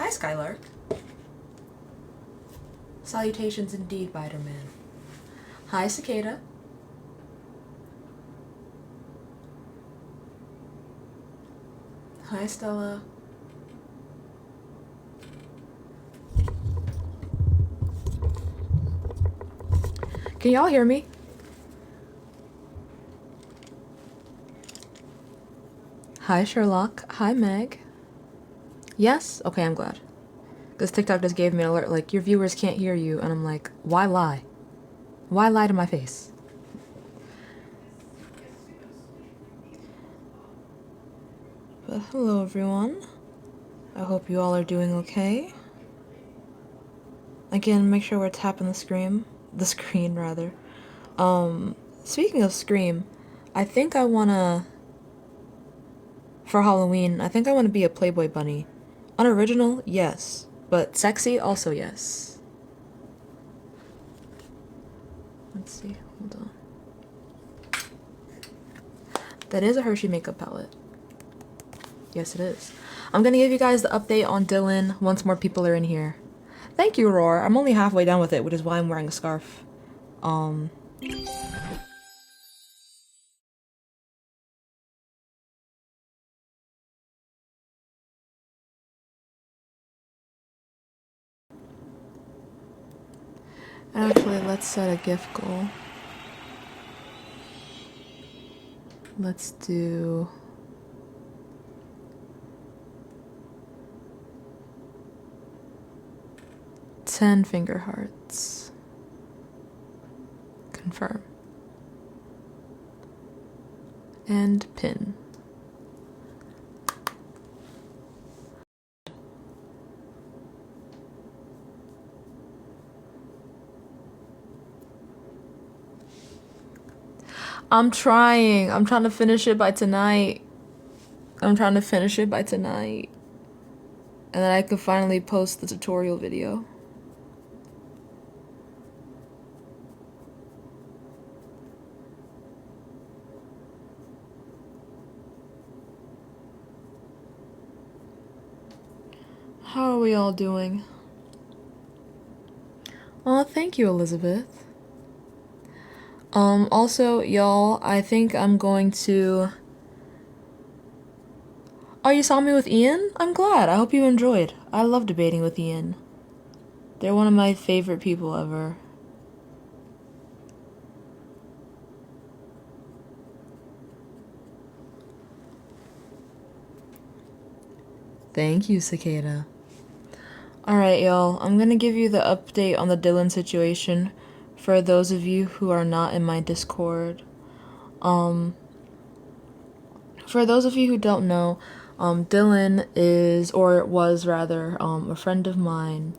Hi, Skylark. Salutations indeed, Biter-Man. Hi, Cicada. Hi, Stella. Can y'all hear me? Hi, Sherlock. Hi, Meg. Yes? Okay, I'm glad. Because TikTok just gave me an alert, like, your viewers can't hear you, and I'm like, why lie? Why lie to my face? But hello, everyone. I hope you all are doing okay. Again, make sure we're tapping the screen, rather. Speaking of Scream, I think I wanna, for Halloween, I think I wanna be a Playboy bunny. Unoriginal, yes. But sexy, also yes. Let's see, hold on. That is a Hershey makeup palette. Yes, it is. I'm gonna give you guys the update on Dylan once more people are in here. Thank you, Roar. I'm only halfway done with it, which is why I'm wearing a scarf. Actually, let's set a gift goal. Let's do... $10 finger hearts. Confirm. And pin. I'm trying to finish it by tonight. And then I could finally post the tutorial video. How are we all doing? Oh, thank you, Elizabeth. Also, y'all, I think I'm going to... Oh, you saw me with Ian? I'm glad. I hope you enjoyed. I love debating with Ian. They're one of my favorite people ever. Thank you, Cicada. Alright, y'all. I'm gonna give you the update on the Dylan situation for those of you who are not in my Discord. For those of you who don't know, Dylan is, or was rather, a friend of mine.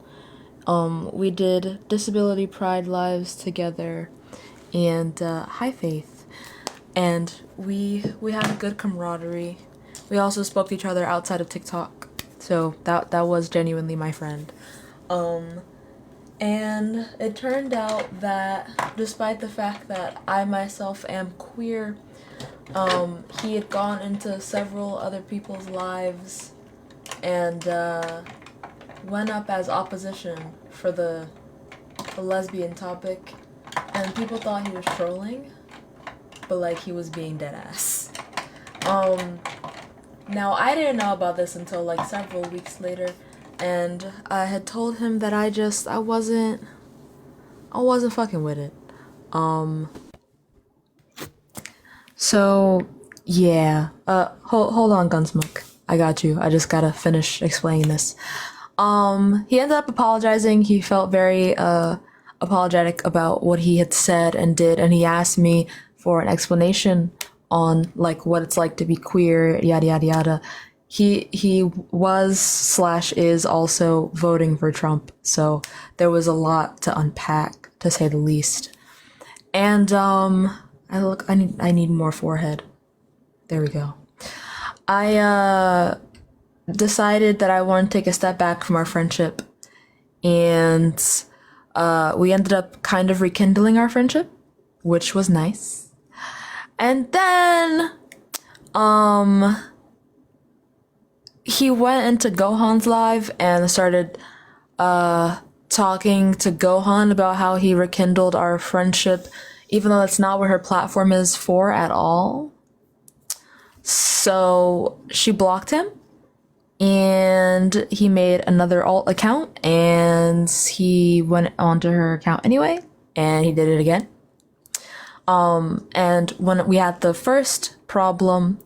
We did Disability Pride Lives together, and hi Faith, and we had a good camaraderie. We also spoke to each other outside of TikTok, so that was genuinely my friend. And it turned out that despite the fact that I myself am queer, he had gone into several other people's lives and went up as opposition for the lesbian topic, and people thought he was trolling, but like he was being dead ass. Now I didn't know about this until like several weeks later, and I had told him that I wasn't fucking with it. So yeah, hold on, Gunsmoke. I got you. I just gotta finish explaining this. He ended up apologizing. He felt very apologetic about what he had said and did, and he asked me for an explanation on like what it's like to be queer, yada yada yada. He was / is also voting for Trump, so there was a lot to unpack, to say the least. And I need more forehead. There we go. I decided that I wanted to take a step back from our friendship, and we ended up kind of rekindling our friendship, which was nice. And then he went into Gohan's live and started talking to Gohan about how he rekindled our friendship, even though that's not what her platform is for at all. So she blocked him, and he made another alt account, and he went onto her account anyway, and he did it again. And when we had the first problem,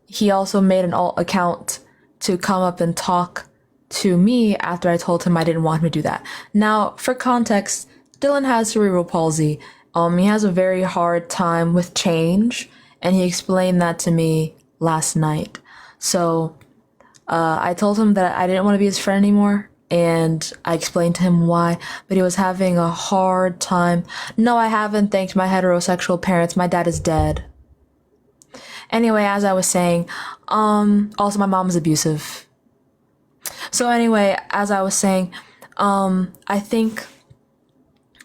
he also made an alt account to come up and talk to me after I told him I didn't want him to do that. Now, for context, Dylan has cerebral palsy. He has a very hard time with change, and he explained that to me last night. So I told him that I didn't want to be his friend anymore, and I explained to him why, but he was having a hard time. No, I haven't thanked my heterosexual parents. My dad is dead. Anyway, as I was saying, also my mom is abusive. So anyway, as I was saying, I think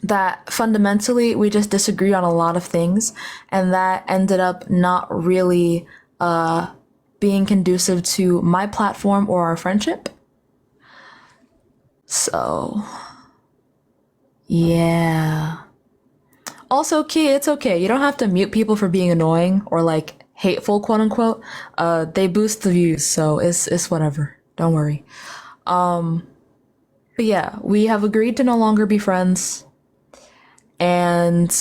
that fundamentally we just disagree on a lot of things, and that ended up not really being conducive to my platform or our friendship. So, yeah. Also, Key, it's okay. You don't have to mute people for being annoying or like hateful, quote unquote. They boost the views, so it's whatever. Don't worry. But yeah, we have agreed to no longer be friends, and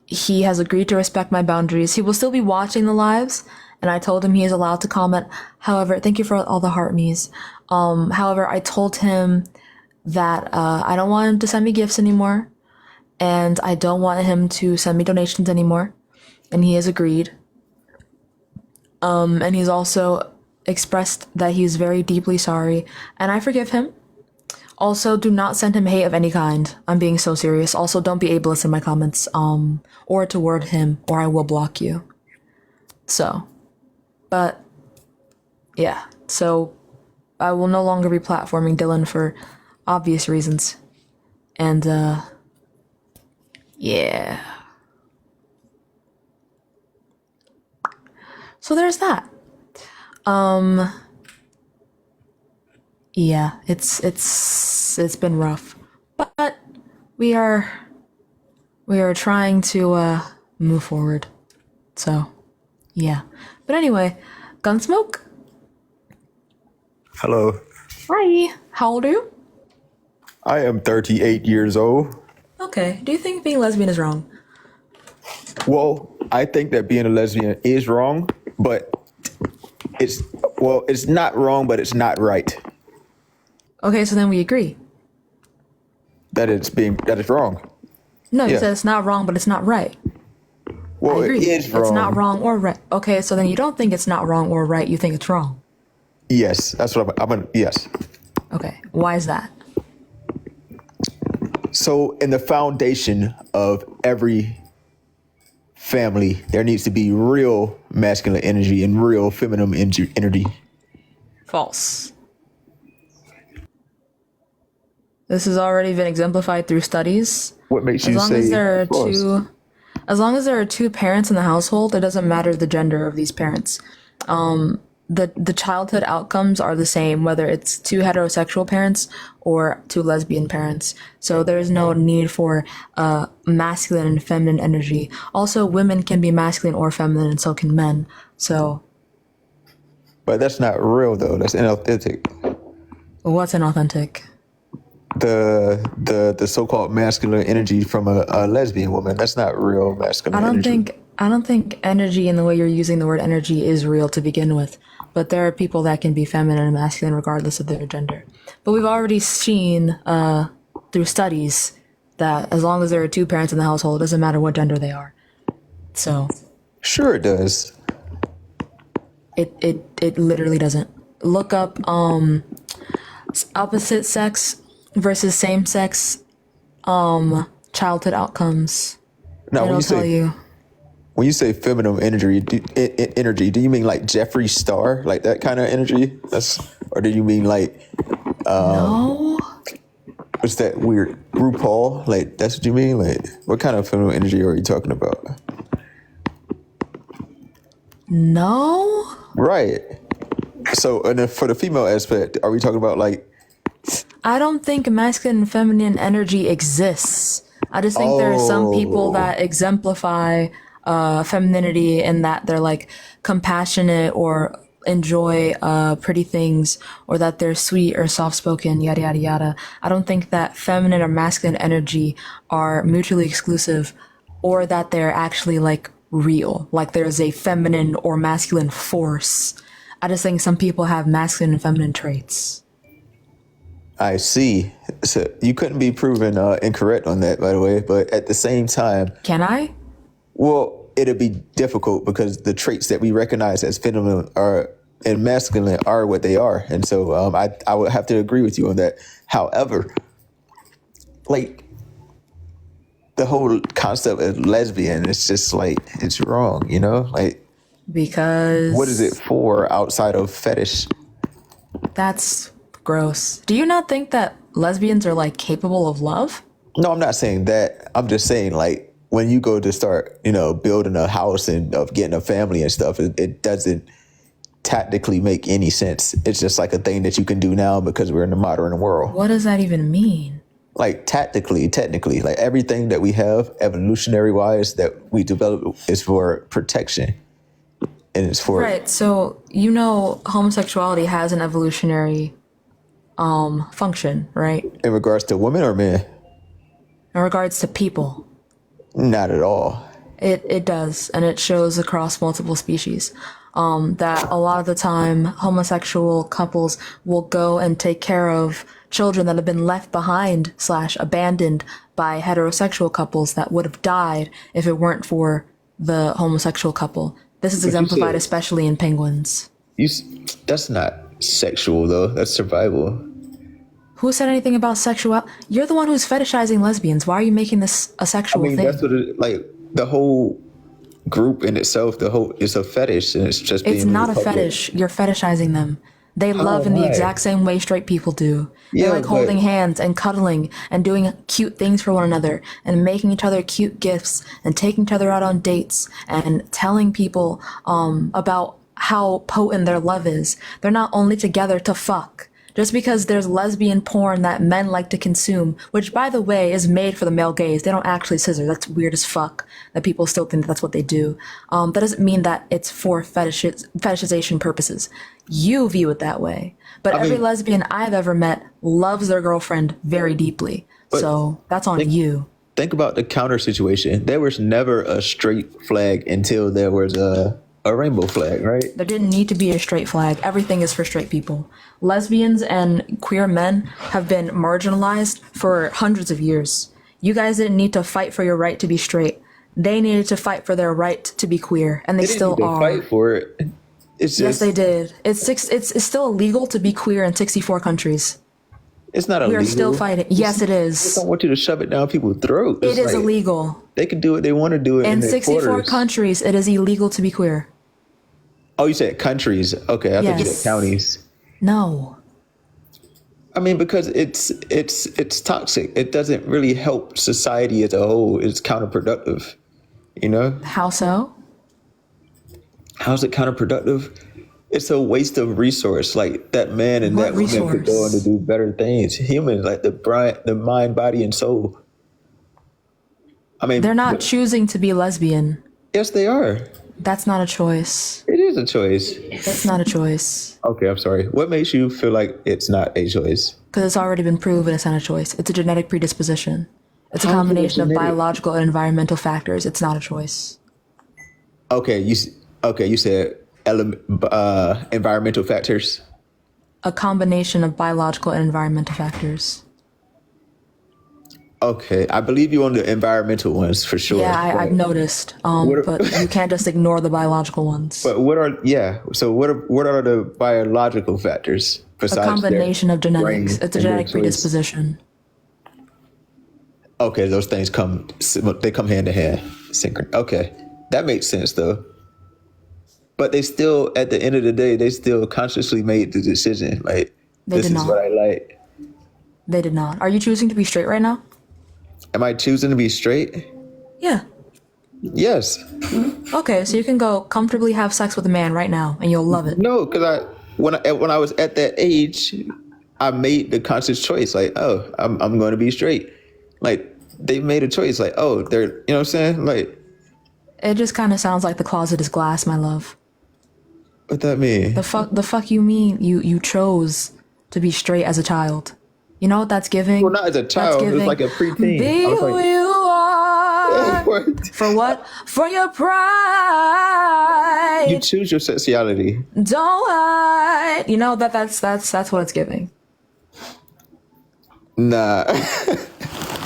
he has agreed to respect my boundaries. He will still be watching the lives, and I told him he is allowed to comment. However, thank you for all the heart me's. However, I told him that I don't want him to send me gifts anymore, and I don't want him to send me donations anymore, and he has agreed. And he's also expressed that he's very deeply sorry, and I forgive him. Also, do not send him hate of any kind. I'm being so serious. Also, don't be ableist in my comments, or toward him, or I will block you. So, but, yeah. So, I will no longer be platforming Dylan for obvious reasons. And, yeah. So there's that. Yeah, it's been rough, but we are trying to move forward. So, yeah. But anyway, Gunsmoke. Hello. Hi. How old are you? I am 38 years old. Okay. Do you think being lesbian is wrong? Well, I think that being a lesbian is wrong, but it's not wrong, but it's not right. Okay, so then we agree. That it's wrong. No, you Yeah. said it's not wrong, but it's not right. Well, I agree. it is wrong. It's not wrong or right. Okay, so then you don't think it's not wrong or right. You think it's wrong. Yes, that's what I'm gonna. Yes. Okay. Why is that? So, in the foundation of every family, there needs to be real masculine energy and real feminine energy. False. This has already been exemplified through studies. What makes As you long say as there are false? as long as there are two parents in the household, it doesn't matter the gender of these parents. The childhood outcomes are the same, whether it's two heterosexual parents or two lesbian parents. So there's no need for masculine and feminine energy. Also, women can be masculine or feminine, and so can men. So But that's not real though. That's inauthentic. what's inauthentic? The so-called masculine energy from a lesbian woman. That's not real masculine energy. I don't think energy in the way you're using the word energy is real to begin with. But there are people that can be feminine and masculine regardless of their gender. But we've already seen through studies that as long as there are two parents in the household, it doesn't matter what gender they are. So Sure it does. it literally doesn't. Look up opposite sex versus same sex childhood outcomes. Now, It'll tell you. when you say feminine energy, do you mean like Jeffree Star, like that kind of energy? Or do you mean like No. what's that weird RuPaul? Like that's what you mean? Like what kind of feminine energy are you talking about? No. Right. So, and then for the female aspect, are we talking about like, I don't think masculine and feminine energy exists. I just think there are some people oh, that exemplify femininity in that they're like compassionate or enjoy pretty things or that they're sweet or soft spoken, yada, yada, yada. I don't think that feminine or masculine energy are mutually exclusive or that they're actually like real, like there's a feminine or masculine force. I just think some people have masculine and feminine traits. I see. So you couldn't be proven incorrect on that, by the way. But at the same time, Can I? well, it'd be difficult because the traits that we recognize as feminine are and masculine are what they are, and so I would have to agree with you on that. However, like the whole concept of lesbian, it's just like it's wrong, you know? Like, what is it Because for outside of fetish? that's gross. Do you not think that lesbians are like capable of love? No, I'm not saying that. I'm just saying like when you go to start, building a house and of getting a family and stuff, it doesn't tactically make any sense. It's just like a thing that you can do now because we're in the modern world. What does that even mean? Like tactically, technically, like everything that we have evolutionary wise that we develop is for protection. And it's for Right. So, homosexuality has an evolutionary function, right? in regards to women or men? In regards to people. Not at all. It does, and it shows across multiple species. That a lot of the time homosexual couples will go and take care of children that have been left behind slash abandoned by heterosexual couples that would have died if it weren't for the homosexual couple. This is But you exemplified said especially in penguins. you. That's not sexual though. That's survival. Who said anything about sexual? You're the one who's fetishizing lesbians. Why are you making this a I sexual mean, that's thing? what it like. The whole group in itself, the whole is a fetish, and it's just It's being not made a public. fetish. You're fetishizing them. They How? love in the Why? exact same way straight people do. They Yeah, like but holding hands and cuddling and doing cute things for one another and making each other cute gifts and taking each other out on dates and telling people about how potent their love is. They're not only together to fuck. Just because there's lesbian porn that men like to consume, which by the way is made for the male gaze, they don't actually scissor. That's weird as fuck that people still think that that's what they do. That doesn't mean that it's for fetishization purposes. You view it that way. But I every mean, lesbian I've ever met loves their girlfriend very deeply. but So that's on think you. think about the counter situation. There was never a straight flag until there was a rainbow flag, right? There didn't need to be a straight flag. Everything is for straight people. Lesbians and queer men have been marginalized for hundreds of years. You guys didn't need to fight for your right to be straight. They needed to fight for their right to be queer, and they They didn't still need to fight are. for it. It's Yes, they just did. It's still illegal to be queer in 64 countries. it's not We are still illegal. fighting. Yes, it I just don't is. want you to shove it down people's throat. It It's is like illegal. they can do what they want to do it in In their 64 quarters. countries, it is illegal to be queer. Oh, you said countries. Okay, I thought you said Yes. counties. No. I mean, because it's toxic. It doesn't really help society as a whole. It's counterproductive. You know, How so? how's it counterproductive? It's a waste of resource. Like that man and What that woman could go on to resource? do better things. Humans, like the mind, body, and soul. I They're mean, not choosing to be lesbian. yes, they are. That's not a choice. It is a choice. It's not a choice. Okay, I'm sorry. What makes you feel like it's not a choice? Because it's already been proven it's not a choice. It's a genetic predisposition. It's a How is it a combination of genetic? biological and environmental factors. It's not a choice. Okay, okay. You said environmental factors. A combination of biological and environmental factors. Okay, I believe you on the environmental ones for sure. Yeah, I've noticed. What are, But you can't just ignore the biological ones. but what are yeah? So what are the biological factors A besides their combination of genetics. brain It's a and their genetic choice? predisposition. Okay, those things they come hand to hand. Okay, that makes sense though. But they still, at the end of the day, they still consciously made the decision. Like They this did is what not. I like. They did not. Are you choosing to be straight right now? Am I choosing to be straight? Yeah. Yes. Okay, so you can go comfortably have sex with a man right now and you'll love it. No, because when I was at that age, I made the conscious choice. Like, oh, I'm going to be straight. Like they made a choice. Like, oh, they're, you know what I'm saying? Like, It just kind of sounds like the closet is glass, my love. what that mean? The fuck you mean? You chose to be straight as a child. You know what that's giving? Well, not as a That's child. It was giving. like a preteen. Be I was who like, you are. what? For what? For your You pride. choose your sexuality. Don't hide. You know that's what it's giving. Nah.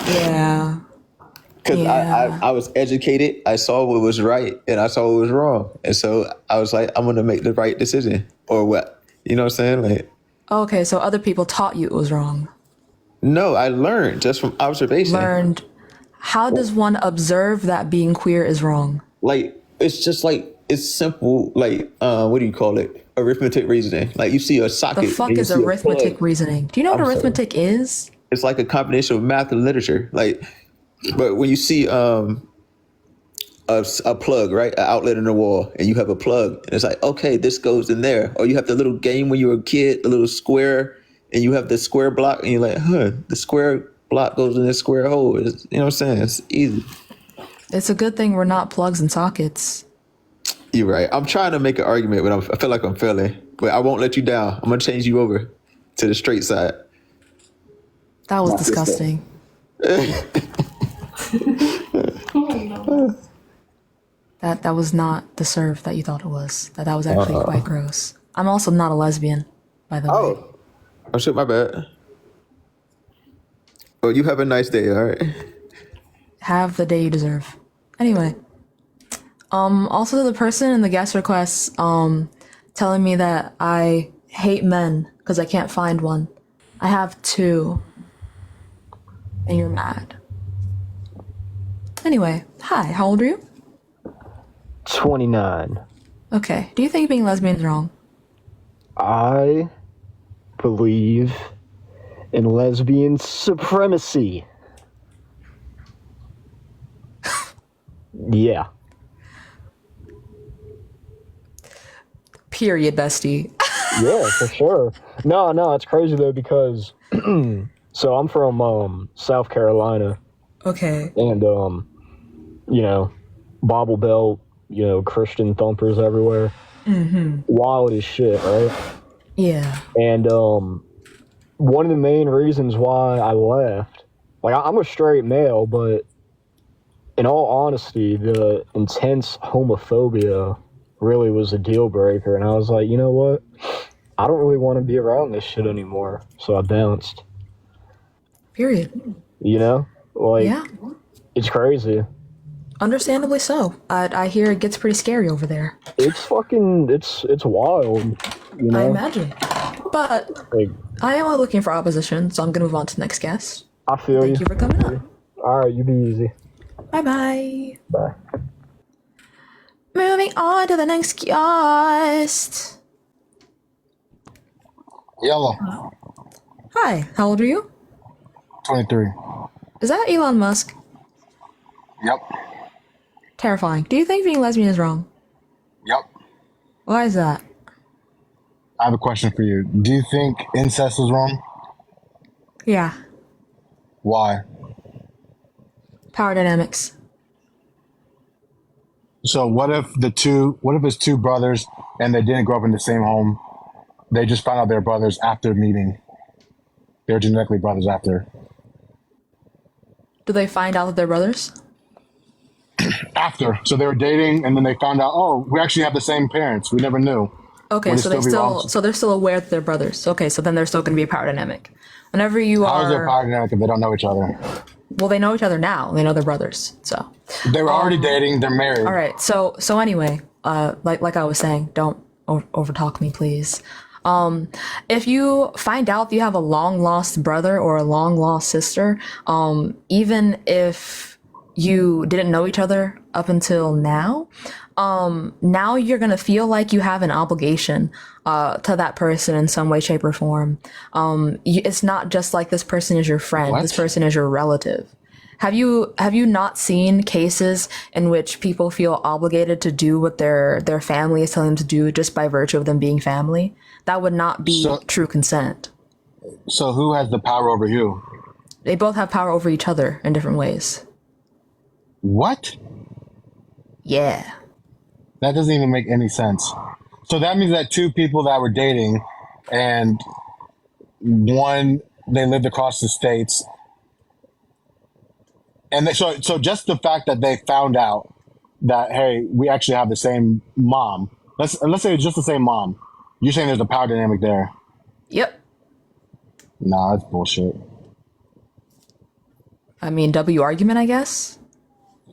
Yeah. Because Yeah. I was educated, I saw what was right, and I saw what was wrong, and so I was like, I'm gonna make the right decision, or what? You know what I'm saying? Like, Okay, so other people taught you it was wrong. no, I learned just from observation. Learned. How does one observe that being queer is wrong? Like, it's just like it's simple. Like, what do you call it? Arithmetic reasoning. Like, you see a socket. The fuck and you is see a arithmetic plug. reasoning? Do you know what I'm sorry. arithmetic is? It's like a combination of math and literature. Like, but when you see a plug, right, an outlet in the wall, and you have a plug, and it's like, okay, this goes in there. Or you have the little game when you were a kid, the little square, and you have the square block, and you're like, the square block goes in this square hole. It's, you know what I'm saying? It's easy. It's a good thing we're not plugs and sockets. You're right. I'm trying to make an argument, but I feel like I'm failing. But I won't let you down. I'm gonna change you over to the straight side. That was Not this disgusting. That was not the serve that you thought it was. That was actually quite gross. I'm also not a lesbian, by the way. Oh shit, my bad. Oh, you have a nice day, all right? Have the day you deserve. Anyway. Also the person in the guest requests, telling me that I hate men because I can't find one. I have two. And you're mad. Anyway, hi, how old are you? 29. Okay. Do you think being lesbian is wrong? I believe in lesbian supremacy. Yeah. Period, bestie. Yeah, for sure. No, it's crazy though because so I'm from South Carolina Okay. and you know, Bible Belt, you know, Christian thumpers everywhere. Wild as shit, right? Yeah. And one of the main reasons why I left, like I'm a straight male, but in all honesty, the intense homophobia really was a deal breaker. And I was like, you know what? I don't really want to be around this shit anymore. So I bounced. Period. You know? Like, Yeah. it's crazy. Understandably so. I hear it gets pretty scary over there. It's fucking, it's wild. You know? I imagine. But Like, I am looking for opposition, so I'm going to move on to the next guest. I feel Thank you for coming up. All right, you be easy. Bye-bye. Bye. Moving on to the next guest. Yellow. Hi, how old are you? 23. Is that Elon Musk? Yep. Terrifying. Do you think being lesbian is wrong? Yep. Why is that? I have a question for you. Do you think incest is wrong? Yeah. Why? Power dynamics. So what if it's two brothers and they didn't grow up in the same home? They just found out they're brothers after meeting. They're genetically brothers after. Do they find out that they're brothers? After. So they were dating and then they found out, oh, we actually have the same parents. We never knew. Okay, Would it so they still be still wrong? so they're still aware that they're brothers. Okay, so then there's still going to be a power dynamic. Whenever you How is there are, power dynamic if they don't know each other? well, they know each other now. They know they're brothers. So, They were already dating. They're married. all right. So anyway, like I was saying, don't overtalk me, please. If you find out that you have a long lost brother or a long lost sister, even if you didn't know each other up until now, now you're gonna feel like you have an obligation to that person in some way, shape, or form. It's not just like this person is your friend. What? This person is your relative. Have you not seen cases in which people feel obligated to do what their family is telling them to do just by virtue of them being family? That would not be So, true consent. so who has the power over you? They both have power over each other in different ways. What? Yeah. That doesn't even make any sense. So that means that two people that were dating, and one they lived across the states, and so just the fact that they found out that, hey, we actually have the same mom. Let's say it's just the same mom. You're saying there's a power dynamic there? Yep. Nah, that's bullshit. I mean, W argument, I guess.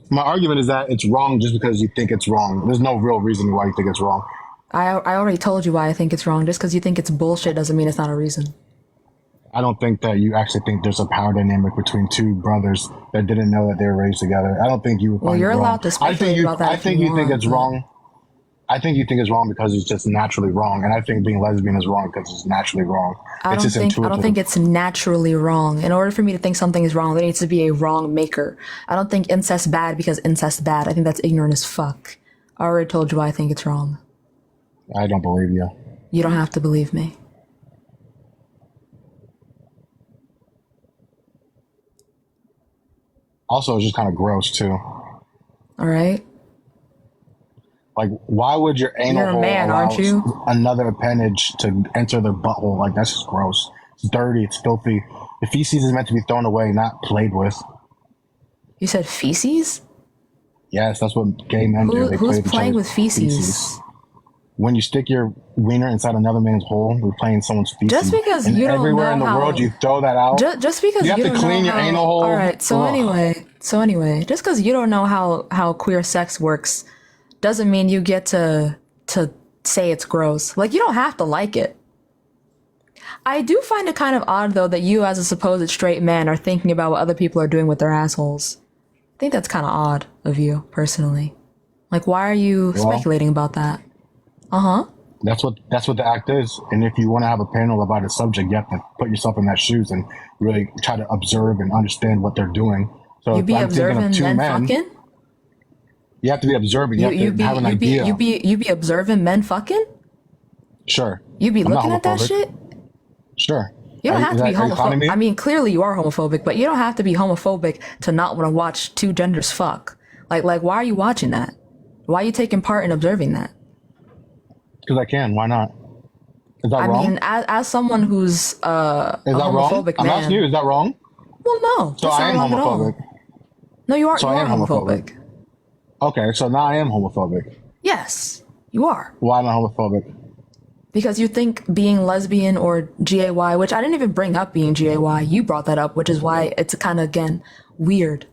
My argument is that it's wrong just because you think it's wrong. There's no real reason why you think it's wrong. I already told you why I think it's wrong. Just because you think it's bullshit doesn't mean it's not a reason. I don't think that you actually think there's a power dynamic between two brothers that didn't know that they were raised together. I don't think you would find Well, you're it wrong. allowed to speculate about that. I think you think it's wrong. I think you think it's wrong because it's just naturally wrong, and I think being lesbian is wrong because it's naturally wrong. I don't think it's naturally wrong. In order for me to think something is wrong, there needs to be a wrong maker. I don't think incest bad because incest bad. I think that's ignorant as fuck. I already told you why I think it's wrong. I don't believe you. You don't have to believe me. Also, it's just kind of gross too. All right. Like, why would your anal You're a hole man, allow aren't you? another appendage to enter their butthole? Like, that's just gross. It's dirty. It's filthy. The feces is meant to be thrown away, not played with. You said feces? Yes, that's what gay men do. They Who's play playing each with other's feces? When you stick your wiener inside another man's hole, you're playing someone's feces. Just because and you don't everywhere know in the how- world you throw that out. Just because you have to don't clean know your how, anal hole. All right. So anyway, just because you don't know how queer sex works, doesn't mean you get to say it's gross. Like, you don't have to like it. I do find it kind of odd though that you, as a supposed straight man, are thinking about what other people are doing with their assholes. I think that's kind of odd of you, personally. Like, why are you speculating about that? That's what the act is. And if you want to have a panel about a subject, you have to put yourself in their shoes and really try to observe and understand what they're doing. So You if be I'm thinking observing of two men men, fucking? you have to be observing. You have to have an idea. You be observing men fucking? Sure. You be I'm not looking at that homophobic. shit? Sure. You don't have to be clowning me? homophobic. I mean, clearly you are homophobic, but you don't have to be homophobic to not want to watch two genders fuck. Like, why are you watching that? Why are you taking part in observing that? Because I can. Why not? Is that I wrong? mean, as someone who's Is that wrong? homophobic I'm man. asking you, is that wrong? Well, no. So that's I am not wrong at all. homophobic. No, you are. So You I are am homophobic. Okay, so now I am homophobic. Yes, you are. Why am I homophobic? Because you think being lesbian or GAY, which I didn't even bring up being GAY, you brought that up, which is why it's kind of, again, weird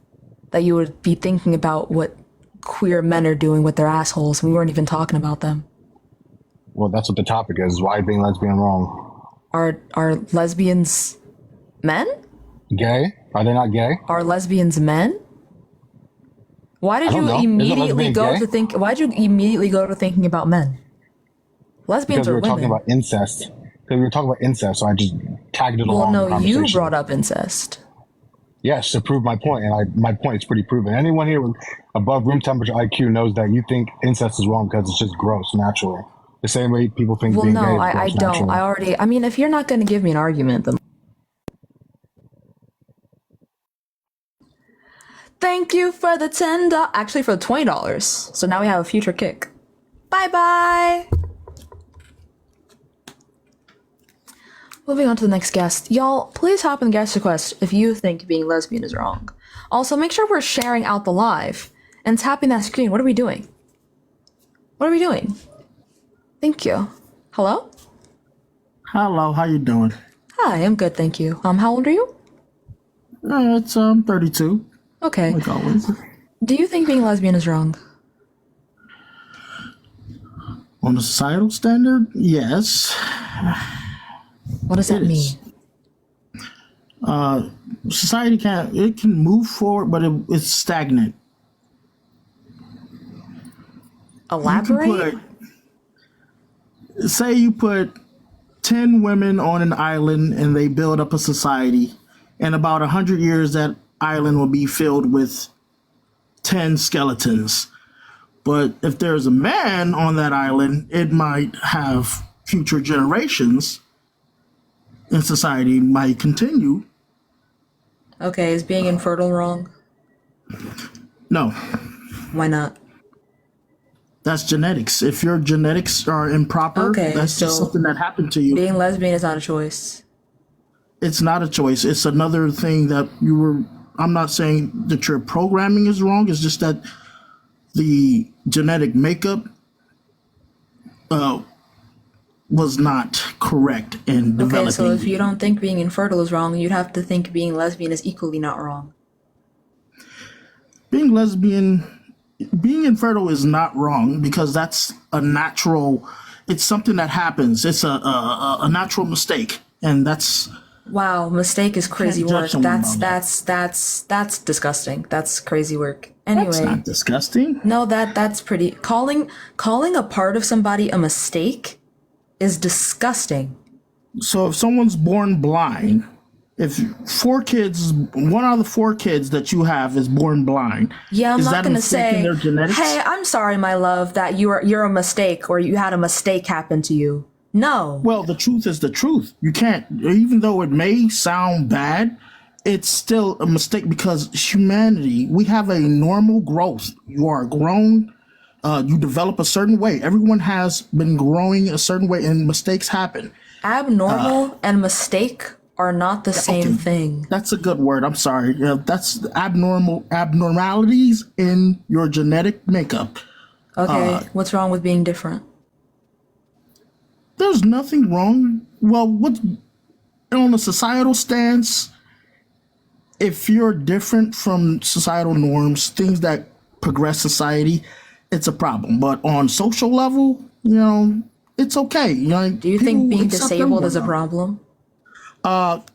that you would be thinking about what queer men are doing with their assholes. We weren't even talking about them. Well, that's what the topic is. Why is being lesbian wrong? Are lesbians men? Gay? Are they not gay? Are lesbians men? Why did I don't you know. Isn't immediately lesbian go gay? to think? Why did you immediately go to thinking about men? Lesbians Because we are were talking women. about incest. Because we were talking about incest, so I just tagged it Well, along. no, the you conversation. brought up incest. Yes, to prove my point, and my point is pretty proven. Anyone here with above room temperature IQ knows that you think incest is wrong because it's just gross naturally. The same way people think Well, being no, gay is I gross don't. naturally. I mean, if you're not going to give me an argument, then. Thank you for the $10. Actually, for the $20. So now we have a future kick. Bye bye. Moving on to the next guest. Y'all, please hop in the guest request if you think being lesbian is wrong. Also, make sure we're sharing out the live and tapping that screen. What are we doing? What are we doing? Thank you. Hello? Hello, how you doing? Hi, I'm good, thank you. How old are you? It's 32, Okay. like always. Do you think being lesbian is wrong? On the societal standard, yes. What does that It mean? is. Society can move forward, but it's stagnant. Elaborate? Say you put 10 women on an island and they build up a society. In about 100 years, that island will be filled with 10 skeletons. But if there's a man on that island, it might have future generations in society might continue. Okay, is being infertile wrong? No, Why not? that's genetics. If your genetics are improper, Okay, that's just so something that happened to you. being lesbian is not a choice. It's not a choice. It's another thing that you were. I'm not saying that your programming is wrong. It's just that the genetic makeup was not correct in Okay, so if developing. you don't think being infertile is wrong, you'd have to think being lesbian is equally not wrong. Being lesbian, being infertile is not wrong because that's a natural. It's something that happens. It's a natural mistake, and that's Wow, mistake is crazy Can't judge work. someone That's about that's disgusting. That's crazy work. that's Anyway, not disgusting. no, that's pretty calling a part of somebody a mistake is disgusting. So if someone's born blind, if one out of the four kids that you have is born blind, Yeah, I'm is not that a gonna mistake in say, their genetics? "Hey, I'm sorry, my love, that you're a mistake or you had a mistake happen to you." No. Well, the truth is the truth. You can't, even though it may sound bad, it's still a mistake because humanity, we have a normal growth. You are grown, you develop a certain way. Everyone has been growing a certain way, and mistakes happen. Abnormal and mistake are not the same thing. That's a good word. I'm sorry. That's abnormalities in your genetic makeup. Okay, what's wrong with being different? There's nothing wrong. Well, what on a societal stance, if you're different from societal norms, things that progress society, it's a problem. But on social level, it's okay. Do you think being disabled is a problem?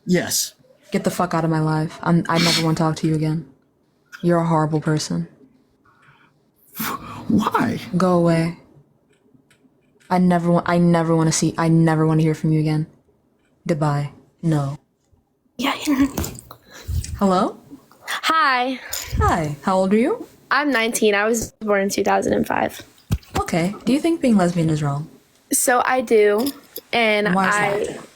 Yes. Get the fuck out of my life. I never want to talk to you again. You're a horrible person. Why? Go away. I never want to hear from you again. Goodbye. No. Yeah. Hello? Hi, Hi. How old are you? I'm 19. I was born in 2005. Okay. Do you think being lesbian is wrong? So I do, and Why is that?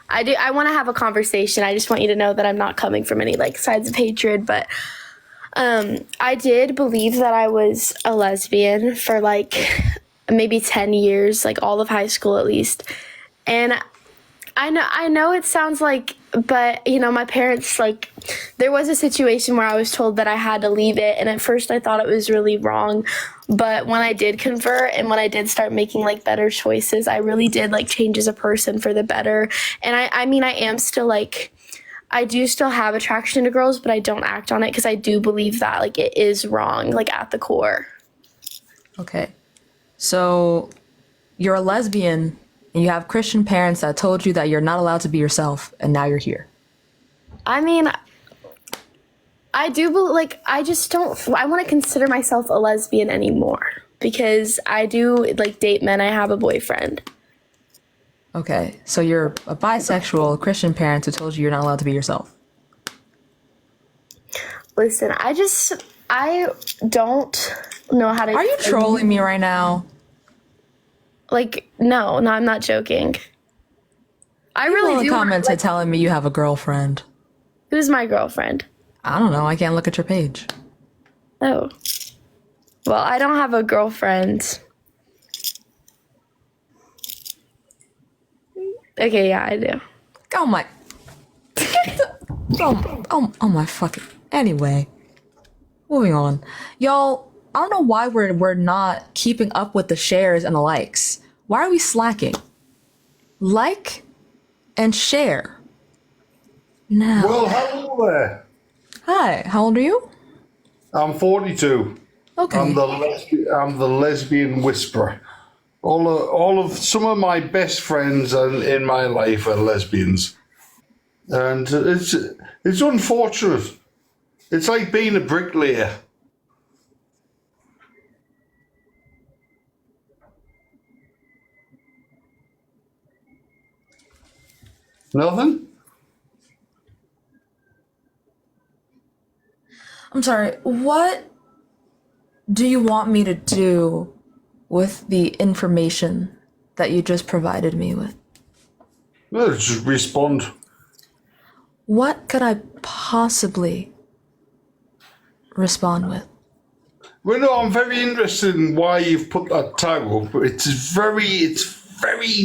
I do. I want to have a conversation. I just want you to know that I'm not coming from any sides of hatred, but I did believe that I was a lesbian for maybe 10 years, all of high school at least. And I know it sounds but my parents, there was a situation where I was told that I had to leave it. And at first I thought it was really wrong. But when I did convert and when I did start making better choices, I really did change as a person for the better. And I mean, I am still I do still have attraction to girls, but I don't act on it because I do believe that it is wrong, at the core. Okay. So you're a lesbian and you have Christian parents that told you that you're not allowed to be yourself, and now you're here. I mean, I do believe, I just don't, I want to consider myself a lesbian anymore because I do, date men. I have a boyfriend. Okay. So you're a bisexual Christian parent who told you you're not allowed to be yourself. Listen, I don't know how to. Are you trolling me right now? No, I'm not joking. I really People in do. the comments are telling me you have a girlfriend. Who's my girlfriend? I don't know. I can't look at your page. Oh. Well, I don't have a girlfriend. Okay, yeah, I do. Oh my. Oh my fucking. Anyway. Moving on. Y'all, I don't know why we're not keeping up with the shares and the likes. Why are we slacking? Like and share. Now. Well, hello there. Hi, how old are you? I'm 42. Okay. I'm the lesbian whisperer. All of some of my best friends in my life are lesbians, and it's unfortunate. It's like being a bricklayer. Nothing? I'm sorry, what do you want me to do with the information that you just provided me with? No, just respond. What could I possibly respond with? Well, no, I'm very interested in why you've put that tag up. It's very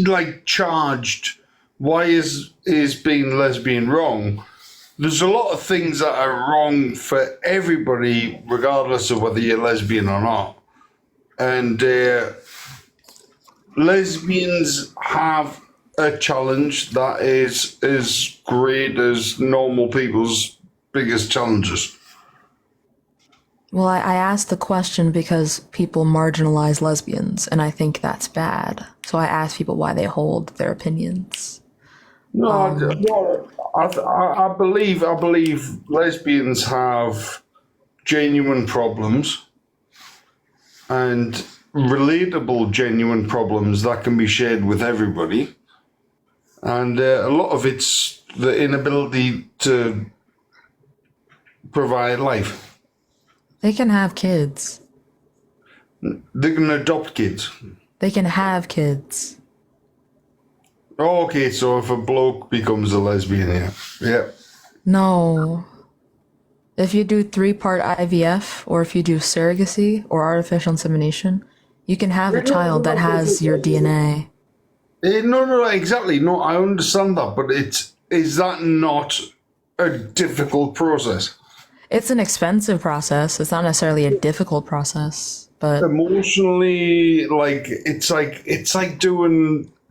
like charged. Why is being lesbian wrong? There's a lot of things that are wrong for everybody, regardless of whether you're lesbian or not. And lesbians have a challenge that is as great as normal people's biggest challenges. Well, I asked the question because people marginalize lesbians, and I think that's bad. So I asked people why they hold their opinions. No, I believe lesbians have genuine problems and relatable genuine problems that can be shared with everybody. And a lot of it's the inability to provide life. They can have kids. They can adopt kids. They can have kids. Oh, okay, so if a bloke becomes a lesbian, yeah. No. If you do 3-part IVF, or if you do surrogacy or artificial insemination, you can have a child that has your DNA. No, exactly. No, I understand that, but is that not a difficult process? It's an expensive process. It's not necessarily a difficult process, but Emotionally, it's like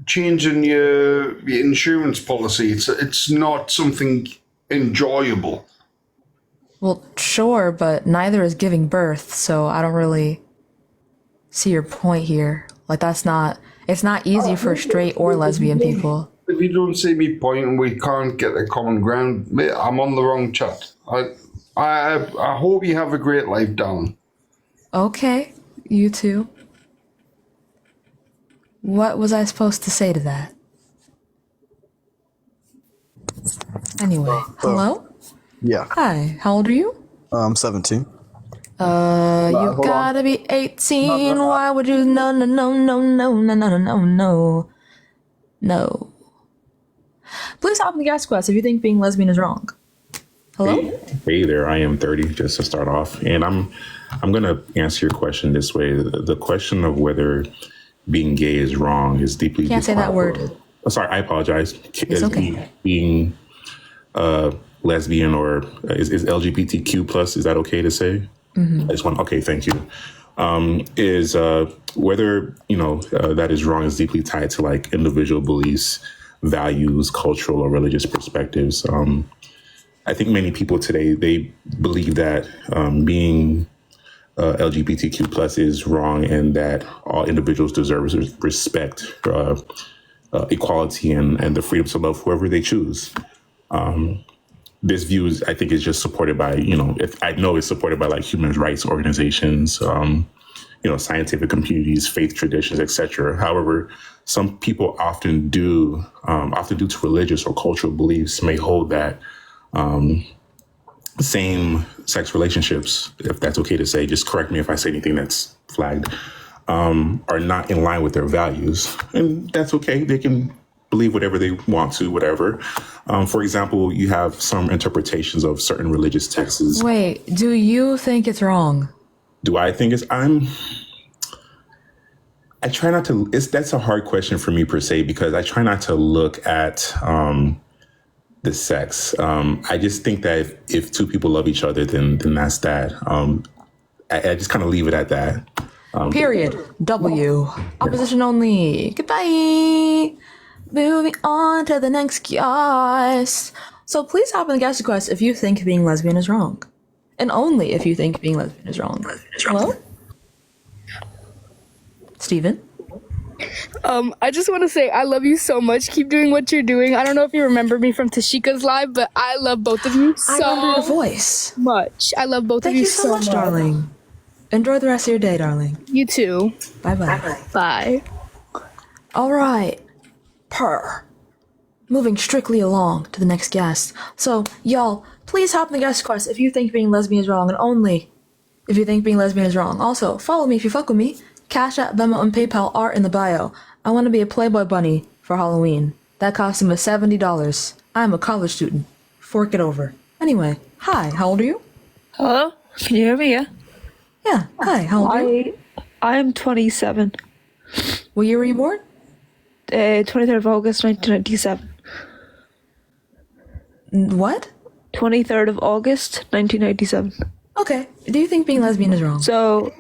changing your insurance policy. It's not something enjoyable. well, sure, but neither is giving birth, so I don't really see your point here. Like it's not easy for straight or lesbian people. If you don't see me point and we can't get a common ground, mate, I'm on the wrong chat. I hope you have a great life, darling. Okay, you too. What was I supposed to say to that? Anyway, hello? Yeah, Hi, how old are you? I'm 17. You hold gotta be 18. Why would you? No. No. Please hop in the gas quest if you think being lesbian is wrong. Hello? Hey there, I am 30, just to start off. And I'm going to answer your question this way. The question of whether being gay is wrong is deeply... Can't say that word. Oh, sorry, I apologize. It's okay. Being lesbian or is LGBTQ plus, is that okay to say? I just want, okay, thank you. Is whether, that is wrong is deeply tied to like individual beliefs, values, cultural or religious perspectives. I think many people today, they believe that being LGBTQ plus is wrong and that all individuals deserve respect, equality, and the freedom to love whoever they choose. This view I think is just supported by, it's supported by like human rights organizations, scientific communities, faith traditions, etc. However, some people often due to religious or cultural beliefs may hold that same-sex relationships, if that's okay to say, just correct me if I say anything that's flagged, are not in line with their values. And that's okay. They can believe whatever they want to, whatever. For example, you have some interpretations of certain religious texts. Wait, do you think it's wrong? Do I think I try not to, that's a hard question for me per se, because I try not to look at the sex. I just think that if two people love each other, then that's that. I just kind of leave it at that. Period. W. Opposition only. Goodbye. Moving on to the next guest. So please hop in the guest request if you think being lesbian is wrong. And only if you think being lesbian is wrong. Hello? Steven? I just want to say I love you so much. Keep doing what you're doing. I don't know if you remember me from Tashika's live, but I love both of you I remember your voice. much. I love both Thank of you so much, darling. Enjoy the rest of your day, darling. You too. Bye-bye. Bye. All right. Moving strictly along to the next guest. So, y'all, please hop in the guest quest if you think being lesbian is wrong, and only if you think being lesbian is wrong. Also, follow me if you fuck with me. Cash App, Venmo, and PayPal are in the bio. I want to be a Playboy bunny for Halloween. That costume is $70. I'm a college student. Fork it over. Anyway, hi, how old are you? Hello? Can you hear me? Yeah. Yeah, hi, how old are you? I am 27. What year were you born? 23rd of August 1997. What? 23rd of August 1997. Okay. Do you think being lesbian is wrong? So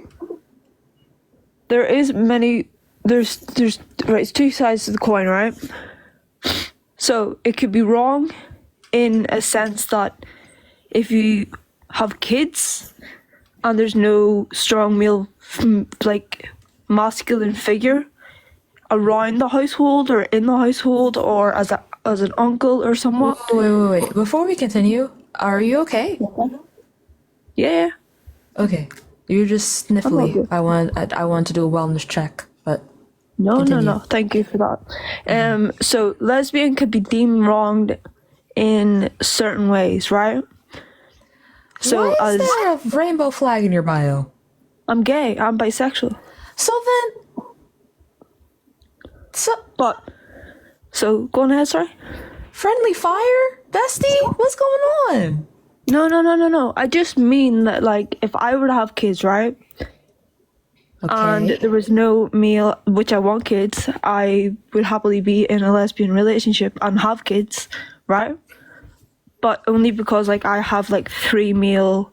there's right, it's two sides to the coin, right? So it could be wrong in a sense that if you have kids and there's no strong male like masculine figure around the household or in the household or as an uncle or somewhat. Wait. Before we continue, are you okay? Yeah. Okay. You're just sniffly. good. I want to do a wellness check, but No. Continue. Thank you for that. So lesbian could be deemed wronged in certain ways, right? So why is as there a rainbow flag in your bio? I'm gay, I'm bisexual. So go on ahead, sorry. Friendly fire? Bestie? What's going on? No. I just mean that, like, if I were to have kids, right? And Okay. there was no male, which I want kids, I would happily be in a lesbian relationship and have kids, right? But only because, like, I have, like, 3 male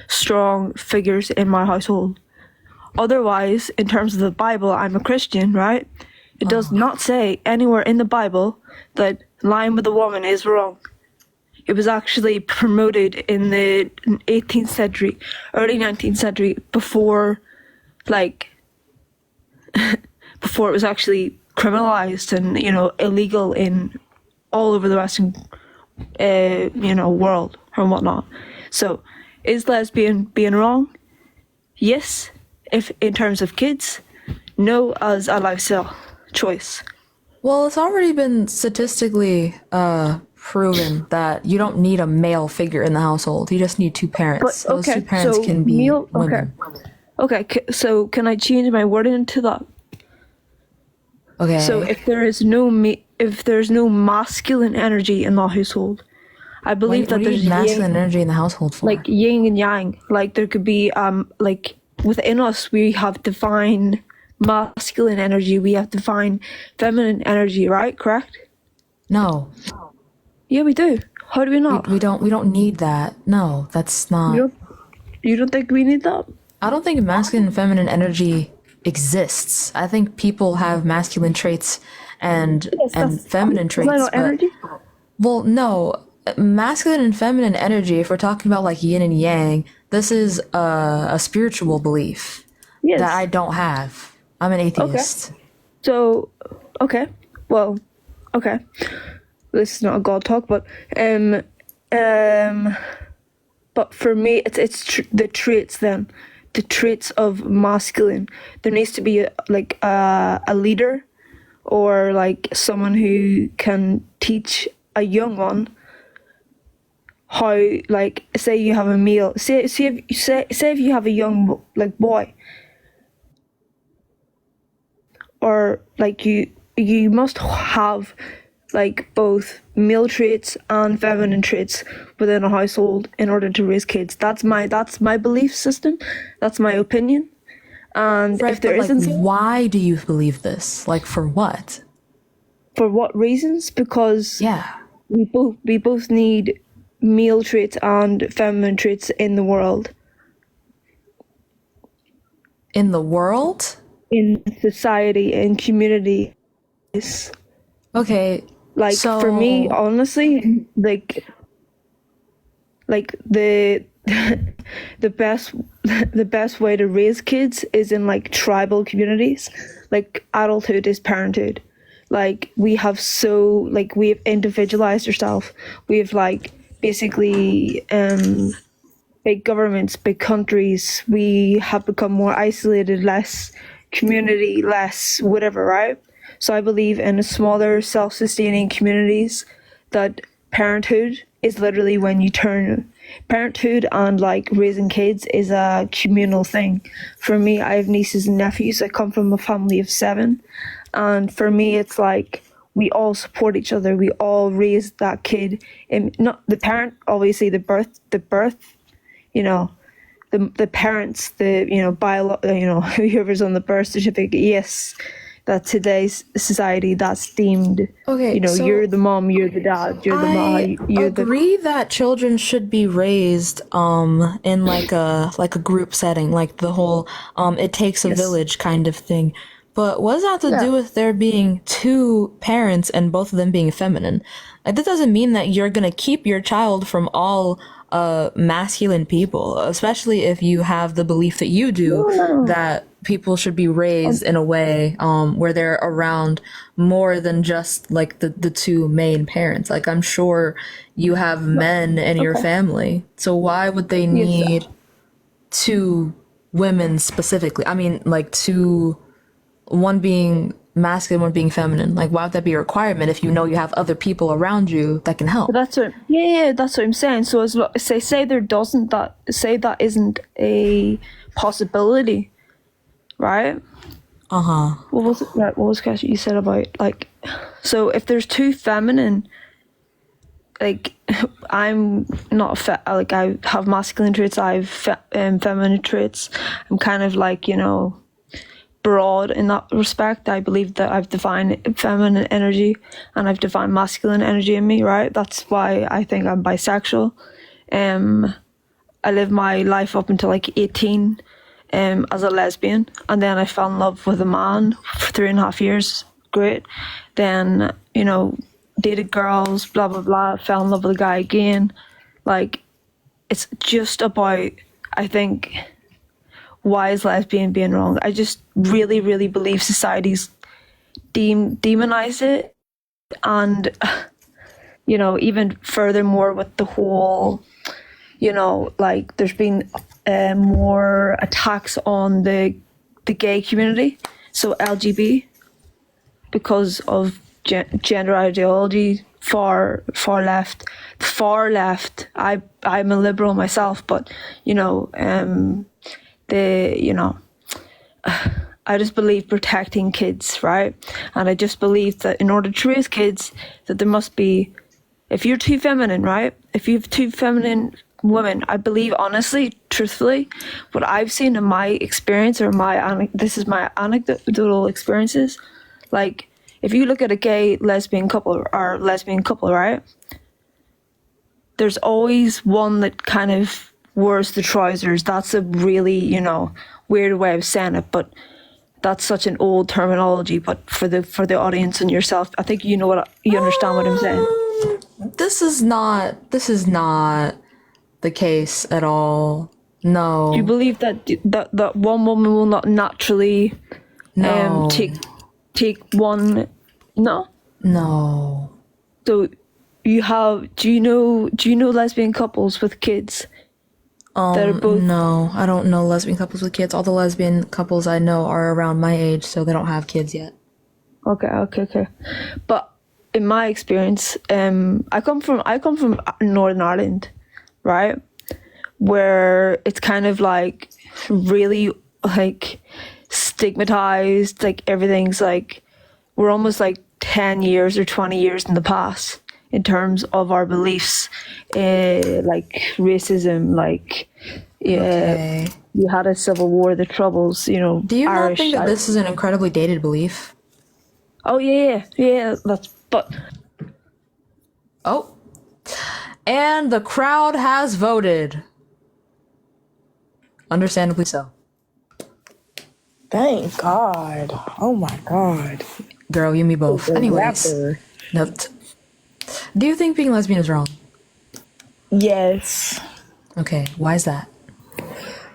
strong figures in my household. Otherwise, in terms of the Bible, I'm a Christian, right? It does not say anywhere in the Bible that lying with a woman is wrong. It was actually promoted in the 18th century, early 19th century, before before it was actually criminalized and, illegal in all over the Western, world or whatnot. So, is lesbian being wrong? Yes, if in terms of kids. No, as a lifestyle choice. Well, it's already been statistically proven that you don't need a male figure in the household. You just need 2 parents. Those 2 parents can be women. Okay, so can I change my wording to that? Okay. So if there's no masculine energy in the household, I believe what that do you there's need masculine energy in the household for? like yin and yang. Like there could be like within us we have divine masculine energy, we have divine feminine energy, right? Correct? No. Yeah, we do. How do we not? We don't need that. No, that's not. You don't think we need that? I don't think masculine and feminine energy exists. I think people have masculine traits and feminine traits. Is that not energy? Well, no. Masculine and feminine energy, if we're talking about like yin and yang, this is a spiritual belief Yes. that I don't have. I'm an atheist. So, okay. Well, okay. This is not a God talk, but for me, it's the traits then. The traits of masculine. There needs to be a leader, or like someone who can teach a young one how, like, say you have a male. Say if you have a young boy, or like you must have like both male traits and feminine traits within a household in order to raise kids. That's my belief system. That's my opinion. And Right, if there but, like, isn't, why do you believe this? Like, for what? for what reasons? Because Yeah. we both need male traits and feminine traits in the world, In the world? in society, in community. Okay. Like so, for me, honestly, like the the best way to raise kids is in like tribal communities. Like adulthood is parenthood. Like we have individualized ourselves. We have like basically big governments, big countries. We have become more isolated, less community, less whatever, right? So I believe in smaller, self-sustaining communities that parenthood is literally when you turn parenthood, and like raising kids is a communal thing. For me, I have nieces and nephews. I come from a family of 7, And for me, it's like we all support each other. We all raise that kid, and not the parent. Obviously, the birth. You know, the parents, whoever's on the birth certificate. Yes, that today's society that's deemed. Okay, so you're the mom, you're the dad, you're the ma, I you're the. agree that children should be raised in like a group setting, like the whole it takes a Yes. village kind of thing. But what does that have to Yeah. do with there being two parents and both of them being feminine? Like that doesn't mean that you're gonna keep your child from all masculine people, especially if you have the belief that you do that people should be raised in a way where they're around more than just like the two main parents. Like I'm sure you have men in your family, so why would they need two women specifically? I mean, like two, one being masculine, one being feminine. Like why would that be a requirement if you know you have other people around you that can help? But that's what, yeah, that's what I'm saying. So say there doesn't that say that isn't a possibility, right? What was it? Right, what was the question you said about like? So if there's two feminine, like I'm not like I have masculine traits, I have feminine traits. I'm kind of like broad in that respect. I believe that I've defined feminine energy and I've defined masculine energy in me, right? That's why I think I'm bisexual. I lived my life up until like 18 as a lesbian, and then I fell in love with a man for 3.5 years. Great. Then, dated girls, blah, blah, blah, fell in love with a guy again. Like, it's just about, I think, why is lesbian being wrong? I just really, really believe society's demonize it. And, even furthermore with the whole, like there's been more attacks on the gay community, so LGBT, because of gender ideology, far left. I'm a liberal myself, but I just believe protecting kids, right? And I just believe that in order to raise kids, that there must be, if you're too feminine, right? If you have two feminine women, I believe honestly, truthfully, what I've seen in my experience or this is my anecdotal experiences, like if you look at a gay lesbian couple or lesbian couple, right? There's always one that kind of wears the trousers. That's a really, weird way of saying it, but that's such an old terminology. But for the audience and yourself, I think you understand what I'm saying. This is not the case at all. No. Do you believe that one woman will not naturally No. take one? No. No. So do you know lesbian couples with kids that are both? No, I don't know lesbian couples with kids. All the lesbian couples I know are around my age, so they don't have kids yet. Okay. But in my experience, I come from Northern Ireland, right? Where it's kind of like really like stigmatized, like everything's like we're almost like 10 years or 20 years in the past in terms of our beliefs, like racism, like Okay. you had a civil war, the troubles, Do you not Irish. think that this is an incredibly dated belief? Oh yeah. But Oh. And the crowd has voted. Understandably so. Thank God. Oh my God. Girl, you and me both. The Anyways. rapper. No, do you think being lesbian is wrong? Yes. Okay, why is that?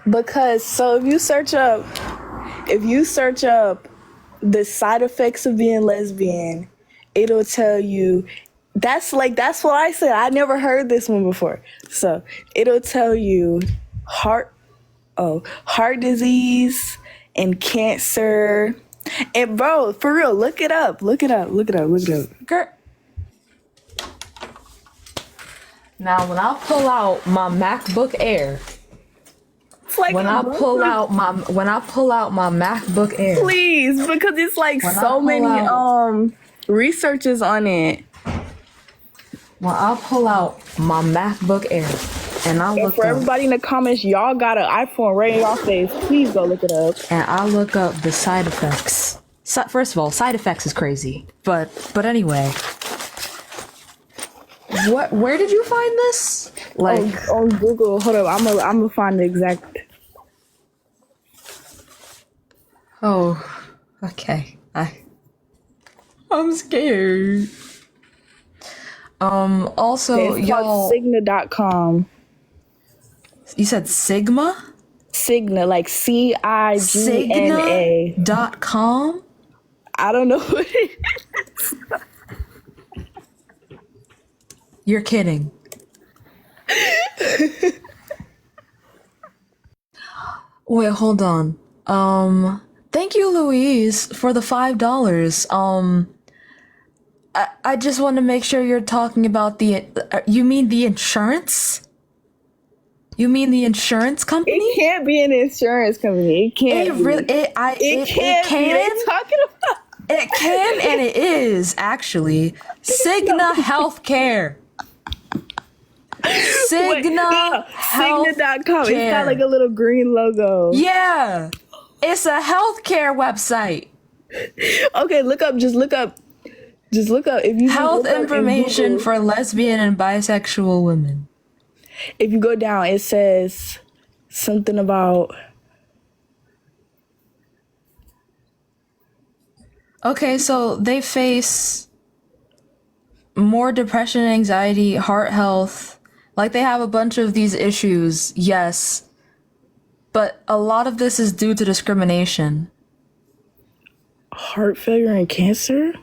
Because so if you search up the side effects of being lesbian, it'll tell you that's what I said. I never heard this one before. So it'll tell you heart disease and cancer. And bro, for real, look it up. Girl. Now, when I pull out my MacBook Air, It's like like when a I bunch pull of- out my MacBook Air. Please, because it's like When I so pull many out- researches on it. When I pull out my MacBook Air and I And look for up everybody in the comments, y'all got an iPhone right in y'all face. Please go look it up. and I look up the side effects. First of all, side effects is crazy. But anyway. Where did you find this? Like On Google. Hold up, I'm gonna find the exact. oh, okay. I'm scared. Also, It's y'all, called Cigna.com. you said Sigma? Cigna, like CIGNA. Signa.com? I don't know what it is. You're kidding. Wait, hold on. Thank you, Louise, for the $5. I just want to make sure you're talking about you mean the insurance? You mean the insurance company? It can't be an insurance company. It can't. It really, it can't be. can. They talking about. It can and it is actually Cigna Healthcare. Cigna Cigna.com. It's got like a little green logo. Yeah, it's a healthcare website. Okay, look up. Just look up. If you Health look up in information Google, for lesbian and bisexual women. if you go down, it says something about. Okay, so they face more depression, anxiety, heart health. Like they have a bunch of these issues, yes. But a lot of this is due to discrimination. Heart failure and cancer?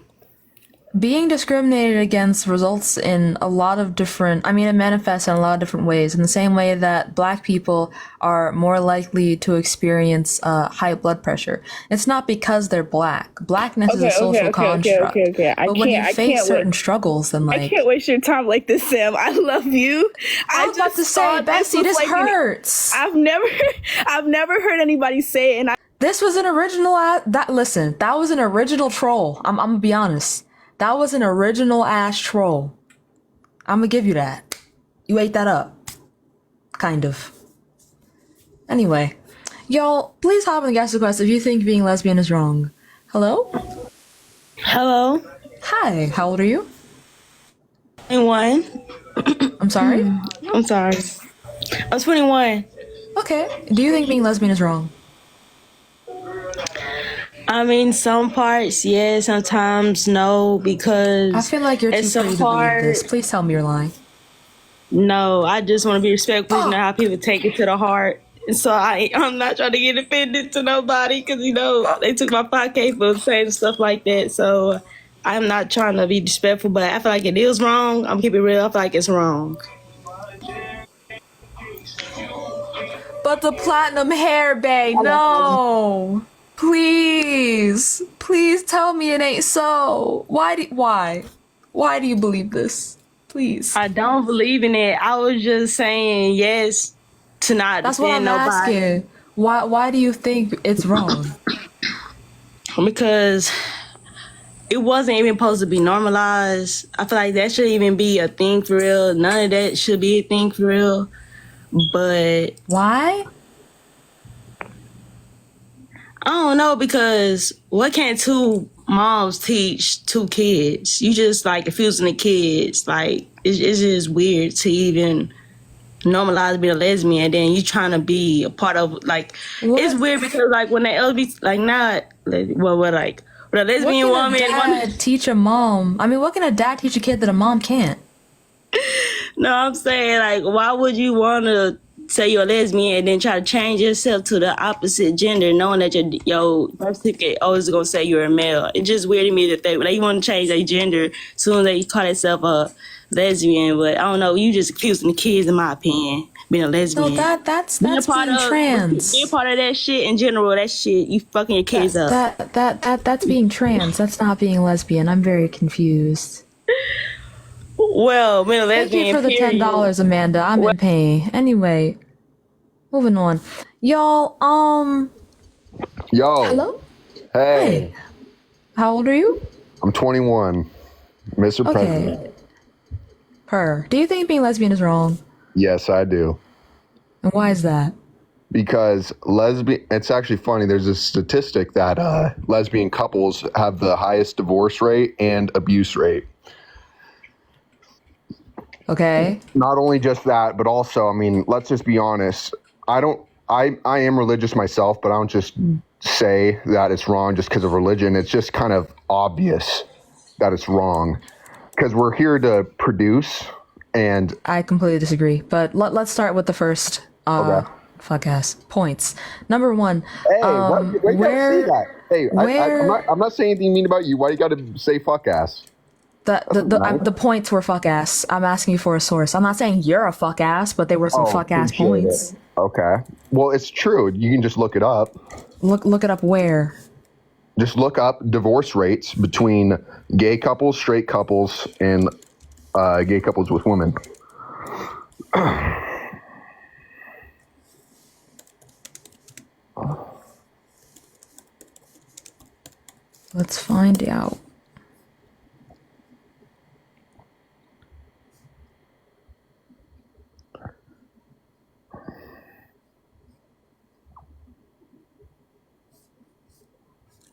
Being discriminated against results in a lot of different, it manifests in a lot of different ways. In the same way that Black people are more likely to experience high blood pressure. It's not because they're Black. Blackness is a social construct. Okay. But when you face certain struggles, then I can't waste your time like this, Sam. I love you. I was about to say, Bessie, this hurts. I've never heard anybody say it, and this was an original. That was an original troll. I'm gonna be honest. That was an original ass troll. I'm gonna give you that. You ate that up. Kind of. Anyway, y'all, please hop in the guest request if you think being lesbian is wrong. Hello? Hello? Hi, how old are you? 21. I'm sorry? I'm sorry. I'm 21. Okay. Do you think being lesbian is wrong? Some parts, yes, sometimes no, because I feel like you're too it's pretty so to believe hard. this. Please tell me you're lying. No, I just want to be respectful. You know how people take it to the heart. And so I'm not trying to get offended to nobody because, they took my 5K for saying stuff like that. So I'm not trying to be disrespectful, but I feel like it is wrong. I'm keeping it real. I feel like it's wrong. But the platinum hair, babe, no. Please tell me it ain't so. Why do you believe this? Please. I don't believe in it. I was just saying yes to not That's what I'm defend nobody. asking. Why do you think it's wrong? Because it wasn't even supposed to be normalized. I feel like that shouldn't even be a thing for real. None of that should be a thing for real. But why? I don't know, because what can two moms teach two kids? You just confusing the kids. It's just weird to even normalize being a lesbian, and then you trying to be a part of it's weird because when the LGBT with a lesbian woman. What can a dad teach a mom? What can a dad teach a kid that a mom can't? No, I'm saying why would you want to say you're a lesbian and then try to change yourself to the opposite gender, knowing that your birth certificate always gonna say you're a male? It's just weird to me that they want to change their gender soon as they call themselves a lesbian. But I don't know, you just accusing the kids, in my opinion, being a lesbian. No, that's being trans. Being part of that shit in general, that shit, you fucking your kids up. That's being trans. That's not being lesbian. I'm very confused. Well, being a lesbian. Thank you for the $10, Amanda. I'm in pain. Anyway, moving on. Y'all, Yo. hello? Hey. How old are you? I'm 21. Mr. President. Okay. Do you think being lesbian is wrong? Yes, I do. And why is that? Because it's actually funny. There's a statistic that lesbian couples have the highest divorce rate and abuse rate. Okay. Not only just that, but also, I mean, let's just be honest. I am religious myself, but I don't just say that it's wrong just because of religion. It's just kind of obvious that it's wrong because we're here to produce. And I completely disagree, but let's start with the first okay. fuck ass points. Number one, hey, why you gotta say that? Hey, I'm not saying anything mean about you. Why you gotta say fuck ass? The points were fuck ass. I'm asking you for a source. I'm not saying you're a fuck ass, but they were some fuck ass points. Okay. Well, it's true. You can just look it up. Look it up where? Just look up divorce rates between gay couples, straight couples, and gay couples with women. Let's find out.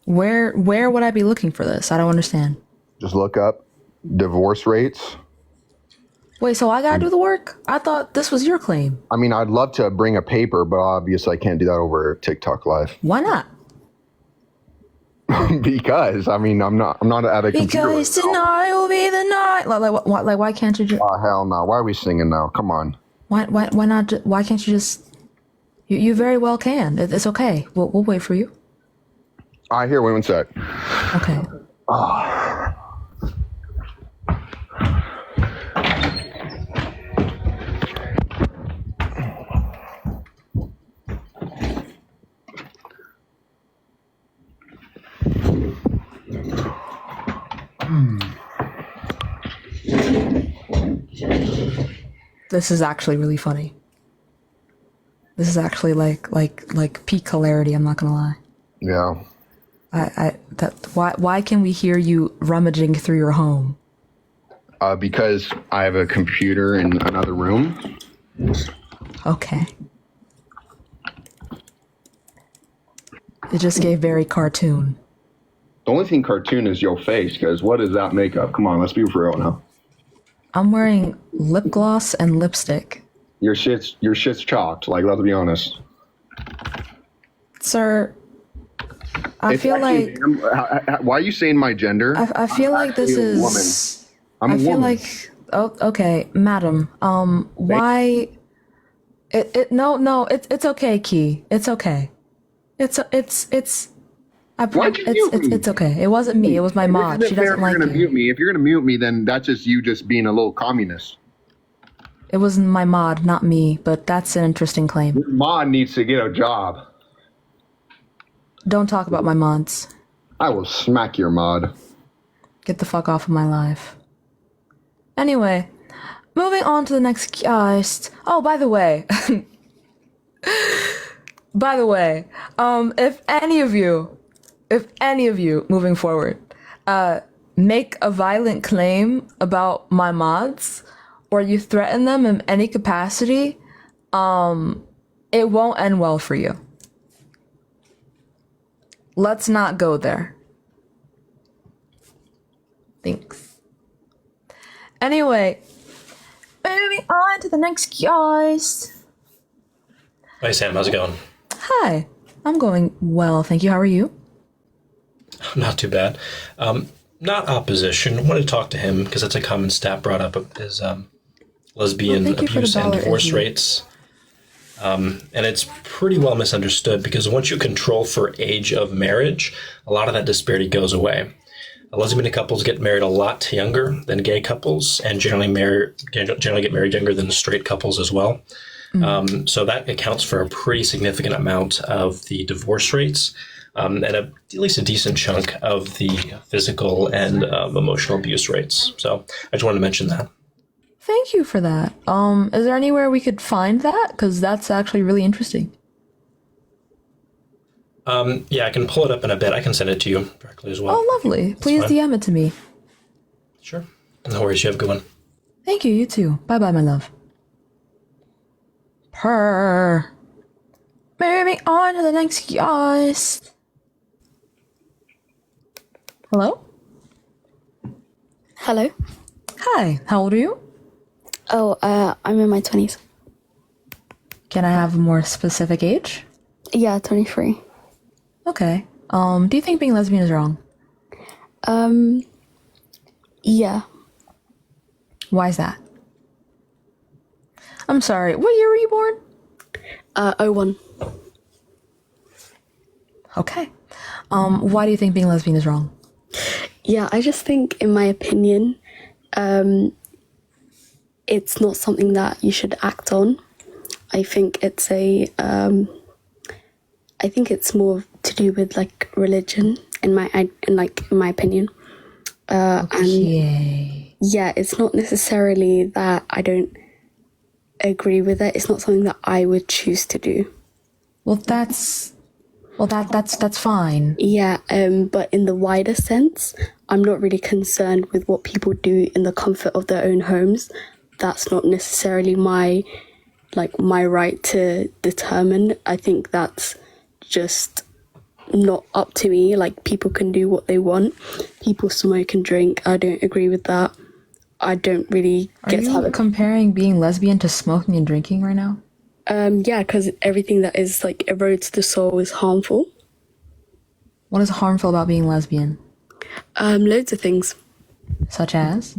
Where would I be looking for this? I don't understand. Just look up divorce rates. Wait, so I gotta do the work? I thought this was your claim. I mean, I'd love to bring a paper, but obviously I can't do that over TikTok Live. Why not? Because I mean, I'm not at a computer. Because tonight will be the night. Like, why can't you just? Oh hell no! Why are we singing now? Come on. Why not? Why can't you just? You very well can. It's okay. We'll wait for you. I hear. Wait one sec. Okay. This is actually really funny. This is actually like peak hilarity. I'm not gonna lie. Yeah. Why can we hear you rummaging through your home? Because I have a computer in another room. Okay. It just gave very cartoon. The only thing cartoon is your face, because what is that makeup? Come on, let's be for real now. I'm wearing lip gloss and lipstick. Your shit's chalked. Like, let's be honest. Sir, I feel like... Why are you saying my gender? I feel like this is... Woman. I'm a I feel woman. like... Oh, okay, madam. Why... No, it's okay, Key. It's okay. It's okay. It wasn't me. It was my mod. She doesn't like you. Mute me. If you're gonna mute me, then that's just you just being a little communist. It was my mod, not me. But that's an interesting claim. Your mod needs to get a job. Don't talk about my mods. I will smack your mod. Get the fuck off of my life. Anyway, moving on to the next guest. Oh, by the way. If any of you moving forward make a violent claim about my mods or you threaten them in any capacity, it won't end well for you. Let's not go there. Thanks. Anyway, moving on to the next guest. Hi Sam, how's it going? Hi, I'm going well, thank you. How are you? Not too bad. Not opposition. I wanted to talk to him because that's a common stat brought up is lesbian abuse and divorce rates. And it's pretty well misunderstood because once you control for age of marriage, a lot of that disparity goes away. Lesbian couples get married a lot younger than gay couples and generally get married younger than straight couples as well. Mm-hmm. So that accounts for a pretty significant amount of the divorce rates and at least a decent chunk of the physical and emotional abuse rates. So I just wanted to mention that. Thank you for that. Is there anywhere we could find that? Because that's actually really interesting. Yeah, I can pull it up in a bit. I can send it to you directly as well. Oh, lovely. Please DM it to me. Sure. No worries. You have a good one. Thank you. You too. Bye-bye, my love. Purr. Moving on to the next guest. Hello? Hello. Hi. How old are you? Oh, I'm in my 20s. Can I have a more specific age? Yeah, 23. Okay. Do you think being lesbian is wrong? Yeah. Why is that? I'm sorry. What year were you born? 01. Okay. Why do you think being lesbian is wrong? Yeah, I just think, in my opinion, it's not something that you should act on. I think it's I think it's more to do with like religion, in my opinion. And yeah, it's not necessarily that I don't agree with it. It's not something that I would choose to do. That's fine. Yeah, but in the wider sense, I'm not really concerned with what people do in the comfort of their own homes. That's not necessarily my right to determine. I think that's just not up to me. Like, people can do what they want. People smoke and drink. I don't agree with that. I don't really get to have it. Comparing being lesbian to smoking and drinking right now? Yeah, because everything that is like erodes the soul is harmful. What is harmful about being lesbian? Loads of things. Such as?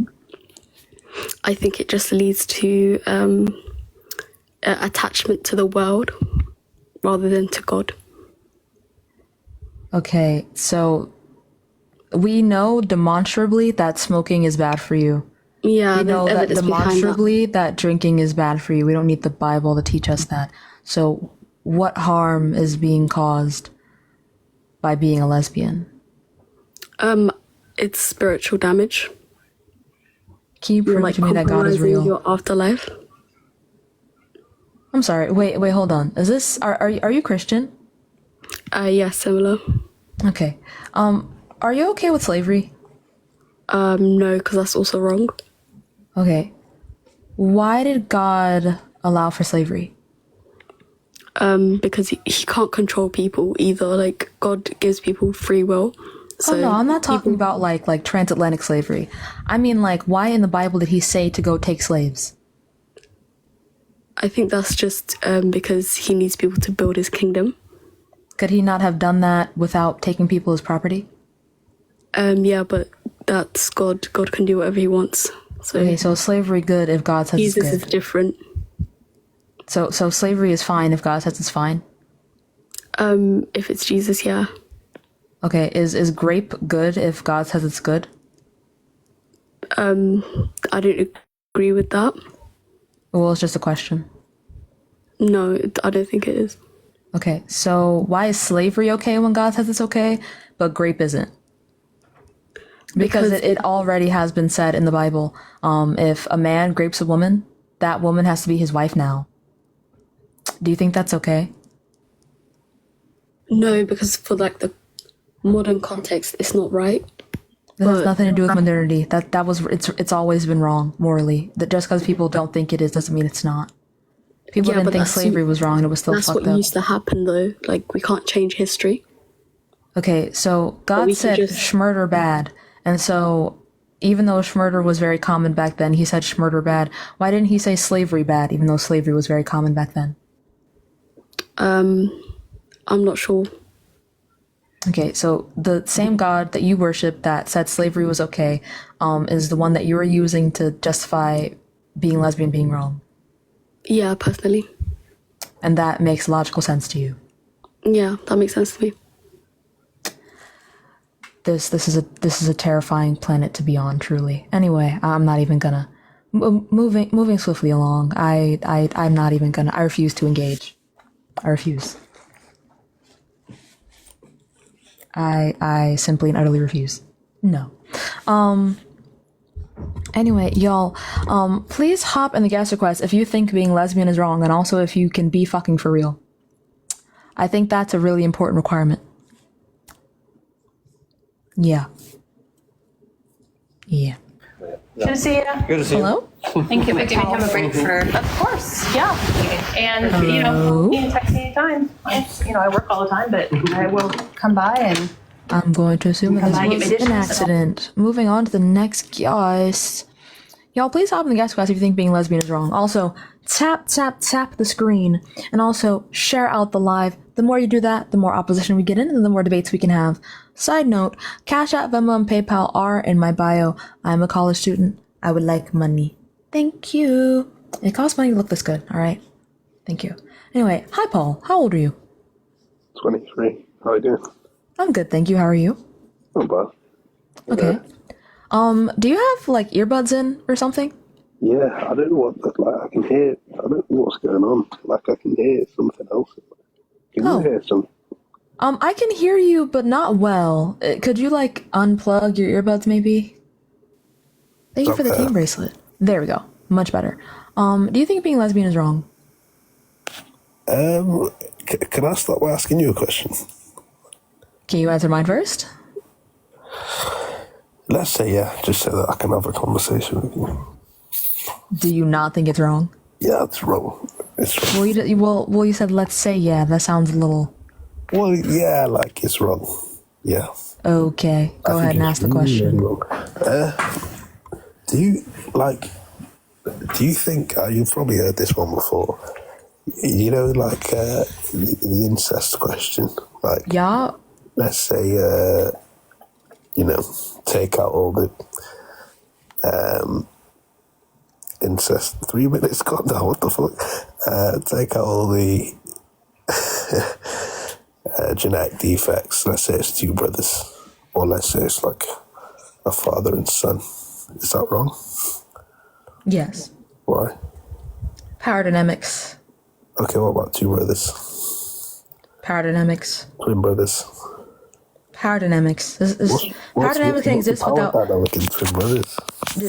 I think it just leads to attachment to the world rather than to God. Okay, so we know demonstrably that smoking is bad for you. Yeah, we know that evidence behind demonstrably that drinking is bad for you. We don't need the Bible to teach us that. So what harm is being caused by being a lesbian? It's spiritual damage. Can you prove to me that God is real? Your afterlife. I'm sorry. Wait, hold on. Is this are you Christian? Yeah, similar. Okay. Are you okay with slavery? No, because that's also wrong. Okay. Why did God allow for slavery? Because he can't control people either. Like, God gives people free will. So no, I'm not talking about like transatlantic slavery. I mean, like, why in the Bible did he say to go take slaves? I think that's just because he needs people to build his kingdom. Could he not have done that without taking people's property? Yeah, but that's God. God can do whatever he wants. So okay, so slavery good if God says it's good. Jesus is different. So slavery is fine if God says it's fine? If it's Jesus, yeah. Okay, is grape good if God says it's good? I don't agree with that. Well, it's just a question. No, I don't think it is. Okay, so why is slavery okay when God says it's okay, but grape isn't? Because it already has been said in the Bible, if a man grapes a woman, that woman has to be his wife now. Do you think that's okay? No, because for like the modern context, it's not right. That has nothing to do with modernity. It's always been wrong morally. That just because people don't think it is doesn't mean it's not. People didn't think slavery was wrong and it was still fucked up. That's what used to happen though. Like, we can't change history. Okay, so God said schmurder bad. And so even though schmurder was very common back then, he said schmurder bad. Why didn't he say slavery bad, even though slavery was very common back then? I'm not sure. Okay, so the same God that you worship that said slavery was okay, is the one that you were using to justify being lesbian being wrong. Yeah, personally. And that makes logical sense to you. Yeah, that makes sense to me. This is a terrifying planet to be on, truly. Anyway, I'm not even gonna moving swiftly along. I'm not even gonna. I refuse to engage. I refuse. I simply and utterly refuse. No. Anyway, y'all, please hop in the guest request if you think being lesbian is wrong, and also if you can be fucking for real. I think that's a really important requirement. Yeah. Yeah. Good to see you. Good to see you. Hello? Thank you for giving him a break for. Of course, yeah. And Hello? you can text me anytime. I work all the time, but I will come by and. I'm going to assume that Come this by and get was my dishes. an accident. Moving on to the next guest. Y'all, please hop in the guest class if you think being lesbian is wrong. Also, tap the screen. And also, share out the live. The more you do that, the more opposition we get in and the more debates we can have. Side note, Cash App, Venmo, and PayPal are in my bio. I'm a college student. I would like money. Thank you. It costs money to look this good, alright? Thank you. Anyway, hi Paul. How old are you? 23. How are you doing? I'm good, thank you. How are you? Not bad. Okay. Do you have like earbuds in or something? Yeah, I don't know what, like, I can hear, I don't know what's going on. Like, I can hear something else. Can you hear something? I can hear you, but not well. Could you like unplug your earbuds maybe? Thank you for the team bracelet. There we go. Much better. Do you think being lesbian is wrong? Can I start by asking you a question? Can you answer mine first? Let's say yeah, just so that I can have a conversation with you. Do you not think it's wrong? Yeah, it's wrong. It's wrong. Well, you said let's say yeah. That sounds a little. Well, yeah, like it's wrong. Yeah. Okay, go ahead and ask the question. Do you think you've probably heard this one before? You know, like the incest question. Like, yeah. Let's say, take out all the incest. 3 minutes gone now. What the fuck? Take out all the genetic defects. Let's say it's two brothers, or let's say it's like a father and son. Is that wrong? Yes. Why? Power dynamics. Okay, what about two brothers? Power dynamics. Twin brothers. Power dynamics. Power dynamics can exist without. Power dynamic in twin brothers.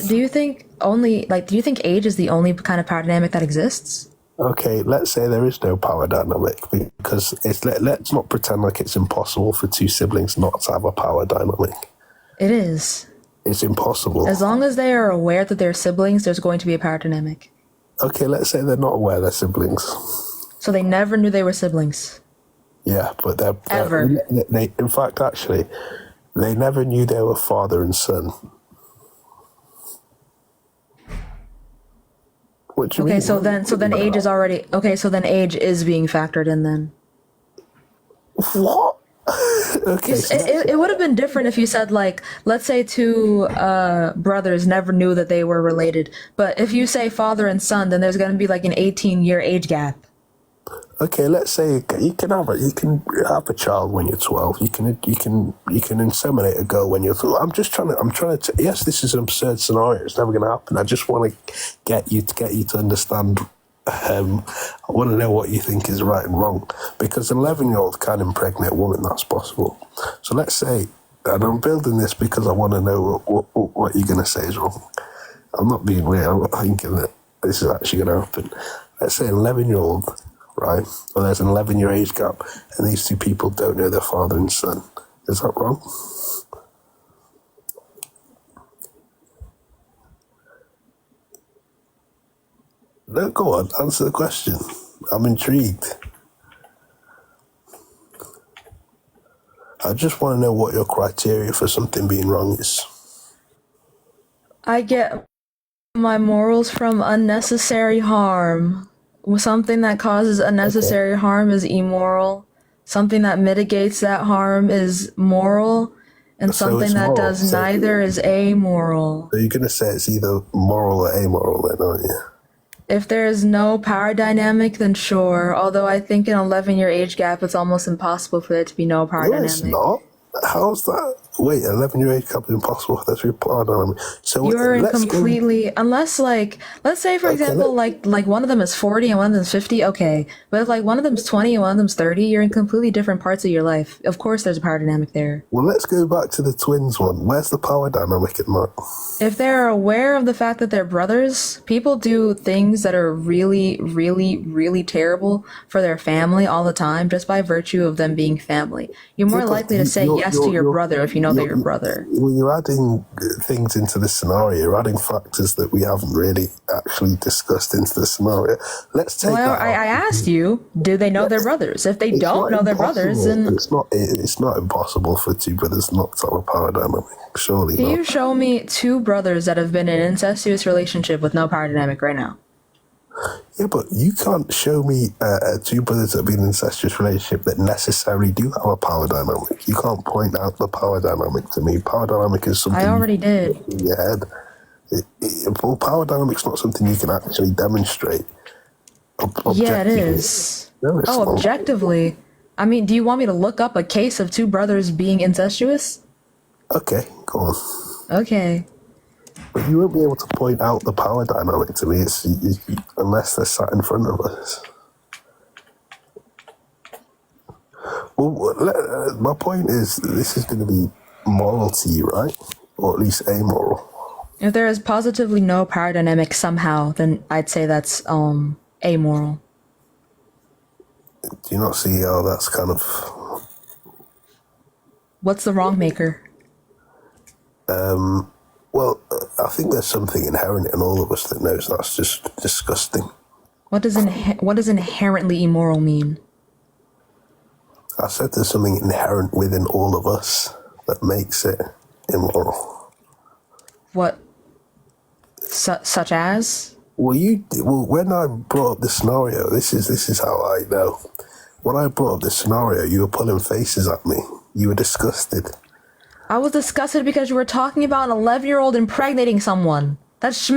Do you think do you think age is the only kind of power dynamic that exists? Okay, let's say there is no power dynamic because let's not pretend like it's impossible for two siblings not to have a power dynamic. It is. It's impossible. As long as they are aware that they're siblings, there's going to be a power dynamic. Okay, let's say they're not aware they're siblings. So they never knew they were siblings. Yeah, but they're ever. They, in fact, actually, they never knew they were father and son. What do you mean? So then age is already so then age is being factored in then. What? Okay. It would have been different if you said like, let's say two brothers never knew that they were related, but if you say father and son, then there's going to be like an 18-year age gap. Okay, let's say you can have a child when you're 12. You can inseminate a girl when you're. I'm trying to. Yes, this is an absurd scenario. It's never going to happen. I just want to get you to understand. I want to know what you think is right and wrong, because an 11-year-old can impregnate a woman. That's possible. So let's say, and I'm building this because I want to know what you're going to say is wrong. I'm not being weird. I'm not thinking that this is actually going to happen. Let's say an 11-year-old, right? Or there's an 11-year age gap, and these two people don't know their father and son. Is that wrong? No, go on, answer the question. I'm intrigued. I just want to know what your criteria for something being wrong is. I get my morals from unnecessary harm. Something that causes unnecessary harm is immoral. Something that mitigates that harm is moral. And So something it's that moral. does So- neither is amoral. So you're going to say it's either moral or amoral then, aren't you? If there is no power dynamic, then sure. Although I think an 11-year age gap, it's almost impossible for there to be no power No, dynamic. it's not. How's that? Wait, 11-year age gap is impossible. That's your power dynamic. So You're in let's go. completely unless like let's say for example like one of them is 40 and one of them is 50, okay. But if like one of them's 20 and one of them's 30, you're in completely different parts of your life. Of course there's a power dynamic there. Well, let's go back to the twins one. Where's the power dynamic in that? If they're aware of the fact that they're brothers, people do things that are really, really, really terrible for their family all the time just by virtue of them being family. You're more likely to say yes to your brother if you know they're your brother. Well, you're adding things into the scenario. You're adding factors that we haven't really actually discussed into the scenario. Let's take Well, that. I asked you, do they know they're brothers? If they don't know they're brothers, then It's not impossible for two brothers not to have a power dynamic. Surely can not. you show me two brothers that have been in an incestuous relationship with no power dynamic right now? Yeah, but you can't show me two brothers that have been in an incestuous relationship that necessarily do have a power dynamic. You can't point out the power dynamic to me. Power dynamic is something I already did. in your head. Well, power dynamic's not something you can actually demonstrate. Yeah, it is. No, it's not. Objectively. I mean, do you want me to look up a case of two brothers being incestuous? Okay, go on. Okay. But you won't be able to point out the power dynamic to me unless they're sat in front of us. Well, my point is, this is going to be moral to you, right? Or at least amoral. If there is positively no power dynamic somehow, then I'd say that's amoral. Do you not see how that's kind of... What's the wrong maker? Well, I think there's something inherent in all of us that knows that's just disgusting. What does inherently immoral mean? I said there's something inherent within all of us that makes it immoral. What? Such as? Well, when I brought up this scenario, this is how I know. When I brought up this scenario, you were pulling faces at me. You were disgusted. I was disgusted because you were talking about an 11-year-old impregnating someone. That's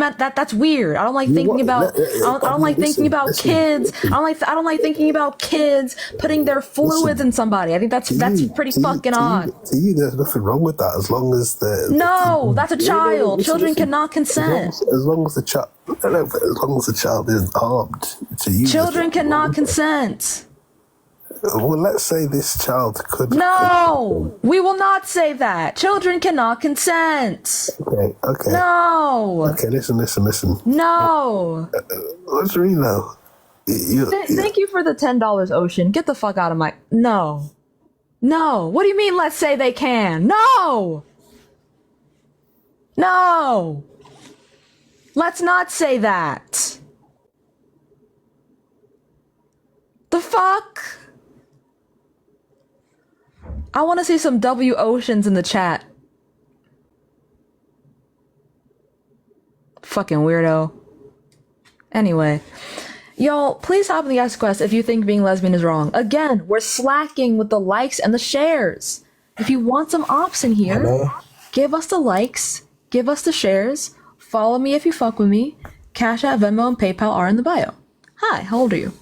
weird. I don't like thinking about. I don't like thinking about kids. I don't like thinking about kids putting their fluids in somebody. I think that's pretty fucking odd. To you, there's nothing wrong with that as long as that's a child. Children cannot consent. As long as the child isn't harmed. To you, children cannot consent. Well, let's say this child could. No, we will not say that. Children cannot consent. Okay. No. Okay, listen. No. What's Reno? Thank you for the $10, Ocean. Get the fuck out of my. No. What do you mean? Let's say they can. No. Let's not say that. The fuck? I want to see some W Oceans in the chat. Fucking weirdo. Anyway. Y'all, please hop in the Ask Quest if you think being lesbian is wrong. Again, we're slacking with the likes and the shares. If you want some ops in here, give us the likes, give us the shares, follow me if you fuck with me. Cash App, Venmo, and PayPal are in the bio. Hi, how old are you?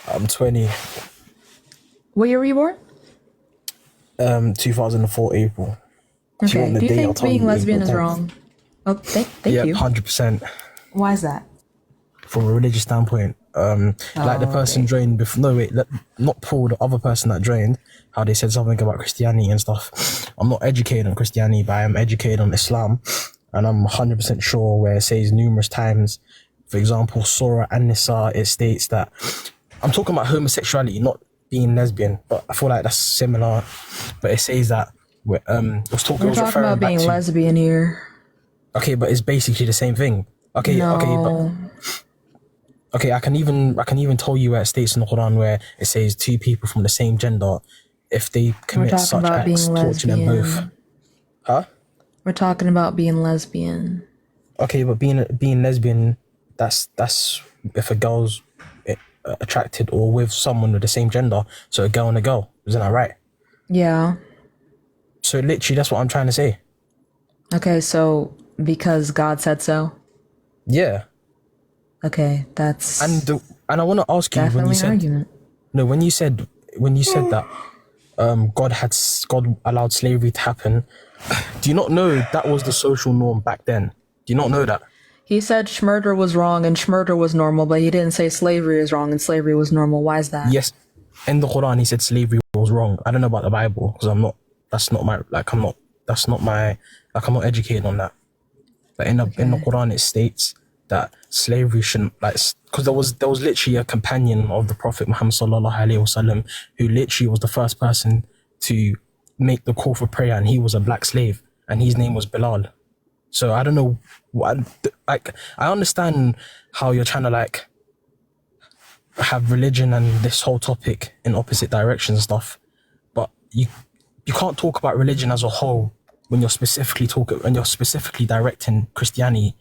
I'm 20. What year were you born? 2004 April. Okay, do you think being lesbian is wrong? Oh, thank you. 100%. Why is that? From a religious standpoint. Like the person joined before. No, wait, not Paul, the other person that joined, how they said something about Christianity and stuff. I'm not educated on Christianity, but I am educated on Islam. And I'm 100% sure where it says numerous times, for example, Surah An-Nisa, it states that. I'm talking about homosexuality, not being lesbian, but I feel like that's similar. But it says that we're talking about being lesbian here. Okay, but it's basically the same thing. Okay, I can even tell you where it states in the Quran where it says two people from the same gender, if they commit such acts, torture them both. Huh? We're talking about being lesbian. Okay, but being lesbian, that's if a girl's attracted or with someone with the same gender, so a girl and a girl, isn't that right? Yeah. So literally, that's what I'm trying to say. Okay, so because God said so. Yeah. Okay, that's and I want to ask you when you said argument. No, when you said that God allowed slavery to happen. Do you not know that was the social norm back then? Do you not know that? He said Schmurder was wrong and Schmurder was normal, but he didn't say slavery is wrong and slavery was normal. Why is that? Yes, in the Quran he said slavery was wrong. I don't know about the Bible because I'm not educated on that. But in the Quran it states that slavery shouldn't, because there was literally a companion of the Prophet Muhammad sallallahu alaihi wasallam who literally was the first person to make the call for prayer, and he was a black slave, and his name was Bilal. So I don't know what, I understand how you're trying to have religion and this whole topic in opposite directions and stuff, but you can't talk about religion as a whole when you're specifically directing Christianity.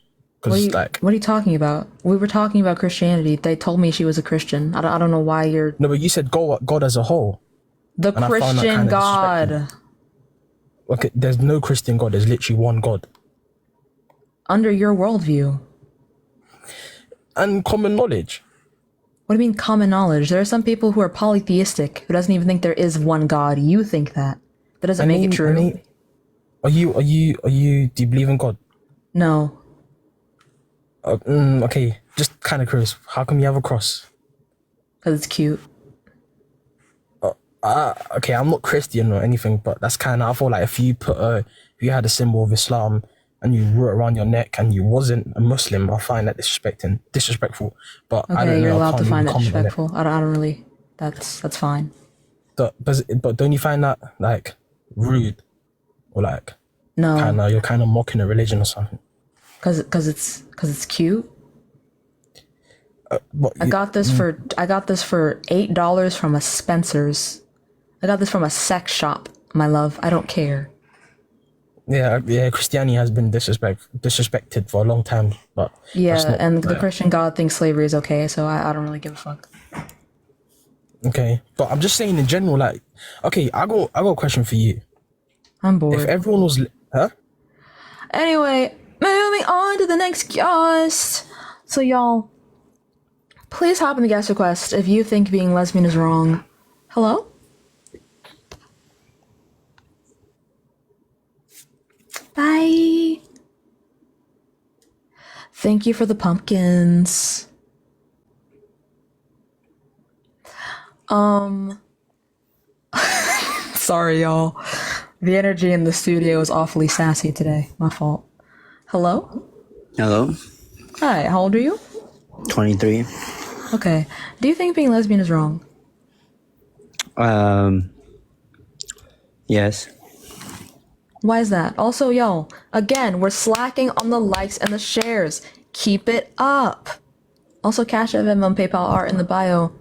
What are you talking about? We were talking about Christianity. They told me she was a Christian. I don't know why you're... No, but you said God as a whole. The Christian God. Okay, there's no Christian God. There's literally one God. Under your worldview. And common knowledge. What do you mean common knowledge? There are some people who are polytheistic who doesn't even think there is one God. You think that. That doesn't make it true. Do you believe in God? No. Okay, just kind of curious. How come you have a cross? Because it's cute. Okay, I'm not Christian or anything, but that's kind of, I feel like if you had a symbol of Islam and you wore it around your neck and you wasn't a Muslim, I find that disrespectful. But Okay, I don't know. you're allowed to really find that comment on it. disrespectful. I don't really. That's fine. But don't you find that rude or No. you're kind of mocking a religion or something? Because it's cute. I got this for $8 from a Spencer's. I got this from a sex shop, my love. I don't care. Yeah. Christianity has been disrespected for a long time, but the Christian God thinks slavery is okay, so I don't really give a fuck. Okay, but I'm just saying in general, okay, I got a question for you. I'm bored. If everyone was, Anyway, moving on to the next guest. So y'all, please hop in the guest request if you think being lesbian is wrong. Hello? Bye. Thank you for the pumpkins. Sorry, y'all. The energy in the studio is awfully sassy today. My fault. Hello? Hello? Hi, how old are you? 23. Okay. Do you think being lesbian is wrong? Yes. Why is that? Also, y'all, again, we're slacking on the likes and the shares. Keep it up. Also, Cash App, Venmo, and PayPal are in the bio.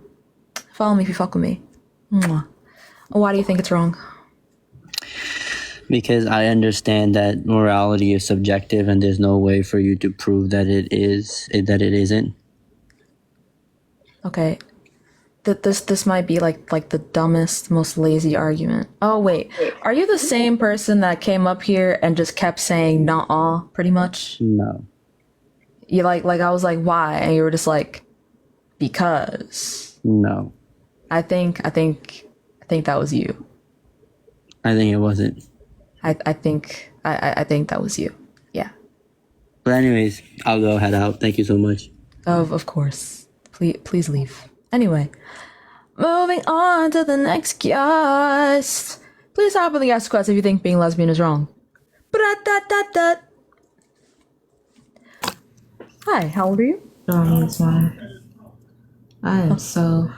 Follow me if you fuck with me. Mwah. Why do you think it's wrong? Because I understand that morality is subjective and there's no way for you to prove that it isn't. Okay. This might be like the dumbest, most lazy argument. Oh wait, are you the same person that came up here and just kept saying "nuh-uh" pretty much? No. You like I was like, why? And you were just like, because. No. I think that was you. I think it wasn't. I think that was you. Yeah. But anyways, I'll go head out. Thank you so much. Of course. Please leave. Anyway, moving on to the next guest. Please hop in the guest request if you think being lesbian is wrong. Hi, how old are you? Oh, that's fine. I am so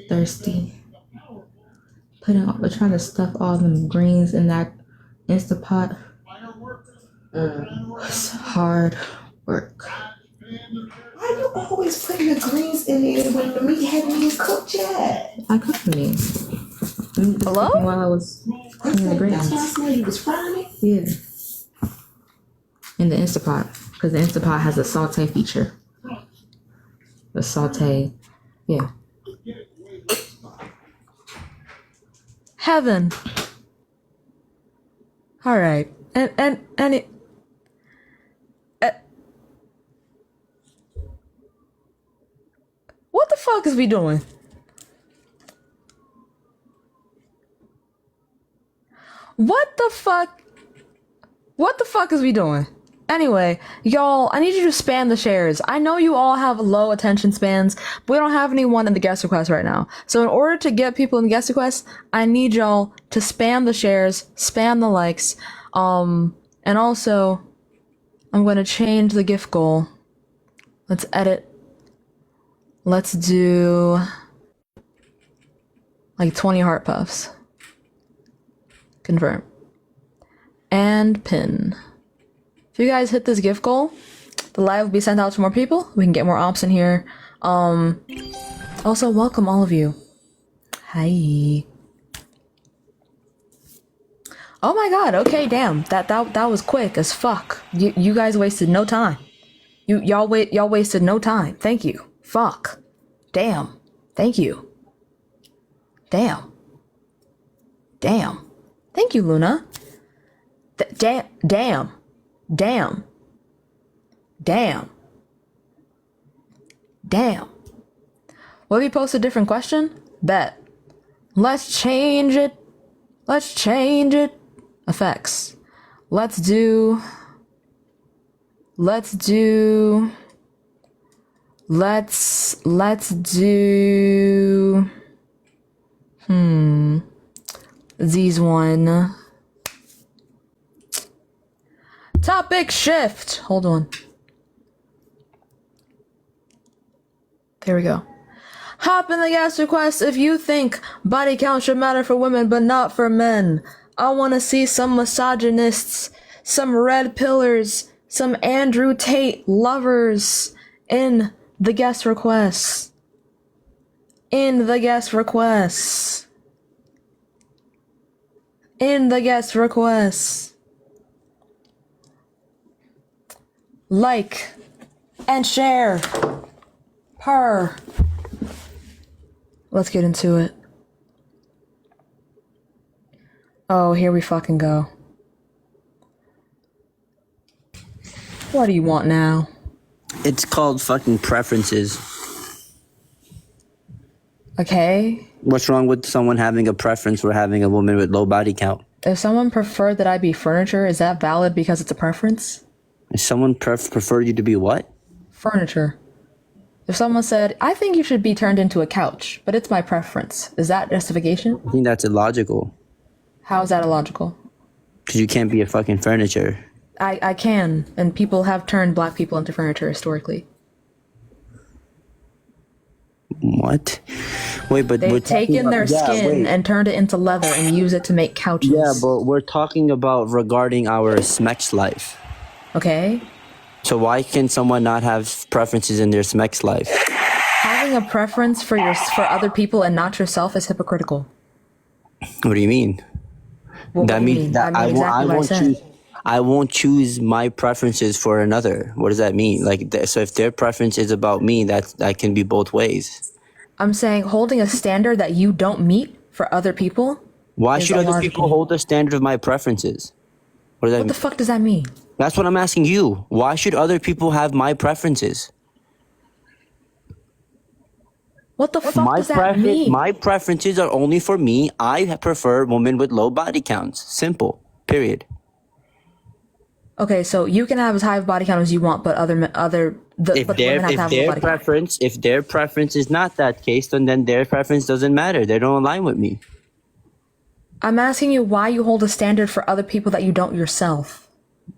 thirsty. Trying to stuff all them greens in that Instapot. It's hard work. Why you always putting the greens in there when the meat hadn't even cooked yet? I cooked the meat. Hello? While I was cooking the greens. That's last night you was frying it? Yeah. In the Instapot. Because the Instapot has a saute feature. The saute. Yeah. Heaven. All right. And it. What the fuck is we doing? What the fuck? What the fuck is we doing? Anyway, y'all, I need you to spam the shares. I know you all have low attention spans, but we don't have anyone in the guest request right now. So in order to get people in the guest request, I need y'all to spam the shares, spam the likes, and also, I'm going to change the gift goal. Let's edit. Let's do like 20 heart puffs. Confirm. And pin. If you guys hit this gift goal, the live will be sent out to more people. We can get more ops in here. Also, welcome all of you. Hi. Oh my god, okay, damn. That was quick as fuck. You guys wasted no time. Y'all wasted no time. Thank you. Fuck. Damn. Thank you. Damn. Damn. Thank you, Luna. Damn. Damn. Damn. Damn. Damn. Will we post a different question? Bet. Let's change it. Let's change it. Effects. Let's do. These one. Topic shift. Hold on. There we go. Hop in the guest request if you think body count should matter for women but not for men. I want to see some misogynists, some red pillars, some Andrew Tate lovers in the guest requests. In the guest requests. In the guest requests. Like and share. Purr. Let's get into it. Oh, here we fucking go. What do you want now? It's called fucking preferences. Okay. What's wrong with someone having a preference for having a woman with low body count? If someone preferred that I be furniture, is that valid because it's a preference? If someone preferred you to be what? Furniture. If someone said, I think you should be turned into a couch, but it's my preference, is that justification? I think that's illogical. How is that illogical? Because you can't be a fucking furniture. I can, and people have turned black people into furniture historically. What? Wait, but they've taken their skin and turned it into leather and use it to make couches. Yeah, but we're talking about regarding our sex life. Okay. So why can someone not have preferences in their sex life? Having a preference for other people and not yourself is hypocritical. What do you mean? Well, that means that I won't choose my preferences for another. What does that mean? Like, so if their preference is about me, that can be both ways. I'm saying holding a standard that you don't meet for other people. Why should other people hold the standard of my preferences? What the fuck does that mean? That's what I'm asking you. Why should other people have my preferences? What the fuck does that mean? My preferences are only for me. I prefer women with low body counts. Simple. Period. Okay, so you can have as high of body count as you want, but if their preference is not that case, then their preference doesn't matter. They don't align with me. I'm asking you why you hold a standard for other people that you don't yourself.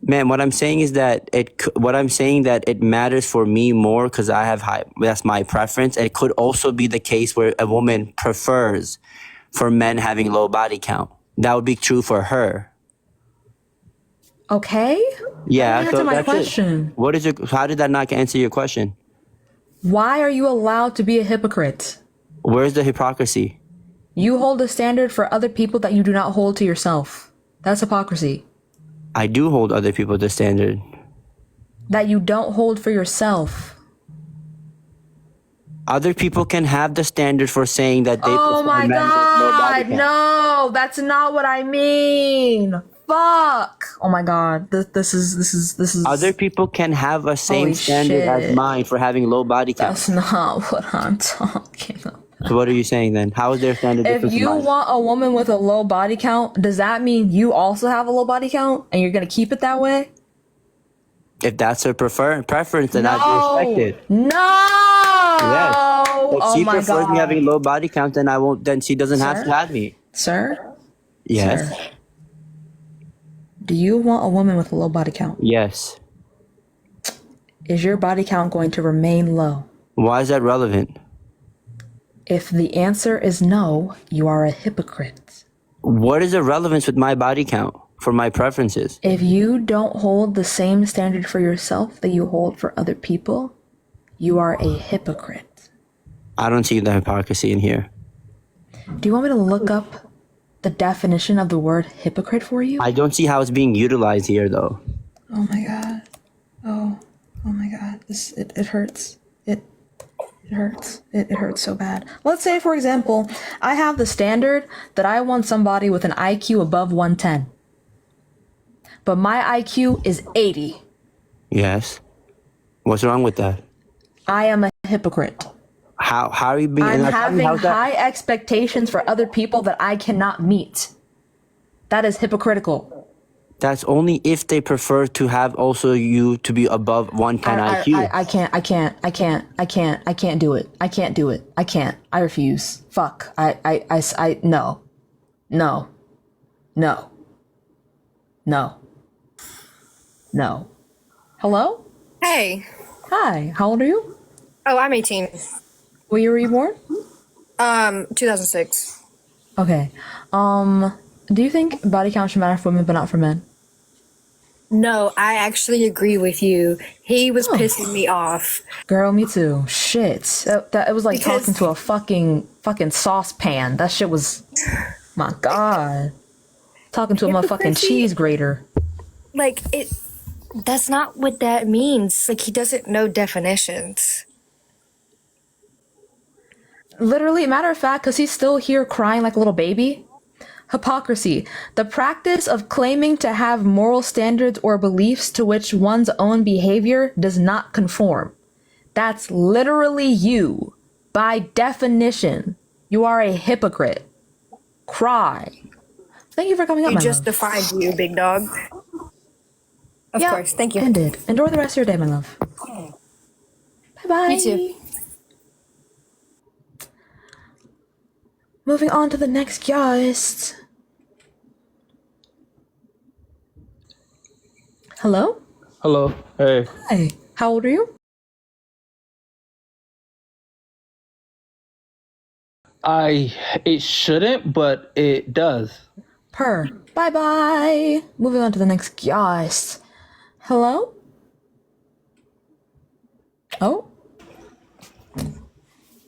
Man, what I'm saying is that it matters for me more because I have high. That's my preference. It could also be the case where a woman prefers for men having low body count. That would be true for her. Okay. Yeah. Answer my question. What is how did that not answer your question? Why are you allowed to be a hypocrite? Where's the hypocrisy? You hold a standard for other people that you do not hold to yourself. That's hypocrisy. I do hold other people to standard. That you don't hold for yourself. Other people can have the standard for saying that they Oh my god, no, that's not what I mean. Fuck. Oh my god, this is. Other people can have a same standard as mine for having low body count. That's not what I'm talking about. So what are you saying then? How is their standard If different from you mine? want a woman with a low body count, does that mean you also have a low body count and you're gonna keep it that way? If that's her preference, then I respect it. No. Yes. If Oh she my prefers me god. having low body count, then I won't. Then she doesn't have Sir? to have me. Sir? Yes. Sir. Do you want a woman with a low body count? Yes. Is your body count going to remain low? Why is that relevant? If the answer is no, you are a hypocrite. What is the relevance with my body count for my preferences? If you don't hold the same standard for yourself that you hold for other people, you are a hypocrite. I don't see the hypocrisy in here. Do you want me to look up the definition of the word hypocrite for you? I don't see how it's being utilized here, though. Oh my god. Oh my god. It hurts. It hurts. It hurts so bad. Let's say, for example, I have the standard that I want somebody with an IQ above 110. But my IQ is 80. Yes. What's wrong with that? I am a hypocrite. How are you being? I'm and tell me, having how's that- high expectations for other people that I cannot meet. That is hypocritical. That's only if they prefer to have also you to be above 110 IQ. I can't do it. I can't do it. I can't. I refuse. Fuck. No. No. No. No. No. Hello? Hey. Hi. How old are you? Oh, I'm 18. What year were you born? 2006. Okay. Do you think body count should matter for women but not for men? No, I actually agree with you. He was pissing me off. Girl, me too. Shit. That it was like Because- talking to a fucking saucepan. That shit was, my god. Talking to a motherfucking cheese grater. Like, that's not what that means. Like, he doesn't know definitions. Literally, matter of fact, because he's still here crying like a little baby. Hypocrisy. The practice of claiming to have moral standards or beliefs to which one's own behavior does not conform. That's literally you. By definition, you are a hypocrite. Cry. Thank you for coming up, You my just love. defined you, big dog. Of course. Thank you. Ended. Enjoy the rest of your day, my love. Bye-bye. You too. Moving on to the next guest. Hello? Hello. Hey. Hi. How old are you? It shouldn't, but it does. Bye-bye. Moving on to the next guest. Hello? Oh?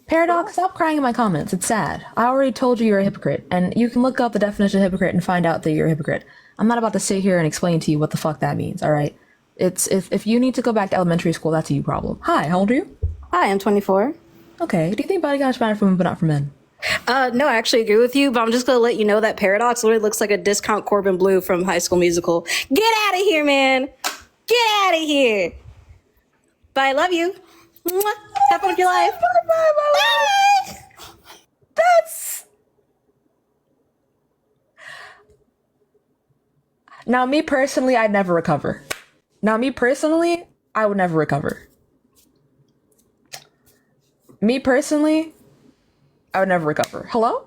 Paradox, stop crying in my comments. It's sad. I already told you you're a hypocrite, and you can look up the definition of hypocrite and find out that you're a hypocrite. I'm not about to sit here and explain to you what the fuck that means, alright? It's if you need to go back to elementary school, that's a you problem. Hi, how old are you? Hi, I'm 24. Okay. Do you think body count should matter for women but not for men? No, I actually agree with you, but I'm just gonna let you know that Paradox literally looks like a discount Corbin Blue from High School Musical. Get out of here, man! Get out of here! Bye, love you. Mwah. Have fun with your life. Bye. That's... Now, me personally, I'd never recover. Now, me personally, I would never recover. Me personally, I would never recover. Hello?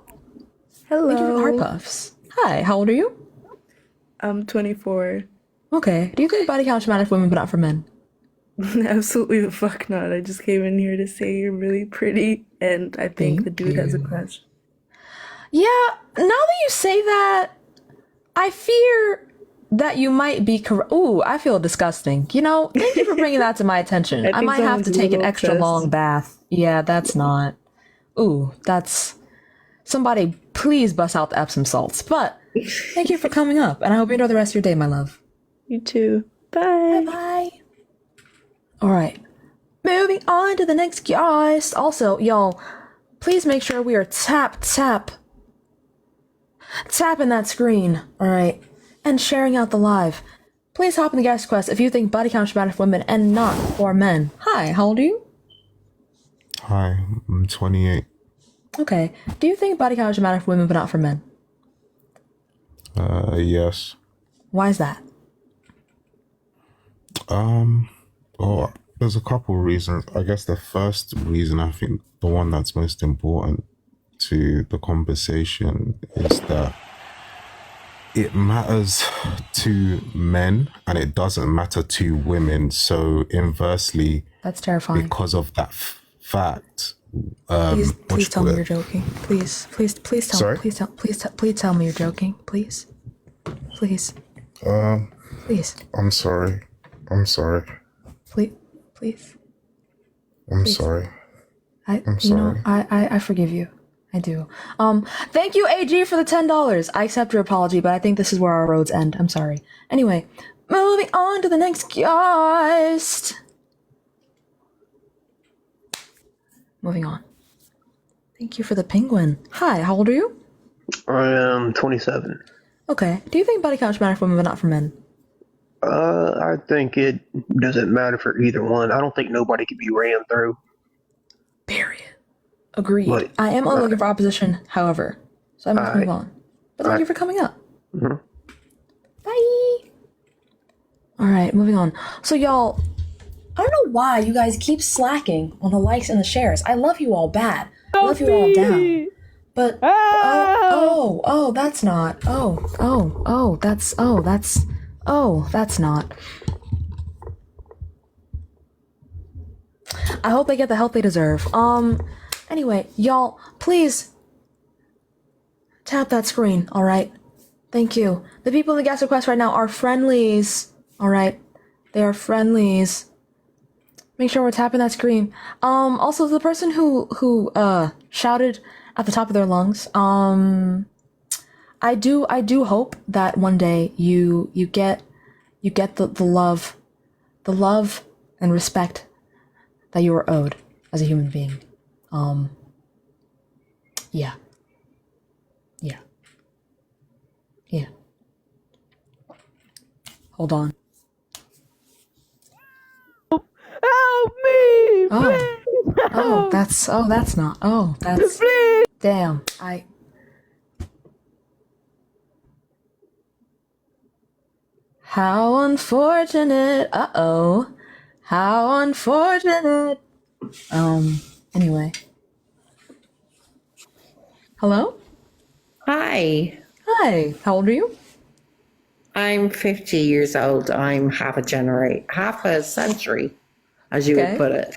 Hello. Thank you for the heart puffs. Hi, how old are you? I'm 24. Okay. Do you think body count should matter for women but not for men? Absolutely the fuck not. I just came in here to say you're really pretty, and I think the dude has a crush. Yeah, now that you say that, I fear that you might be correct. Ooh, I feel disgusting. You know, thank you for bringing that to my attention. I I think might have to someone's a take an little extra obsessed. long bath. Yeah, that's not. Ooh, that's... Somebody please bust out the Epsom salts. But thank you for coming up, and I hope you enjoy the rest of your day, my love. You too. Bye. Bye. All right. Moving on to the next guest. Also, y'all, please make sure we are tapping that screen, all right, and sharing out the live. Please hop in the guest quest if you think body count should matter for women and not for men. Hi, how old are you? Hi, I'm 28. Okay. Do you think body count should matter for women but not for men? Yes. Why is that? Well, there's a couple of reasons. I guess the first reason, I think the one that's most important to the conversation is that it matters to men and it doesn't matter to women. So inversely, That's terrifying. because of that fact, Please tell me you're joking. Please tell. Sorry? Please tell me you're joking. Please. Please. Please. I'm sorry. Please. I'm Please. sorry. I'm sorry. I forgive you. I do. Thank you, AG, for the $10. I accept your apology, but I think this is where our roads end. I'm sorry. Anyway, moving on to the next guest. Moving on. Thank you for the penguin. Hi, how old are you? I am 27. Okay. Do you think body count should matter for women but not for men? I think it doesn't matter for either one. I don't think nobody could be ran through. Agreed. But, I am on looking for opposition, however. So I must move on. But thank you for coming up. Mhm. Bye. Alright, moving on. So y'all, I don't know why you guys keep slacking on the likes and the shares. I love you all bad. I love you all down. But that's not. That's not. I hope they get the help they deserve. Anyway, y'all, please tap that screen, alright? Thank you. The people in the guest request right now are friendlies. Alright? They are friendlies. Make sure we're tapping that screen. Also the person who shouted at the top of their lungs, I do hope that one day you get the love and respect that you are owed as a human being. Yeah. Hold on. Help me! That's not. That's damn. How unfortunate. How unfortunate. Anyway. Hello? Hi. Hi. How old are you? I'm 50 years old. I'm half a century, as you would put it.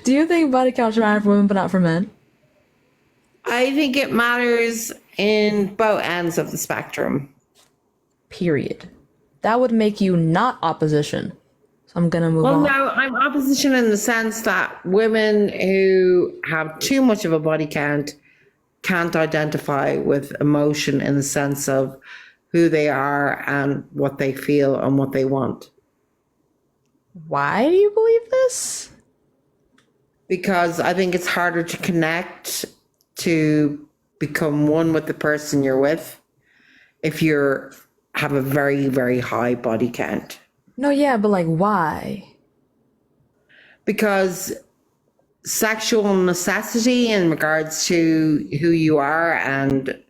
Do you think body count should matter for women but not for men? I think it matters in both ends of the spectrum. Period. That would make you not opposition. So I'm gonna move on. Well, no, I'm opposition in the sense that women who have too much of a body count can't identify with emotion in the sense of who they are and what they feel and what they want. Why do you believe this? Because I think it's harder to connect, to become one with the person you're with if you have a very, very high body count. No, yeah, but like why? Because sexual necessity in regards to who you are and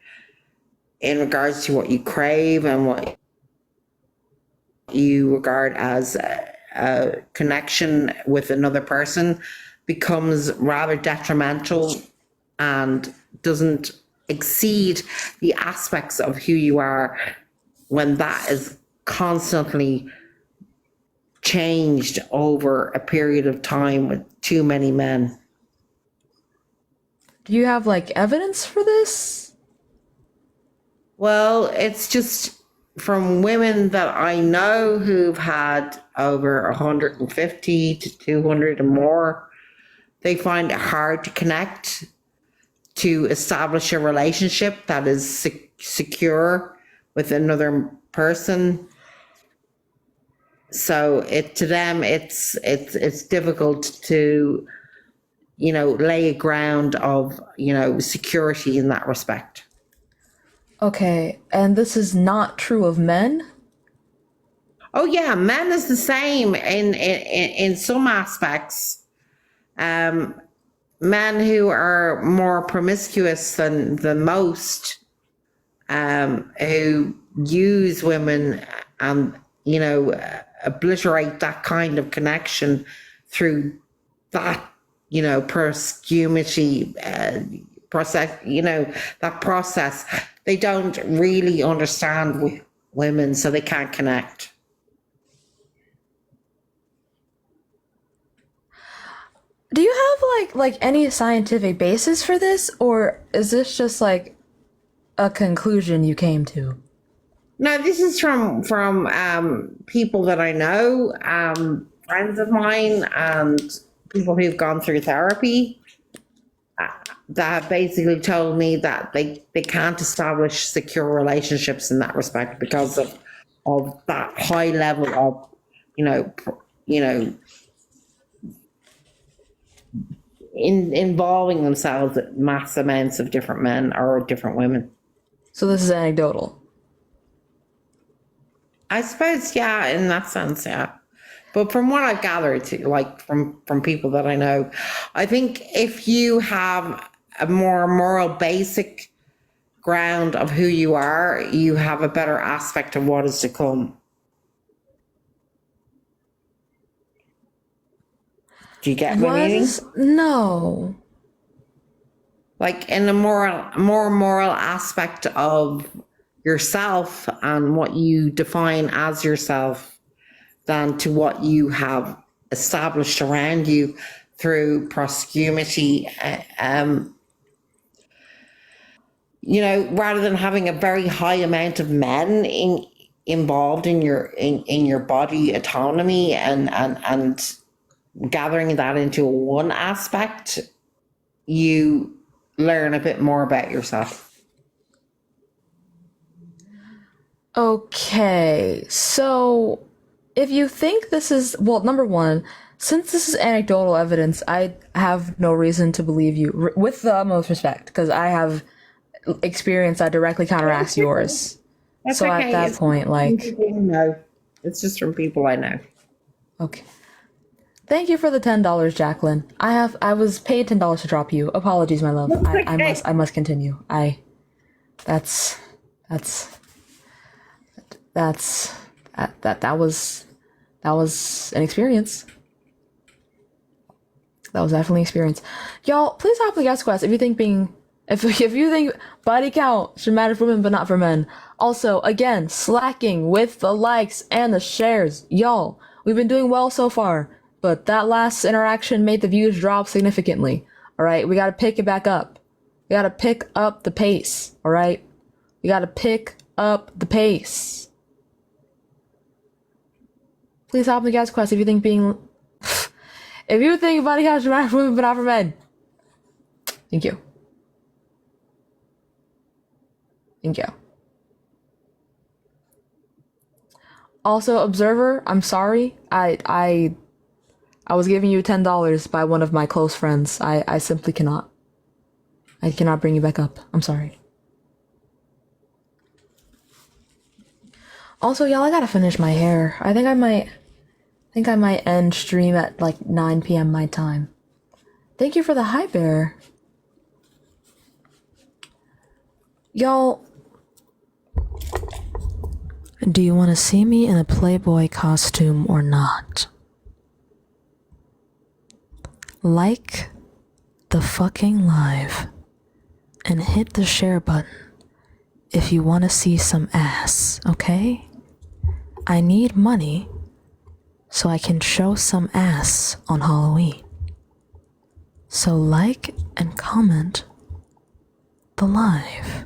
in regards to what you crave and what you regard as a connection with another person becomes rather detrimental and doesn't exceed the aspects of who you are when that is constantly changed over a period of time with too many men. Do you have like evidence for this? Well, it's just from women that I know who've had over 150 to 200 or more. They find it hard to connect, to establish a relationship that is secure with another person. So to them, it's difficult to, lay a ground of, security in that respect. Okay, and this is not true of men? Oh yeah, men is the same in some aspects. Men men who are more promiscuous than most, who use women and, you know, obliterate that kind of connection through that, you know, promiscuity process, you know, that process. They don't really understand women, so they can't connect. Do you have like any scientific basis for this, or is this just like a conclusion you came to? No, this is from people that I know, friends of mine, and people who've gone through therapy that have basically told me that they can't establish secure relationships in that respect because of that high level of, you know, involving themselves with mass amounts of different men or different women. So this is anecdotal. I suppose, yeah, in that sense, yeah. But from what I've gathered, like from people that I know, I think if you have a more moral basic ground of who you are, you have a better aspect of what is to come. Do you get what I mean? No. Like in a more moral aspect of yourself and what you define as yourself than to what you have established around you through promiscuity, you know, rather than having a very high amount of men involved in your body autonomy and gathering that into one aspect, you learn a bit more about yourself. Okay, so if you think this is, well, number one, since this is anecdotal evidence, I have no reason to believe you, with the utmost respect, because I have experience that directly counteracts yours. That's so okay. At that It's point, like, no, it's just from people I know. Okay. Thank you for the $10, Jacqueline. I was paid $10 to drop you. Apologies, my love. I must continue. That was an experience. That was definitely an experience. Y'all, please hop the guest quest if you think body count should matter for women but not for men. Also, again, slacking with the likes and the shares. Y'all, we've been doing well so far, but that last interaction made the views drop significantly. Alright, we gotta pick it back up. We gotta pick up the pace, alright? We gotta pick up the pace. Please hop the guest quest if you think if you think body count should matter for women but not for men. Thank you. Thank you. Also, Observer, I'm sorry. I was giving you $10 by one of my close friends. I simply cannot. I cannot bring you back up. I'm sorry. Also, y'all, I gotta finish my hair. I think I might end stream at like 9 p.m. my time. Thank you for the hi bear. Y'all, do you want to see me in a Playboy costume or not? Like the fucking live and hit the share button if you want to see some ass, okay? I need money so I can show some ass on Halloween. So like and comment the live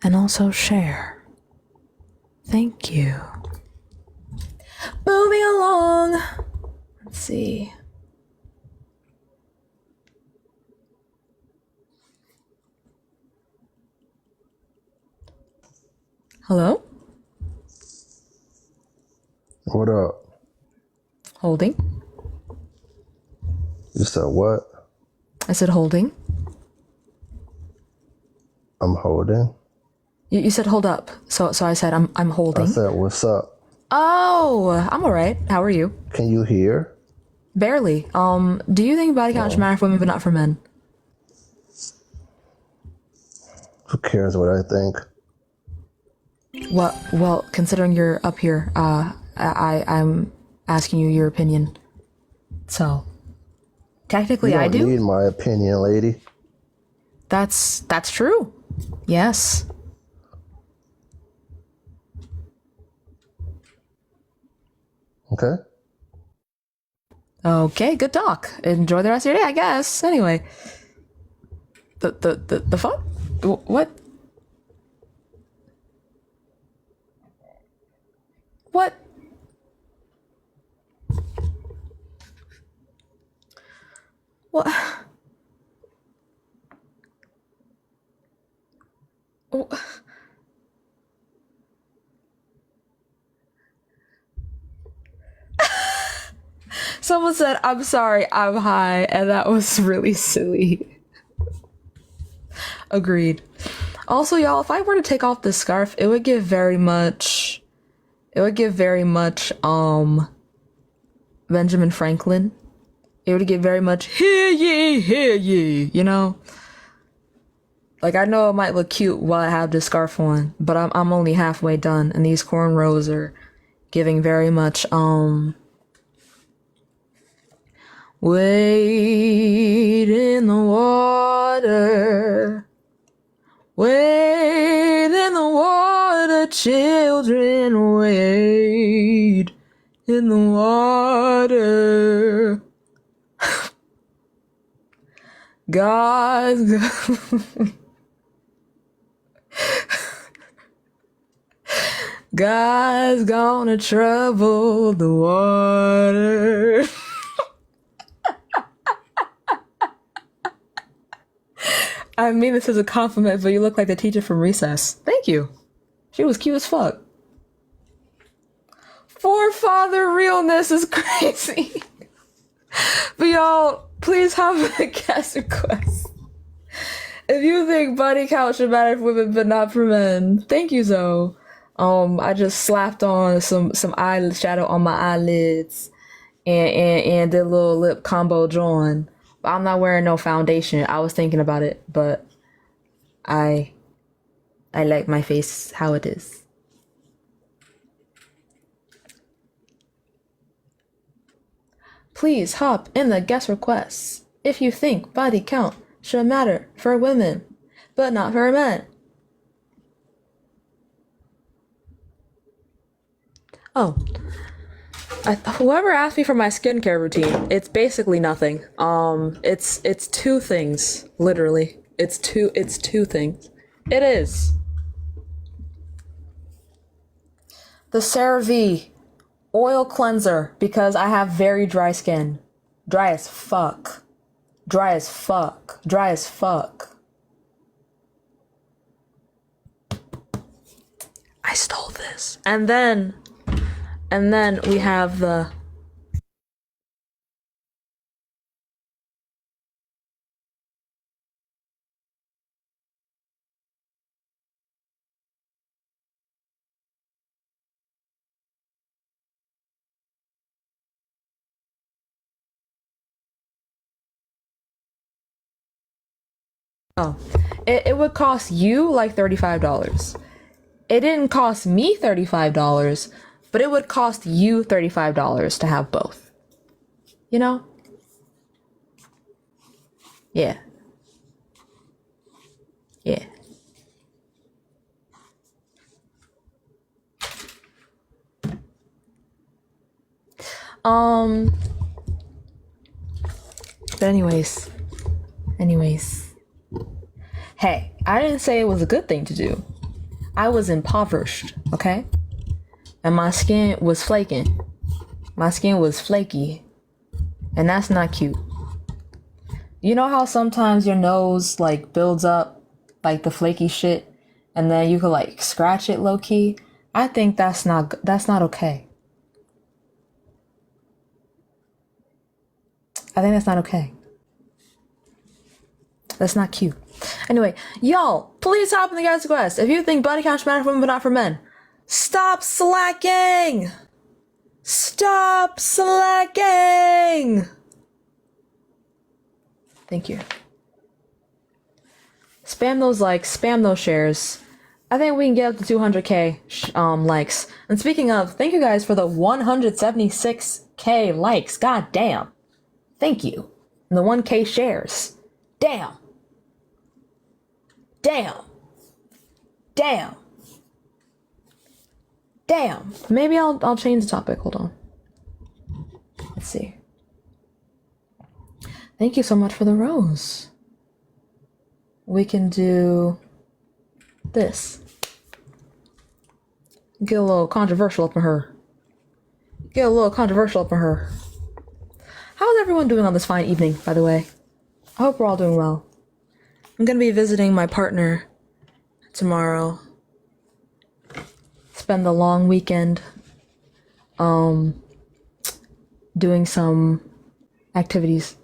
and also share. Thank you. Moving along. Let's see. Hello? What up? Holding. You said what? I said holding. I'm holding. You said hold up. So I said I'm holding. I said what's up? Oh, I'm alright. How are you? Can you hear? Barely. Do you think body count should matter for women but not for men? Who cares what I think? Well, considering you're up here, I'm asking you your opinion. So, technically, You I don't do. need my opinion, lady. That's true. Yes. Okay. Okay, good talk. Enjoy the rest of your day, I guess. Anyway. The fuck? What? What? What? Someone said, I'm sorry, I'm high, and that was really silly. Agreed. Also, y'all, if I were to take off this scarf, it would give very much, Benjamin Franklin. It would give very much, hear ye, you know? Like, I know it might look cute while I have this scarf on, but I'm only halfway done, and these cornrows are giving very much, wade in the water. Wade in the water, children, wade in the water. God's God's gonna trouble the water. I mean this as a compliment, but you look like the teacher from Recess. Thank you. She was cute as fuck. Forefather realness is crazy. But y'all, please have a guest request. If you think body count should matter for women but not for men, thank you, Zoe. I just slapped on some eyeshadow on my eyelids and did a little lip combo drawing. I'm not wearing no foundation. I was thinking about it, but I like my face how it is. Please hop in the guest requests if you think body count should matter for women, but not for men. Oh. Whoever asked me for my skincare routine, it's basically nothing. It's two things, literally. It's two things. It is the CeraVe oil cleanser because I have very dry skin. Dry as fuck. Dry as fuck. Dry as fuck. I stole this. And then we have the it would cost you like $35. It didn't cost me $35, but it would cost you $35 to have both. You know? Yeah. Yeah. But anyways. Hey, I didn't say it was a good thing to do. I was impoverished, okay? And my skin was flaking. My skin was flaky. And that's not cute. You know how sometimes your nose like builds up like the flaky shit and then you could like scratch it low key? I think that's not okay. I think that's not okay. That's not cute. Anyway, y'all, please hop in the guys' request. If you think body count should matter for women but not for men, stop slacking! Stop Stop slacking! Thank you. Spam those likes, spam those shares. I think we can get up to 200k likes. And speaking of, thank you guys for the 176k likes. God damn. Thank you. And the 1k shares. Damn. Damn. Damn. Damn. Maybe I'll change the topic. Hold on. Let's see. Thank you so much for the rose. We can do this. Get a little controversial up in her. Get a little controversial up in her. How's everyone doing on this fine evening, by the way? I hope we're all doing well. I'm gonna be visiting my partner tomorrow. Spend the long weekend doing some activities.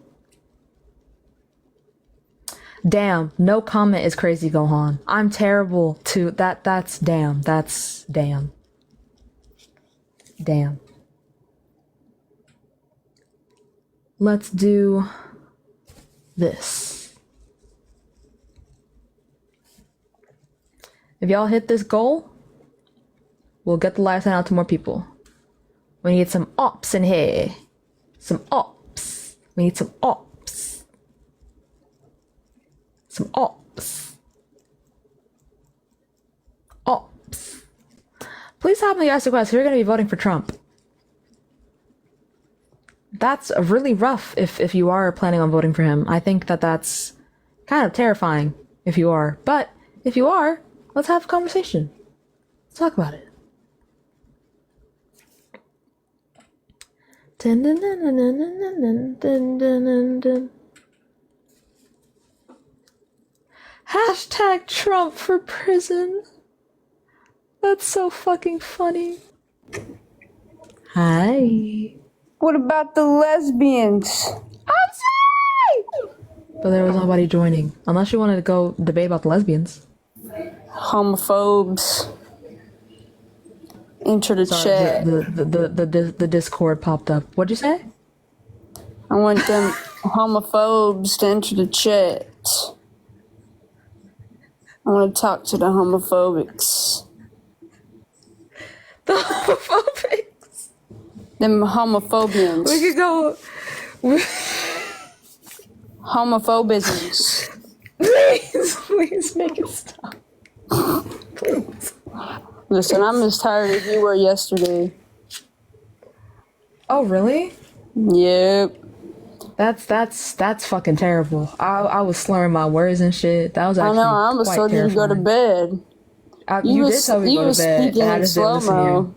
Damn, no comment is crazy, Gohan. I'm terrible too. That's damn. That's damn. Damn. Let's do this. If y'all hit this goal, we'll get the live sent out to more people. We need some ops in here. Some ops. We need some ops. Some ops. Ops. Please help me ask the question. You're going to be voting for Trump. That's really rough if you are planning on voting for him. I think that's kind of terrifying if you are. But if you are, let's have a conversation. Let's talk about it. Dun, dun, dun, dun, dun, dun, dun, dun, dun, dun. Hashtag Trump for prison. That's so fucking funny. Hi. What about the lesbians? I'm sorry! But there was nobody joining. Unless you wanted to go debate about the lesbians. Homophobes. Enter the chat. The Discord popped up. What'd you say? I want them homophobes to enter the chat. I want to talk to the homophobics. The homophobics? Them homophobians. We could go... Homophobisms. Please make it stop. Please. Listen, I'm as tired as you were yesterday. Oh, really? Yep. That's fucking terrible. I was slurring my words and shit. That was actually I know. I almost told you to go to bed. You did tell me to go to bed, and I just didn't listen to slow-mo. you.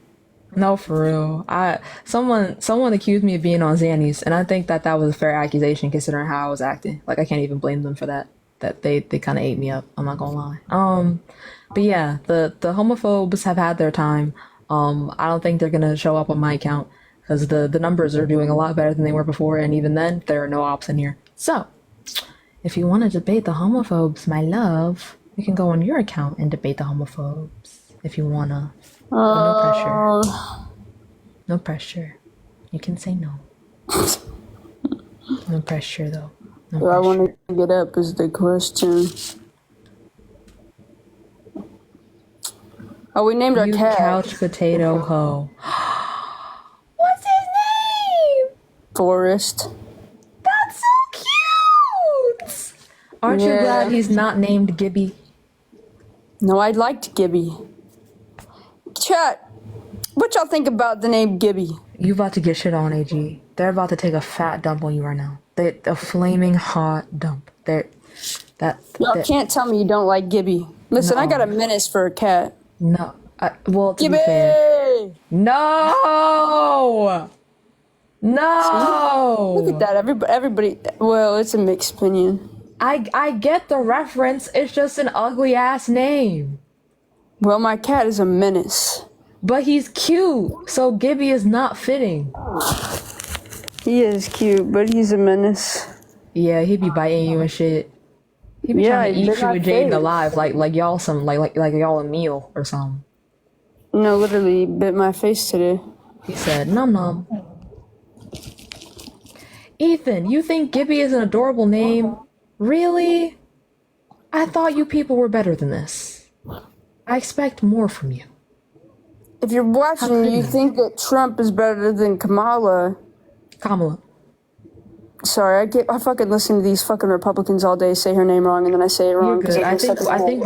No, for real. Someone accused me of being on Xannies, and I think that was a fair accusation considering how I was acting. Like, I can't even blame them for that. That they kind of ate me up. I'm not gonna lie. But yeah, the homophobes have had their time. I don't think they're gonna show up on my account because the numbers are doing a lot better than they were before, and even then, there are no ops in here. So, if you want to debate the homophobes, my love, you can go on your account and debate the homophobes if you wanna. No pressure. No pressure. You can say no. No pressure, though. No Do I want to get up is the question. Oh, we named our You cat. couch potato hoe. What's his name? Forrest. That's so cute! Aren't you glad he's not named Gibby? No, I liked Gibby. Chat, what y'all think about the name Gibby? You about to get shit on, AG. They're about to take a fat dump on you right now. A flaming hot dump. Y'all can't tell me you don't like Gibby. Listen, I got a menace for a cat. No. Well, to Gibby! be fair. No! No! Look at that. Everybody. Well, it's a mixed opinion. I get the reference. It's just an ugly ass name. Well, my cat is a menace. But he's cute, so Gibby is not fitting. He is cute, but he's a menace. Yeah, he be biting you and shit. He be trying to eat you and Jaden alive, like y'all like y'all a meal or something. No, literally bit my face today. He said, "Nom nom." Ethan, you think Gibby is an adorable name? Really? I thought you people were better than this. I expect more from you. If you're watching, you think that Trump is better than Kamala. Kamala. Sorry, I fucking listen to these fucking Republicans all day say her name wrong, and then I say it wrong. You're good. I think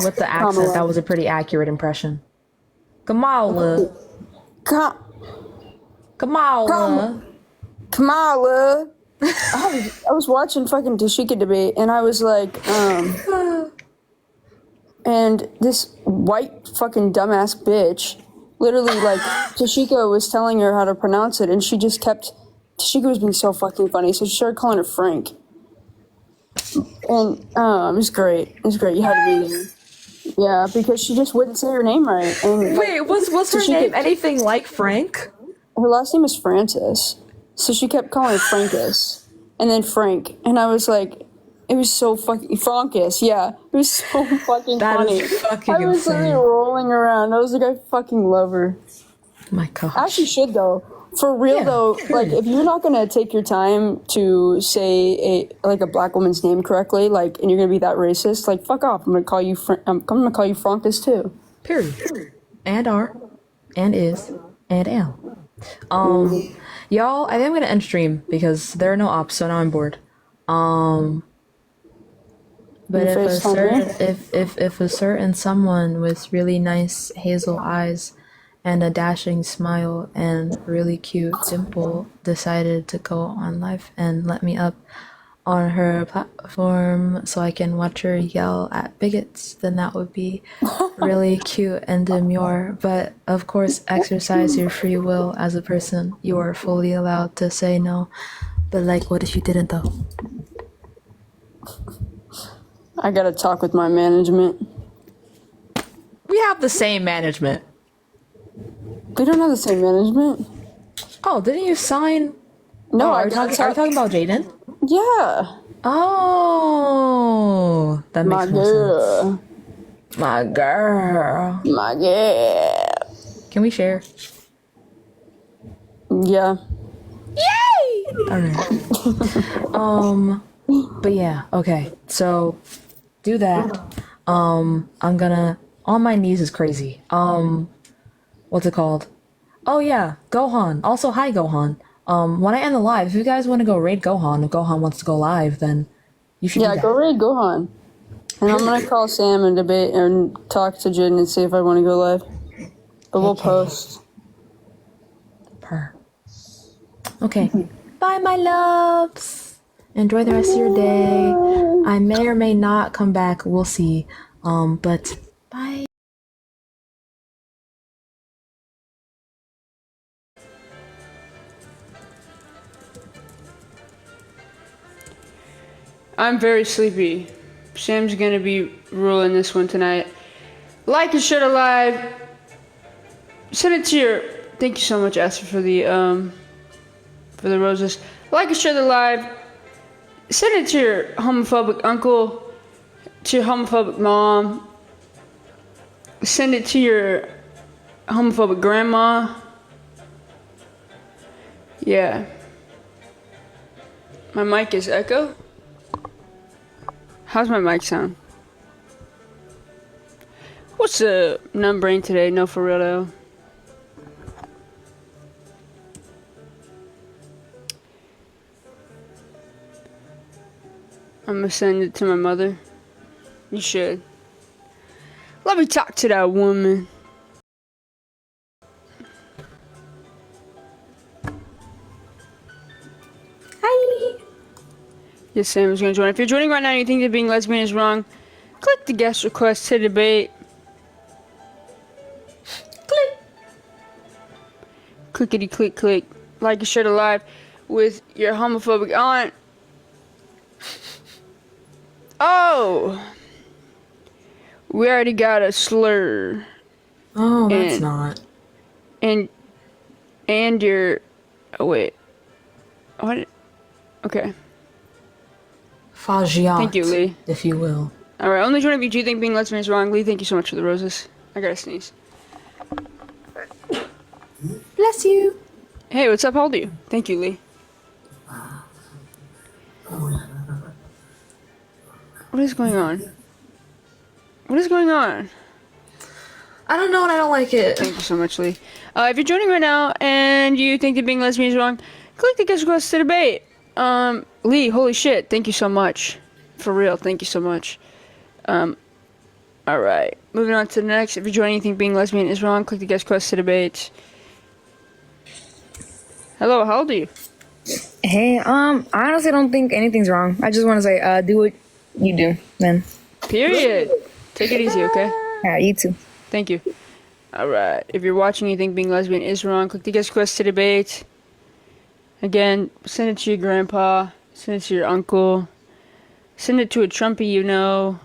with the accent, Kamala. that was a pretty accurate impression. Kamala. Kamala. Kamala. I was watching fucking Tashika debate, and I was like, and this white fucking dumbass bitch, literally, like, Tashika was telling her how to pronounce it, and she just kept, Tashika was being so fucking funny, so she started calling her Frank. And, it was great. It was great. You had to be there. Yeah, because she just wouldn't say her name right. And, Wait, was her name anything like Frank? Her last name is Francis. So she kept calling her Frankus. And then Frank. And I was like, it was so fucking... Frankus, yeah. It was so fucking funny. Is fucking I was literally rolling around. I was like, I fucking love her. My gosh. As you should, though. For real, though, like, if you're not gonna take your time to say a black woman's name correctly, like, and you're gonna be that racist, like, fuck off. I'm gonna call you Frankus, too. Period. And are. And is. And am. Y'all, I think I'm gonna end stream because there are no ops, so now I'm bored. But if a certain someone with really nice hazel eyes and a dashing smile and really cute dimple decided to go on live and let me up on her platform so I can watch her yell at bigots, then that would be really cute and demure. But of course, exercise your free will as a person. You are fully allowed to say no. But like, what if you didn't though? I gotta talk with my management. We have the same management. We don't have the same management. Oh, didn't you sign? No, are we talking about Jaden? Yeah. Oh, that makes more sense. My girl. My girl. Can we share? Yeah. Yay! Alright. But yeah, okay. So do that. I'm gonna on my knees is crazy. What's it called? Oh yeah, Gohan. Also, hi Gohan. When I end the live, if you guys want to go raid Gohan, if Gohan wants to go live, then you should. Yeah, go raid Gohan. And I'm gonna call Sam and debate and talk to Jin and see if I want to go live. But we'll post. Okay. Bye, my loves. Enjoy the rest of your day. I may or may not come back. We'll see. But bye. I'm very sleepy. Sam's gonna be ruling this one tonight. Like and share the live. Send it to your. Thank you so much, Esther, for the roses. Like and share the live. Send it to your homophobic uncle, to your homophobic mom. Send it to your homophobic grandma. Yeah. My mic is echo. How's my mic sound? What's the number today? No, for real though. I'm gonna send it to my mother. You should. Let me talk to that woman. Hi. Yes, Sam is gonna join. If you're joining right now and you think that being lesbian is wrong, click the guest request to debate. Click. Clickety click click. Like and share the live with your homophobic aunt. Oh! We already got a slur. Oh, that's not. And your... Oh, wait. What? Okay. Fagiat. Thank you, Lee. If you will. Alright, only joining if you think being lesbian is wrong. Lee, thank you so much for the roses. I gotta sneeze. Bless you. Hey, what's up? How old are you? Thank you, Lee. What is going on? What is going on? I don't know and I don't like it. Thank you so much, Lee. If you're joining right now and you think that being lesbian is wrong, click the guest request to debate. Lee, holy shit, thank you so much. For real, thank you so much. Alright, moving on to the next. If you're joining and think being lesbian is wrong, click the guest request to debate. Hello, how old are you? Hey, I honestly don't think anything's wrong. I just want to say, do what you do, then. Period. Take it easy, okay? Yeah, you too. Thank you. Alright, if you're watching and you think being lesbian is wrong, click the guest request to debate. Again, send it to your grandpa, send it to your uncle, send it to a Trumpy you know.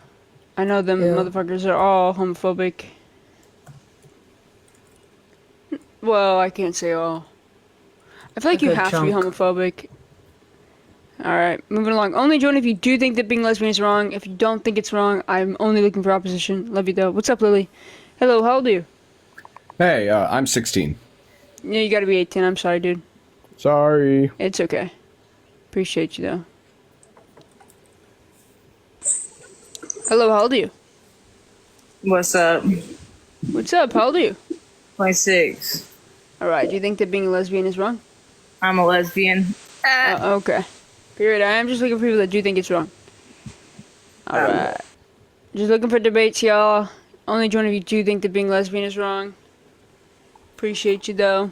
I know them motherfuckers are all homophobic. Well, I can't say all. I feel like you have to be homophobic. Alright, moving along. Only join if you do think that being lesbian is wrong. If you don't think it's wrong, I'm only looking for opposition. Love you though. What's up, Lily? Hello, how old are you? Hey, I'm 16. Yeah, you gotta be 18. I'm sorry, dude. Sorry. It's okay. Appreciate you though. Hello, how old are you? What's up? What's up? How old are you? 26. Alright, do you think that being a lesbian is wrong? I'm a lesbian. Okay. Period. I am just looking for people that do think it's wrong. Alright. Just looking for debates, y'all. Only join if you do think that being lesbian is wrong. Appreciate you, though.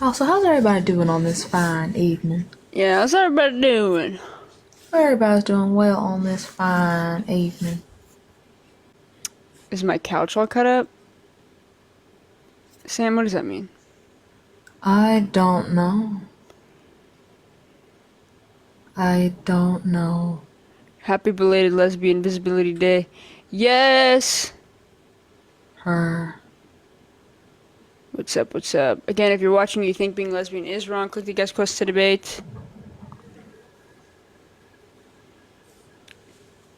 Oh, so how's everybody doing on this fine evening? Yeah, how's everybody doing? Everybody's doing well on this fine evening. Is my couch all cut up? Sam, what does that mean? I don't know. I don't know. Happy belated Lesbian Visibility Day. Yes! Her. What's up, what's up? Again, if you're watching and you think being lesbian is wrong, click the guest quest to debate.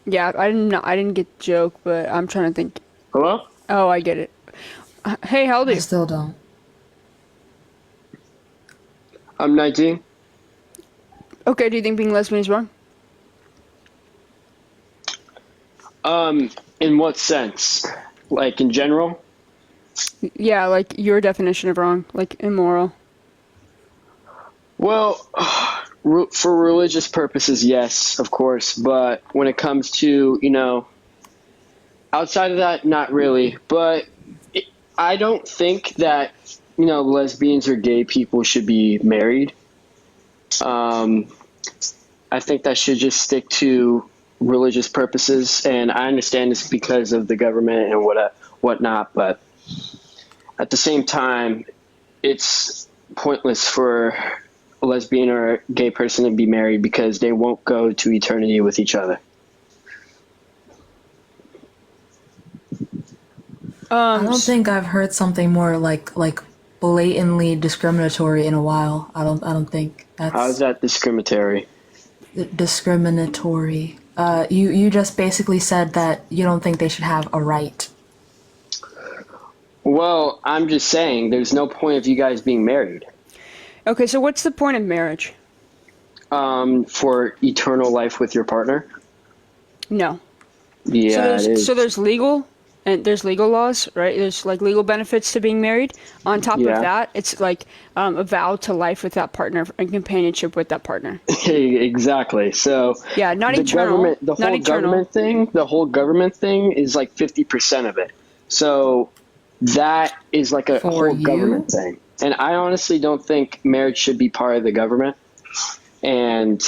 Yeah, I didn't get the joke, but I'm trying to think. Hello? Oh, I get it. Hey, how old are you? I still don't. I'm 19. Okay, do you think being lesbian is wrong? In what sense? Like in general? Yeah, like your definition of wrong, like immoral. Well, for religious purposes, yes, of course. But when it comes to, outside of that, not really. But I don't think that, lesbians or gay people should be married. I think that should just stick to religious purposes. And I understand it's because of the government and whatnot, but at the same time, it's pointless for a lesbian or a gay person to be married because they won't go to eternity with each other. I don't think I've heard something more like blatantly discriminatory in a while. I don't think that's. How is that discriminatory? Discriminatory. You just basically said that you don't think they should have a right. Well, I'm just saying there's no point of you guys being married. Okay, so what's the point of marriage? For eternal life with your partner? No. Yeah, so there's legal and there's legal laws, right? There's like legal benefits to being married. On top of that, it's like a vow to life with that partner and companionship with that partner. Exactly. So yeah, not the eternal. The whole government thing is like 50% of it. So that is like a whole government thing. And I honestly don't think marriage should be part of the government. And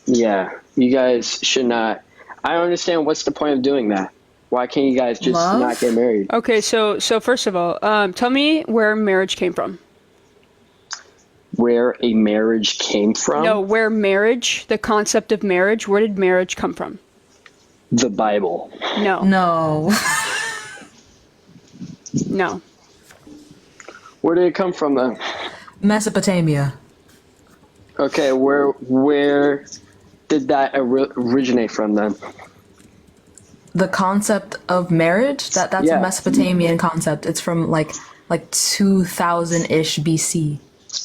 yeah, you guys should not. I don't understand what's the point of doing that. Why can't you guys just not get married? Okay, so first of all, tell me where marriage came from. Where a marriage came from? No, where marriage, the concept of marriage, where did marriage come from? The Bible. No. No. No. Where did it come from then? Mesopotamia. Okay, where did that originate from then? the concept of marriage, that's Yeah. a Mesopotamian concept. It's from like 2000-ish BC.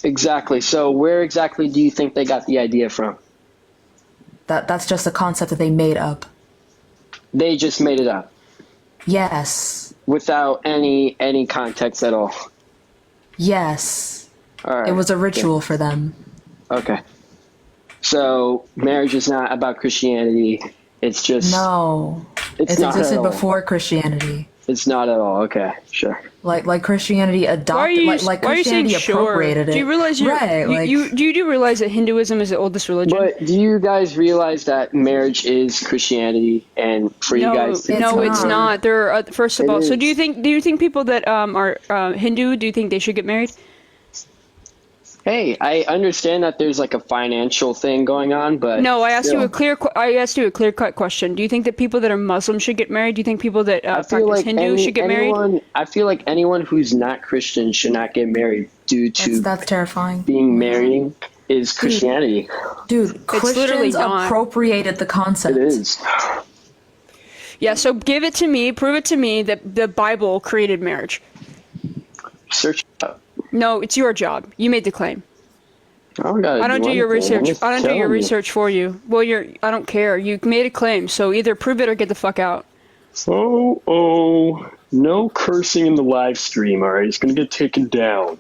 Exactly. So where exactly do you think they got the idea from? That's just a concept that they made up. They just made it up Yes. without any context at all. Yes. All right. It was a ritual for them. Okay. So marriage is not about Christianity. It's just No. It's It not at existed all. before Christianity. It's not at all. Okay, sure. Like Christianity adopted, like why are you saying Christianity sure? appropriated it. Do you realize you do realize that Hinduism is the oldest religion? But do you guys realize that marriage is Christianity, and for you guys? No, it's not. There are first of It all. So is. do you think people that are Hindu, do you think they should get married? Hey, I understand that there's like a financial thing going on, but No, I asked still. I asked you a clear cut question. Do you think that people that are Muslim should get married? Do you think people that I practice feel like Hindu should get married? I feel like anyone who's not Christian should not get married due to That's terrifying. being marrying is Christianity. Dude, literally Christians not. appropriated the concept. It is. Yeah, so give it to me, prove it to me that the Bible created marriage. Search it up. No, it's your job. You made the claim. I don't do your anything. I'm research. just I don't do your telling you. research for you. Well, I don't care. You made a claim, so either prove it or get the fuck out. Oh, no cursing in the live stream, all right? It's going to get taken down.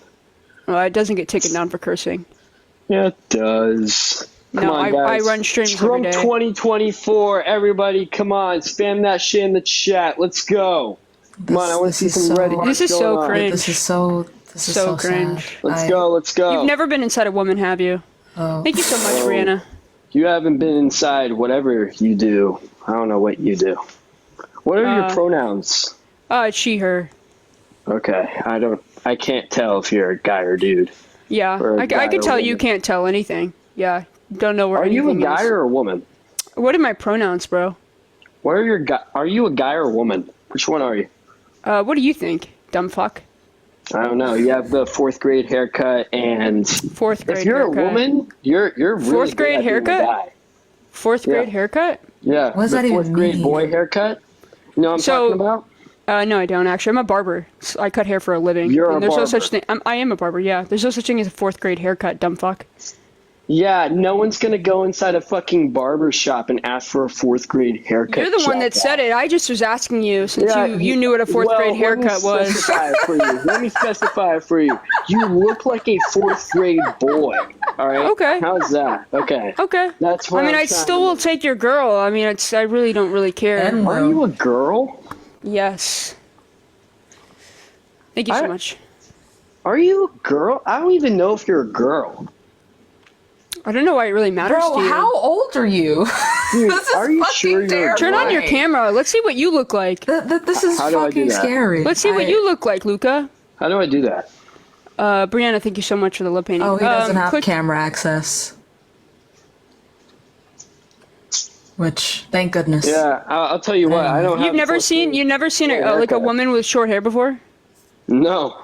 Well, it doesn't get taken down for cursing. Yeah, it does. Come No, on, I guys. run streams Trump every day. 2024, everybody, come on. Spam that shit in the chat. Let's go. Come on, I want to see some red hearts This is so going on. cringe. This is so cringe. sad. Let's go, let's go. You've never been inside a woman, have you? Oh. Thank you so much, Rihanna. You haven't been inside whatever you do. I don't know what you do. What are your pronouns? She, her. Okay, I can't tell if you're a guy or dude. Yeah, Or a I guy can or tell you woman. can't tell anything. Yeah, don't know where Are you a anything guy is. or a woman? What are my pronouns, bro? What are your Are you a guy or a woman? Which one are you? What do you think, dumb fuck? I don't know. You have the 4th grade haircut, and Fourth grade if you're haircut. a woman, you're really Fourth good grade at being a haircut? guy. Fourth grade haircut? Yeah. What does the that even 4th grade mean? boy haircut. You know what I'm talking about? No, I don't actually. I'm a barber. I cut hair for a living. You're and a there's no barber. such thing. I am a barber. Yeah, there's no such thing as a 4th grade haircut, dumb fuck. Yeah, no one's gonna go inside a fucking barber shop and ask for a 4th grade haircut. You're the one that said it. I just was asking you since you knew what a 4th grade haircut was. Let me specify it for you. You look like a 4th grade boy. All right. Okay. How's that? Okay. Okay. That's what I mean, I'm I trying still to- will take your girl. I mean, I really don't really care. Are you a girl? Yes. Thank you so much. Are you a girl? I don't even know if you're a girl. I don't know why it really matters Bro, to you. how old are you? Dude, This is are you sure fucking you're a Turn on your girl? camera. Let's see what you look like. This is How do I do fucking that? scary. Let's see what you look like, Luca. How do I do that? Brianna, thank you so much for the lip painting. Oh, he doesn't have click- camera access. Which, thank goodness. Yeah, I'll tell you what. I don't have. You've never seen like a woman with short hair before? No.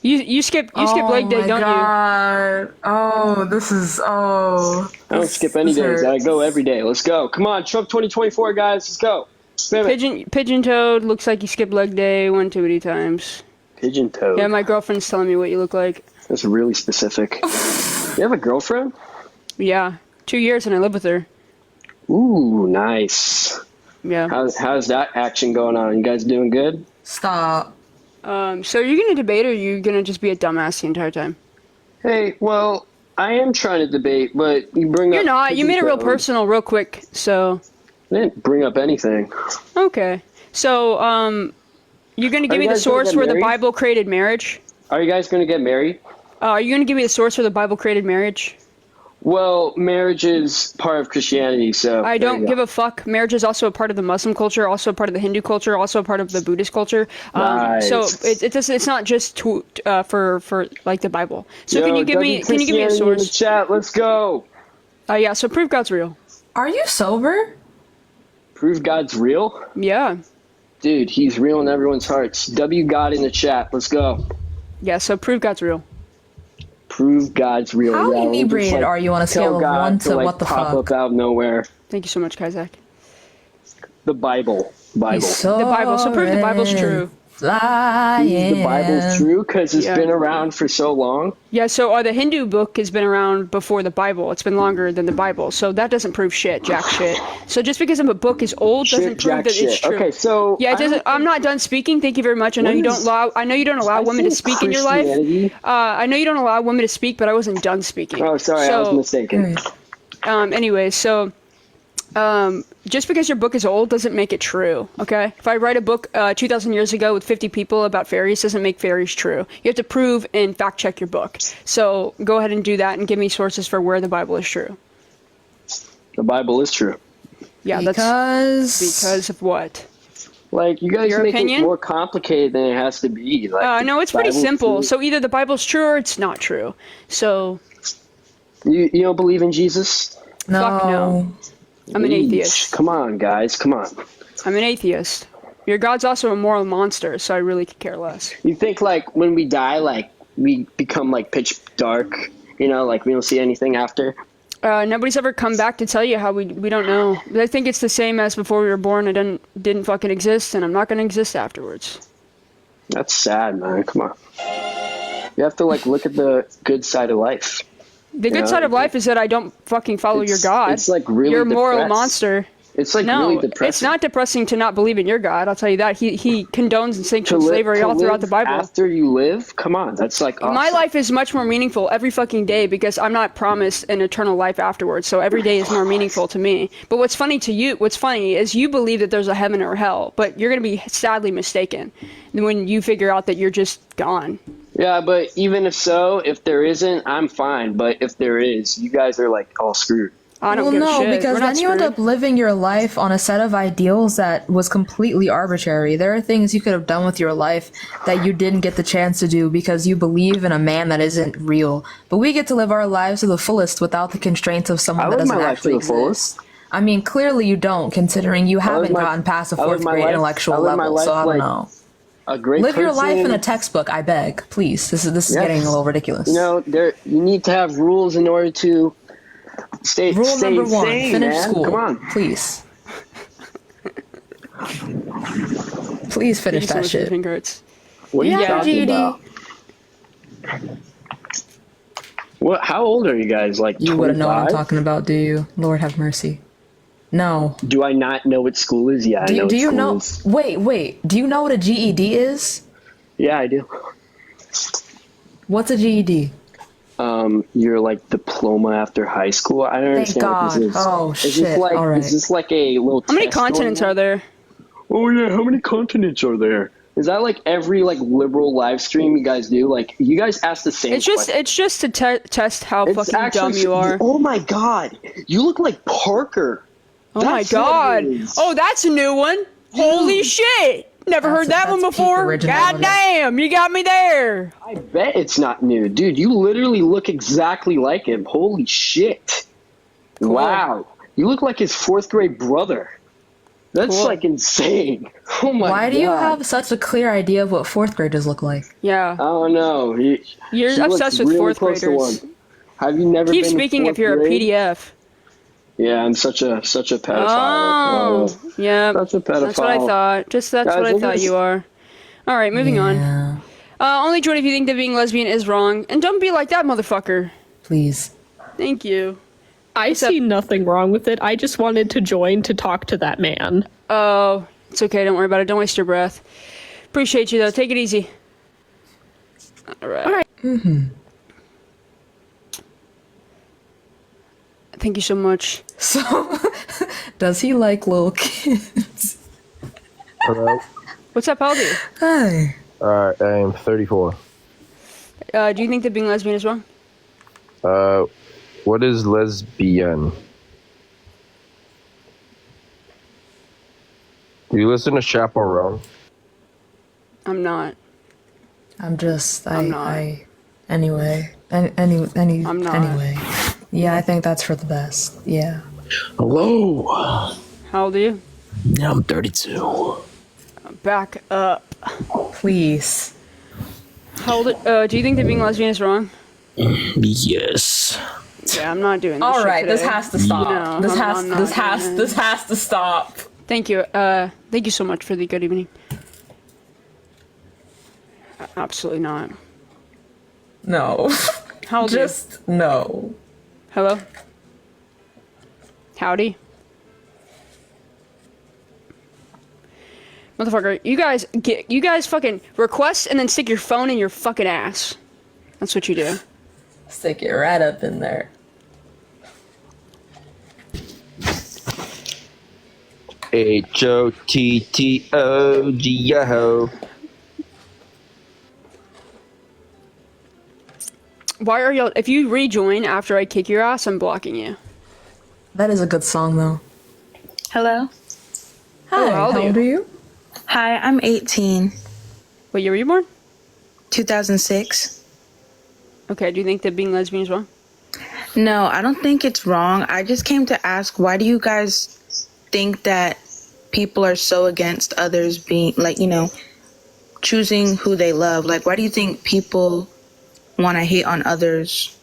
You skip leg day, don't you? God. Oh, this is I don't skip any days. I go every day. Let's go. Come on, Trump 2024, guys. Let's go. Spam it. Pigeon toed looks like you skipped leg day one too many times. Pigeon toed. Yeah, my girlfriend's telling me what you look like. That's really specific. You have a girlfriend? Yeah, 2 years and I live with her. Ooh, nice. Yeah. How's that action going on? You guys doing good? Stop. So are you gonna debate or are you gonna just be a dumbass the entire time? Hey, well, I am trying to debate, but you bring up. You're not. You made it real pigeon toed. personal real quick, so. I didn't bring up anything. Okay. So, you're gonna Are give you me the guys gonna source get where the married? Bible created marriage? Are you guys going to get married? Are you gonna give me the source where the Bible created marriage? Well, marriage is part of Christianity, so. I don't give a fuck. Marriage is also a part of the Muslim culture, also a part of the Hindu culture, also a part of the Buddhist culture. Nice. So it's not just for like the Bible. So can you give me a In the source? chat, let's go. Yeah. So prove God's real. Are you sober? Prove God's real? Yeah. Dude, he's real in everyone's hearts. W God in the chat. Let's go. Yeah. So prove God's real. Prove God's real. How Yeah, we'll inebriated just, are you on a tell scale of God 1 to like, what the pop fuck? up out of nowhere. Thank you so much, Kazak. The Bible. The Bible. So prove the Bible's true. Flying. Is the Bible true? Because it's been around for so long. Yeah, so the Hindu book has been around before the Bible. It's been longer than the Bible. So that doesn't prove jack shit. So just because a book is old doesn't prove that it's true. Okay, so yeah, it doesn't. I'm not done speaking. Thank you very much. I know you don't allow women to speak in your life. I know you don't allow women to speak, but I wasn't done speaking. Oh, sorry, I was mistaken. Anyway, so just because your book is old doesn't make it true, okay? If I write a book 2,000 years ago with 50 people about fairies, doesn't make fairies true. You have to prove and fact check your book. So go ahead and do that and give me sources for where the Bible is true. The Bible is true. Yeah, because of what? Like, you guys Your make opinion? it more complicated than it has to be. Like, no, it's pretty Bible's simple. true. So either the Bible's true or it's not true. So You don't believe in Jesus? No. Fuck no. I'm an atheist. Come on, guys. Come on. I'm an atheist. Your God's also a moral monster, so I really could care less. You think, like, when we die, like, we become, like, pitch dark? You know, like, we don't see anything after? Nobody's ever come back to tell you how we don't know. I think it's the same as before we were born. It didn't fucking exist, and I'm not going to exist afterwards. That's sad, man. Come on. You have to, like, look at the good side of life. The good side of life is that I don't fucking follow your God. It's like really You're a moral depressed. monster. It's like no, really depressing. it's not depressing to not believe in your God. I'll tell you that. He condones and sanctions slavery all throughout the Bible. After you live? Come on, that's like awesome. My life is much more meaningful every fucking day because I'm not promised an eternal life afterwards. So every day is more meaningful to me. But what's funny is you believe that there's a heaven or hell, but you're going to be sadly mistaken when you figure out that you're just gone. Yeah, but even if there isn't, I'm fine. But if there is, you guys are like all screwed. I don't give a shit. Because We're then not you end screwed. up living your life on a set of ideals that was completely arbitrary. There are things you could have done with your life that you didn't get the chance to do because you believe in a man that isn't real. But we get to live our lives to the fullest without the constraints of someone that live doesn't my life to actually the exist. fullest. I mean, clearly you don't, considering you haven't gotten past a fourth grade intellectual level. So I don't know. A great Live your life in person. a textbook, I beg, please. This is getting a little ridiculous. You know, you need to have rules in order to stay. Rule stay number one: sane, finish man. school. Come on, please. Please finish that shit. What are you talking about? What? How old are you guys? Like You wouldn't know what I'm 25? talking about, do you? Lord have mercy. No. Do I not know what school is? Yeah, I know. Do what you school know? is. Wait. Do you know what a GED is? Yeah, I do. What's a GED? Your like diploma after high school. I don't Thank understand what this God. is. Oh, is shit. This like, All right. Is this like a little? How many test going continents on? are there? Oh yeah, how many continents are there? Is that like every like liberal live stream you guys do? Like you guys ask the same. It's just question. it's just to test how It's fucking actually- dumb you are. Oh my God, you look like Parker. Oh That's my what God. it is. Oh, that's a new one. Holy shit. Never heard that one that's peak before. originality. God damn, you got me there. I bet it's not new, dude. You literally look exactly like him. Holy shit! Cool. Wow, you look like his fourth grade brother. That's Cool. like insane. Oh my God. Why do you have such a clear idea of what fourth graders look like? Yeah. I don't know. You're she looks obsessed with really fourth close to graders. one. Have you never Keep been speaking to if you're a fourth grade? PDF. Yeah, I'm such a pedophile. Oh, yeah. Such a pedophile. That's what I thought. That's Guys, what I look at thought this. you are. All right, moving on. Only join if you think that being lesbian is wrong, and don't be like that motherfucker. Please. Thank you. I see nothing wrong with it. I just wanted to join to talk to that man. Oh, it's okay. Don't worry about it. Don't waste your breath. Appreciate you though. Take it easy. All right. Mm-hmm. Thank you so much. So, does he like little kids? Hello. What's up, Aldi? Hi. I am 34. Do you think that being lesbian is wrong? What is lesbian? Do you listen to Chaperone? I'm not. Anyway. I'm not. Anyway. Yeah, I think that's for the best. Yeah. Hello. How old are you? Yeah, I'm 32. Back up. Please. How old? Do you think that being lesbian is wrong? Yes. Yeah, I'm not doing this. All shit right, this today. has to stop. No, this I'm not doing has to stop. Thank you. Thank you so much for the good evening. Absolutely not. No. How old Just no. Hello? Howdy? Motherfucker, you guys fucking request and then stick your phone in your fucking ass. That's what you do. Stick it right up in there. HOTTOGO. Why are y'all... If you rejoin after I kick your ass, I'm blocking you. That is a good song, though. Hello? Hi, how old are you? Hi, I'm 18. What year were you born? 2006. Okay, do you think that being lesbian is wrong? No, I don't think it's wrong. I just came to ask, why do you guys think that people are so against others being, like, you know, choosing who they love? Like, why do you think people want to hate on others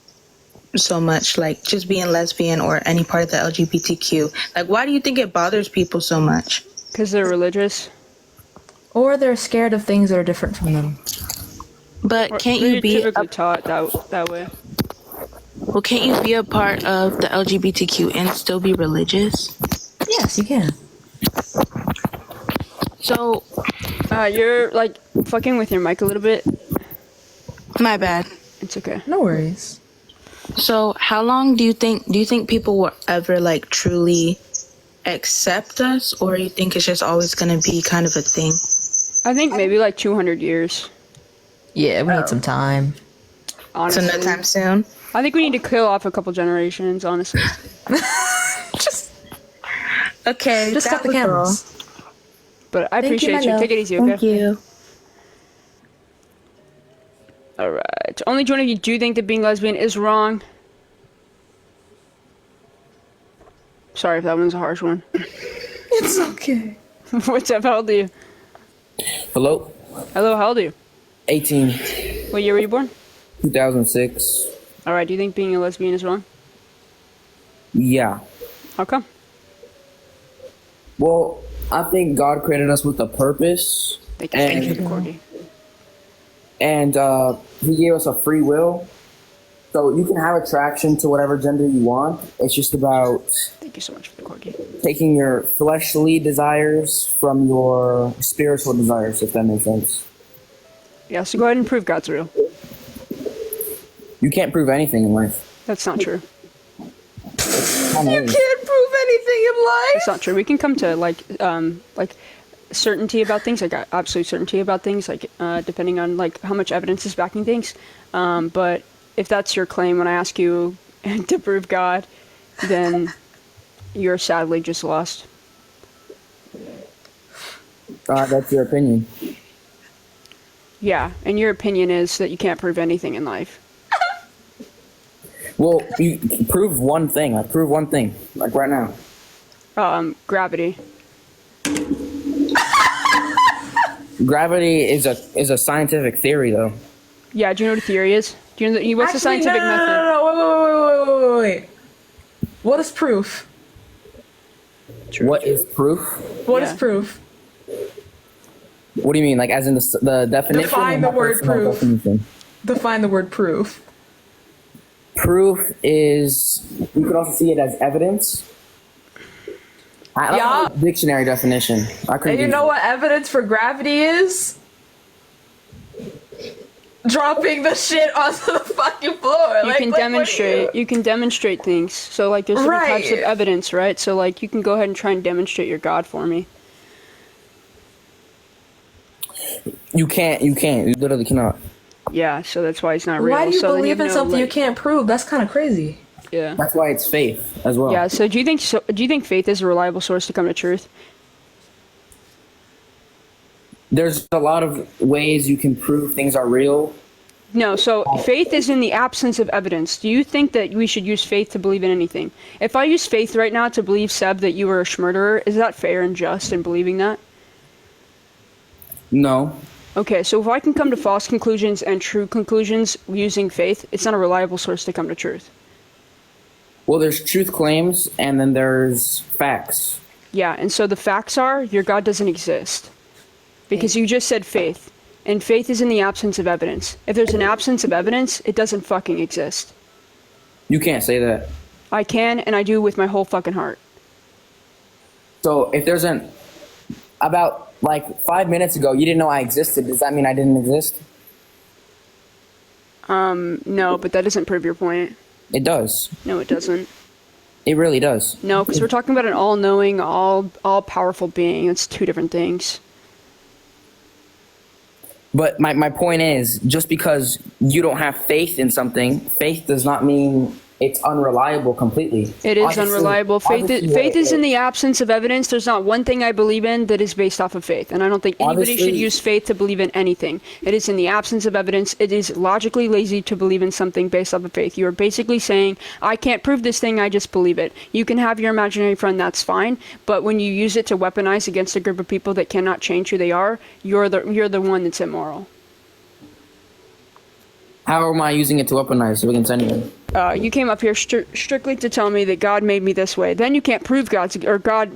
so much? Like, just being lesbian or any part of the LGBTQ. Like, why do you think it bothers people so much? Because they're religious. Or they're scared of things that are different from them. But can't you be typically taught that way? Well, can't you be a part of the LGBTQ and still be religious? Yes, you can. So, you're like fucking with your mic a little bit. My bad. It's okay. No worries. So, how long do you think people will ever like truly accept us, or you think it's just always going to be kind of a thing? I think maybe like 200 years. Yeah, we need some time. Honestly. So no time soon? I think we need to kill off a couple generations, honestly. Okay, Just cut the cameras. But I Thank you, appreciate my you. love. Take it easy, okay? Thank you. Alright. Only one of you do think that being lesbian is wrong. Sorry if that one's a harsh one. It's okay. What's up? How old are you? Hello? Hello, how old are you? 18. What year were you born? 2006. Alright, do you think being a lesbian is wrong? Yeah. How come? Well, I think God created us with a purpose. Thank you, Corky. And He gave us a free will. So you can have attraction to whatever gender you want. It's just about Thank you so much for the Corky. taking your fleshly desires from your spiritual desires, if that makes sense. Yeah, so go ahead and prove God's real. You can't prove anything in life. That's not true. You can't prove anything in life. That's not true. We can come to like certainty about things, like absolute certainty about things, like depending on like how much evidence is backing things. But if that's your claim when I ask you to prove God, then you're sadly just lost. That's your opinion. Yeah, and your opinion is that you can't prove anything in life. Well, you prove one thing. Like, prove one thing. Like, right now. Gravity. Gravity is a scientific theory, though. Yeah, do you know what a theory is? Do you know what's the scientific method? No, wait. What is proof? What is proof? What is proof? What do you mean? Like, as in the definition? Define the word proof. Definition? Define the word proof. Proof is, you could also see it as evidence. I don't know the dictionary definition. And you know what evidence for gravity is? Dropping the shit onto the fucking floor. You can demonstrate. You can demonstrate things. So like, there's different types of evidence, right? So like, you can go ahead and try and demonstrate your God for me. You can't. You literally cannot. Yeah, so that's why it's not real. Why do you so believe in something you can't prove? That's kind of crazy. Yeah. That's why it's faith as well. Yeah. So do you think faith is a reliable source to come to truth? There's a lot of ways you can prove things are real. No. So faith is in the absence of evidence. Do you think that we should use faith to believe in anything? If I use faith right now to believe, Seb, that you were a murderer, is that fair and just in believing that? No. Okay, so if I can come to false conclusions and true conclusions using faith, it's not a reliable source to come to truth. Well, there's truth claims and then there's facts. Yeah, and so the facts are your God doesn't exist. Because you just said faith. And faith is in the absence of evidence. If there's an absence of evidence, it doesn't fucking exist. You can't say that. I can, and I do with my whole fucking heart. So if there's about like 5 minutes ago, you didn't know I existed. Does that mean I didn't exist? No, but that doesn't prove your point. It does. No, it doesn't. It really does. No, because we're talking about an all-knowing, all-powerful being. It's two different things. But my point is, just because you don't have faith in something, faith does not mean it's unreliable completely. It is unreliable. Faith is in the absence of evidence. There's not one thing I believe in that is based off of faith. And I don't think anybody should use faith to believe in anything. It is in the absence of evidence. It is logically lazy to believe in something based off of faith. You are basically saying, I can't prove this thing, I just believe it. You can have your imaginary friend, that's fine. But when you use it to weaponize against a group of people that cannot change who they are, you're the one that's immoral. How am I using it to weaponize against anyone? You came up here strictly to tell me that God made me this way. Then you can't prove God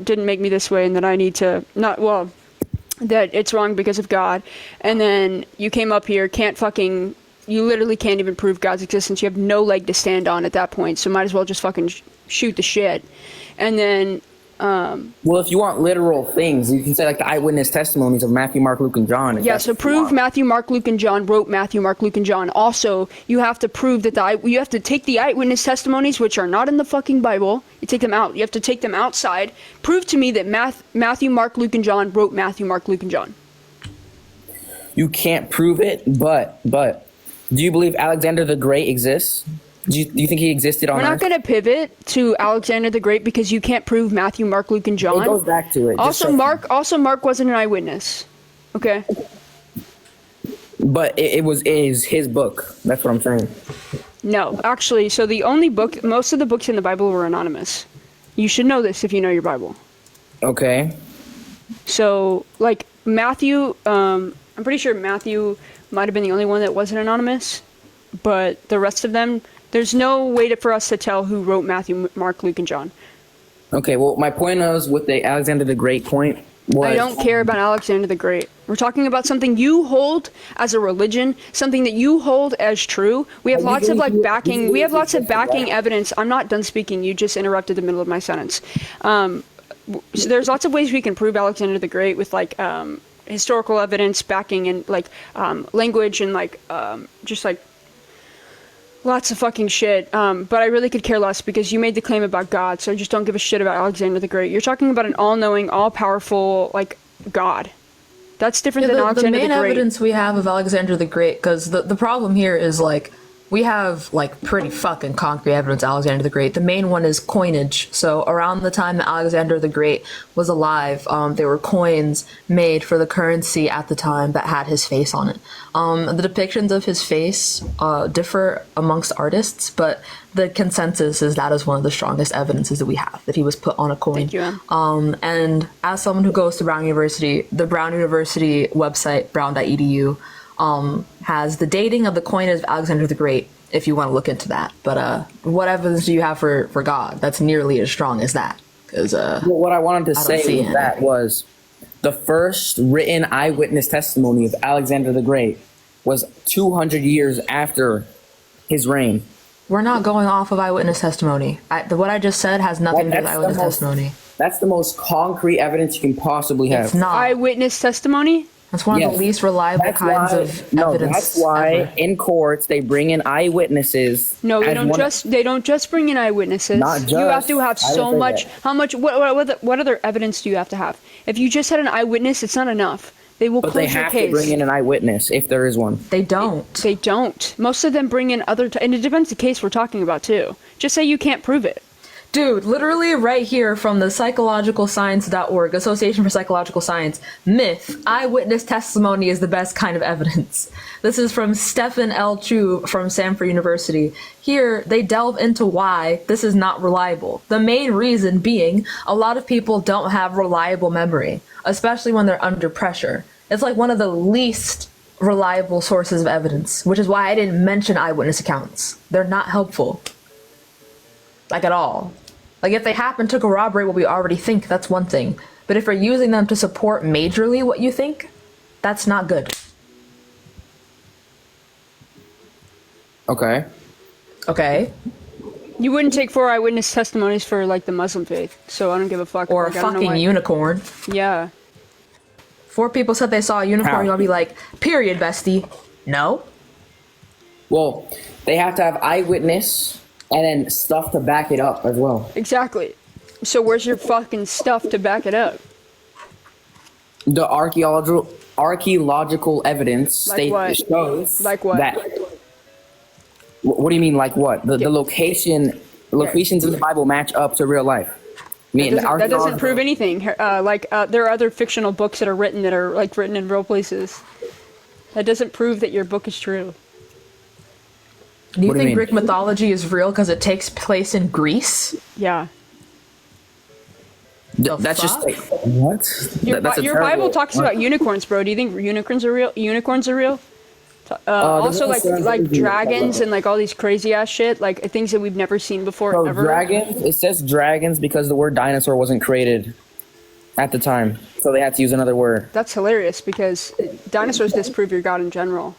didn't make me this way, and that I need to that it's wrong because of God. And then you came up here, you literally can't even prove God's existence. You have no leg to stand on at that point, so might as well just fucking shoot the shit. And then well, if you want literal things, you can say like the eyewitness testimonies of Matthew, Mark, Luke, and John. Yeah, so prove Matthew, Mark, Luke, and John wrote Matthew, Mark, Luke, and John. Also, you have to prove that you have to take the eyewitness testimonies, which are not in the fucking Bible. You take them out. You have to take them outside. Prove to me that Matthew, Mark, Luke, and John wrote Matthew, Mark, Luke, and John. You can't prove it, but do you believe Alexander the Great exists? Do you think he existed on Earth? We're not going to pivot to Alexander the Great because you can't prove Matthew, Mark, Luke, and John. It goes back to it. Also, Mark wasn't an eyewitness. Okay. But it is his book. That's what I'm saying. No, actually, so most of the books in the Bible were anonymous. You should know this if you know your Bible. Okay. So, like, Matthew, I'm pretty sure Matthew might have been the only one that wasn't anonymous, but the rest of them, there's no way for us to tell who wrote Matthew, Mark, Luke, and John. Okay, well, my point was with the Alexander the Great point was... I don't care about Alexander the Great. We're talking about something you hold as a religion, something that you hold as true. We have lots of backing. We have lots of backing evidence. I'm not done speaking. You just interrupted the middle of my sentence. So there's lots of ways we can prove Alexander the Great with historical evidence, backing, and language, and just lots of fucking shit. But I really could care less because you made the claim about God, so I just don't give a shit about Alexander the Great. You're talking about an all-knowing, all-powerful, God. That's different than Alexander the Great. The main evidence we have of Alexander the Great, because the problem here is, we have, pretty fucking concrete evidence of Alexander the Great. The main one is coinage. So around the time that Alexander the Great was alive, there were coins made for the currency at the time that had his face on it. The depictions of his face differ amongst artists, but the consensus is that is one of the strongest evidences that we have, that he was put on a coin. Thank you. And as someone who goes to Brown University, the Brown University website, brown.edu, has the dating of the coin of Alexander the Great, if you want to look into that. But what evidence do you have for God that's nearly as strong as that? Because what I wanted to say with that was the first written eyewitness testimony of Alexander the Great was 200 years after his reign. We're not going off of eyewitness testimony. What I just said has nothing to do with eyewitness testimony. That's the most concrete evidence you can possibly have. It's not. Eyewitness testimony? That's one of the least reliable kinds of evidence. That's why ever. In courts they bring in eyewitnesses. No, they don't just bring in eyewitnesses. Not just. You have to have so much. How much? What other evidence do you have to have? If you just had an eyewitness, it's not enough. They will But close they your have case. to bring in an eyewitness if there is one. They don't. They don't. Most of them bring in and it depends the case we're talking about too. Just say you can't prove it. Dude, literally right here from the psychologicalscience.org, Association for Psychological Science, myth, eyewitness testimony is the best kind of evidence. This is from Stephen L. Chu from Stanford University. Here, they delve into why this is not reliable. The main reason being, a lot of people don't have reliable memory, especially when they're under pressure. It's like one of the least reliable sources of evidence, which is why I didn't mention eyewitness accounts. They're not helpful. At all. Like, if they happen to corroborate what we already think, that's one thing. But if we're using them to support majorly what you think, that's not good. Okay. Okay. You wouldn't take 4 eyewitness testimonies for like the Muslim faith, so I don't give a fuck. Or like, a I don't know fucking why- unicorn. Yeah. 4 people said they saw a unicorn, How? you're gonna be like, period, bestie. No. Well, they have to have eyewitness and then stuff to back it up as well. Exactly. So where's your fucking stuff to back it up? The archaeological evidence Like what? shows Like what? that. What do you mean, like what? The locations in the Bible match up to real life. I mean, That doesn't prove anything. There are other fictional books that are written in real places. That doesn't prove that your book is true. Do you What do you think mean? Greek mythology is real because it takes place in Greece? Yeah. That's just like, what? That's a Your terrible- Bible talks about unicorns, bro. Do you think unicorns are real? Unicorns are real? Also, like dragons and like all these crazy ass shit, like things that we've never seen before So ever. dragons, it says dragons because the word dinosaur wasn't created at the time. So they had to use another word. That's hilarious because dinosaurs disprove your God in general.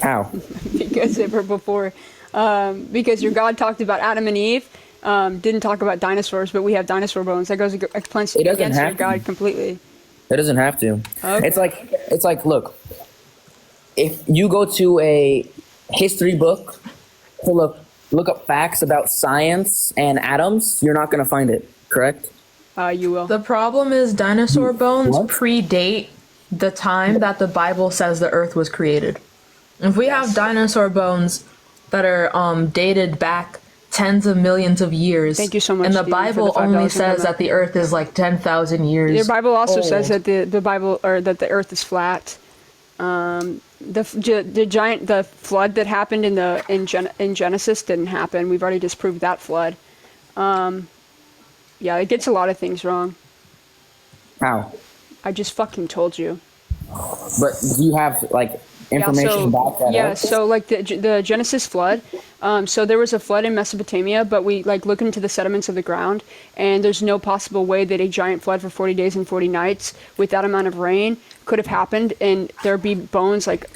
How? Because they were before. Because your God talked about Adam and Eve, didn't talk about dinosaurs, but we have dinosaur bones. That goes against It doesn't your have to. God completely. It doesn't have to. Okay. It's like, look, if you go to a history book to look up facts about science and atoms, you're not going to find it, correct? You will. The problem is dinosaur bones predate the time that the Bible says the earth was created. If we have dinosaur bones that are dated back tens of millions of years, Thank you so much, and the Steven, for Bible the $5 only in says the- that the earth is like 10,000 years Your Bible also says old. that the Bible or that the Earth is flat. The flood that happened in Genesis didn't happen. We've already disproved that flood. Yeah, it gets a lot of things wrong. How? I just fucking told you. But do you have like information about that? Yeah, so like the Genesis flood. So there was a flood in Mesopotamia, but we like look into the sediments of the ground, and there's no possible way that a giant flood for 40 days and 40 nights with that amount of rain could have happened, and there'd be bones like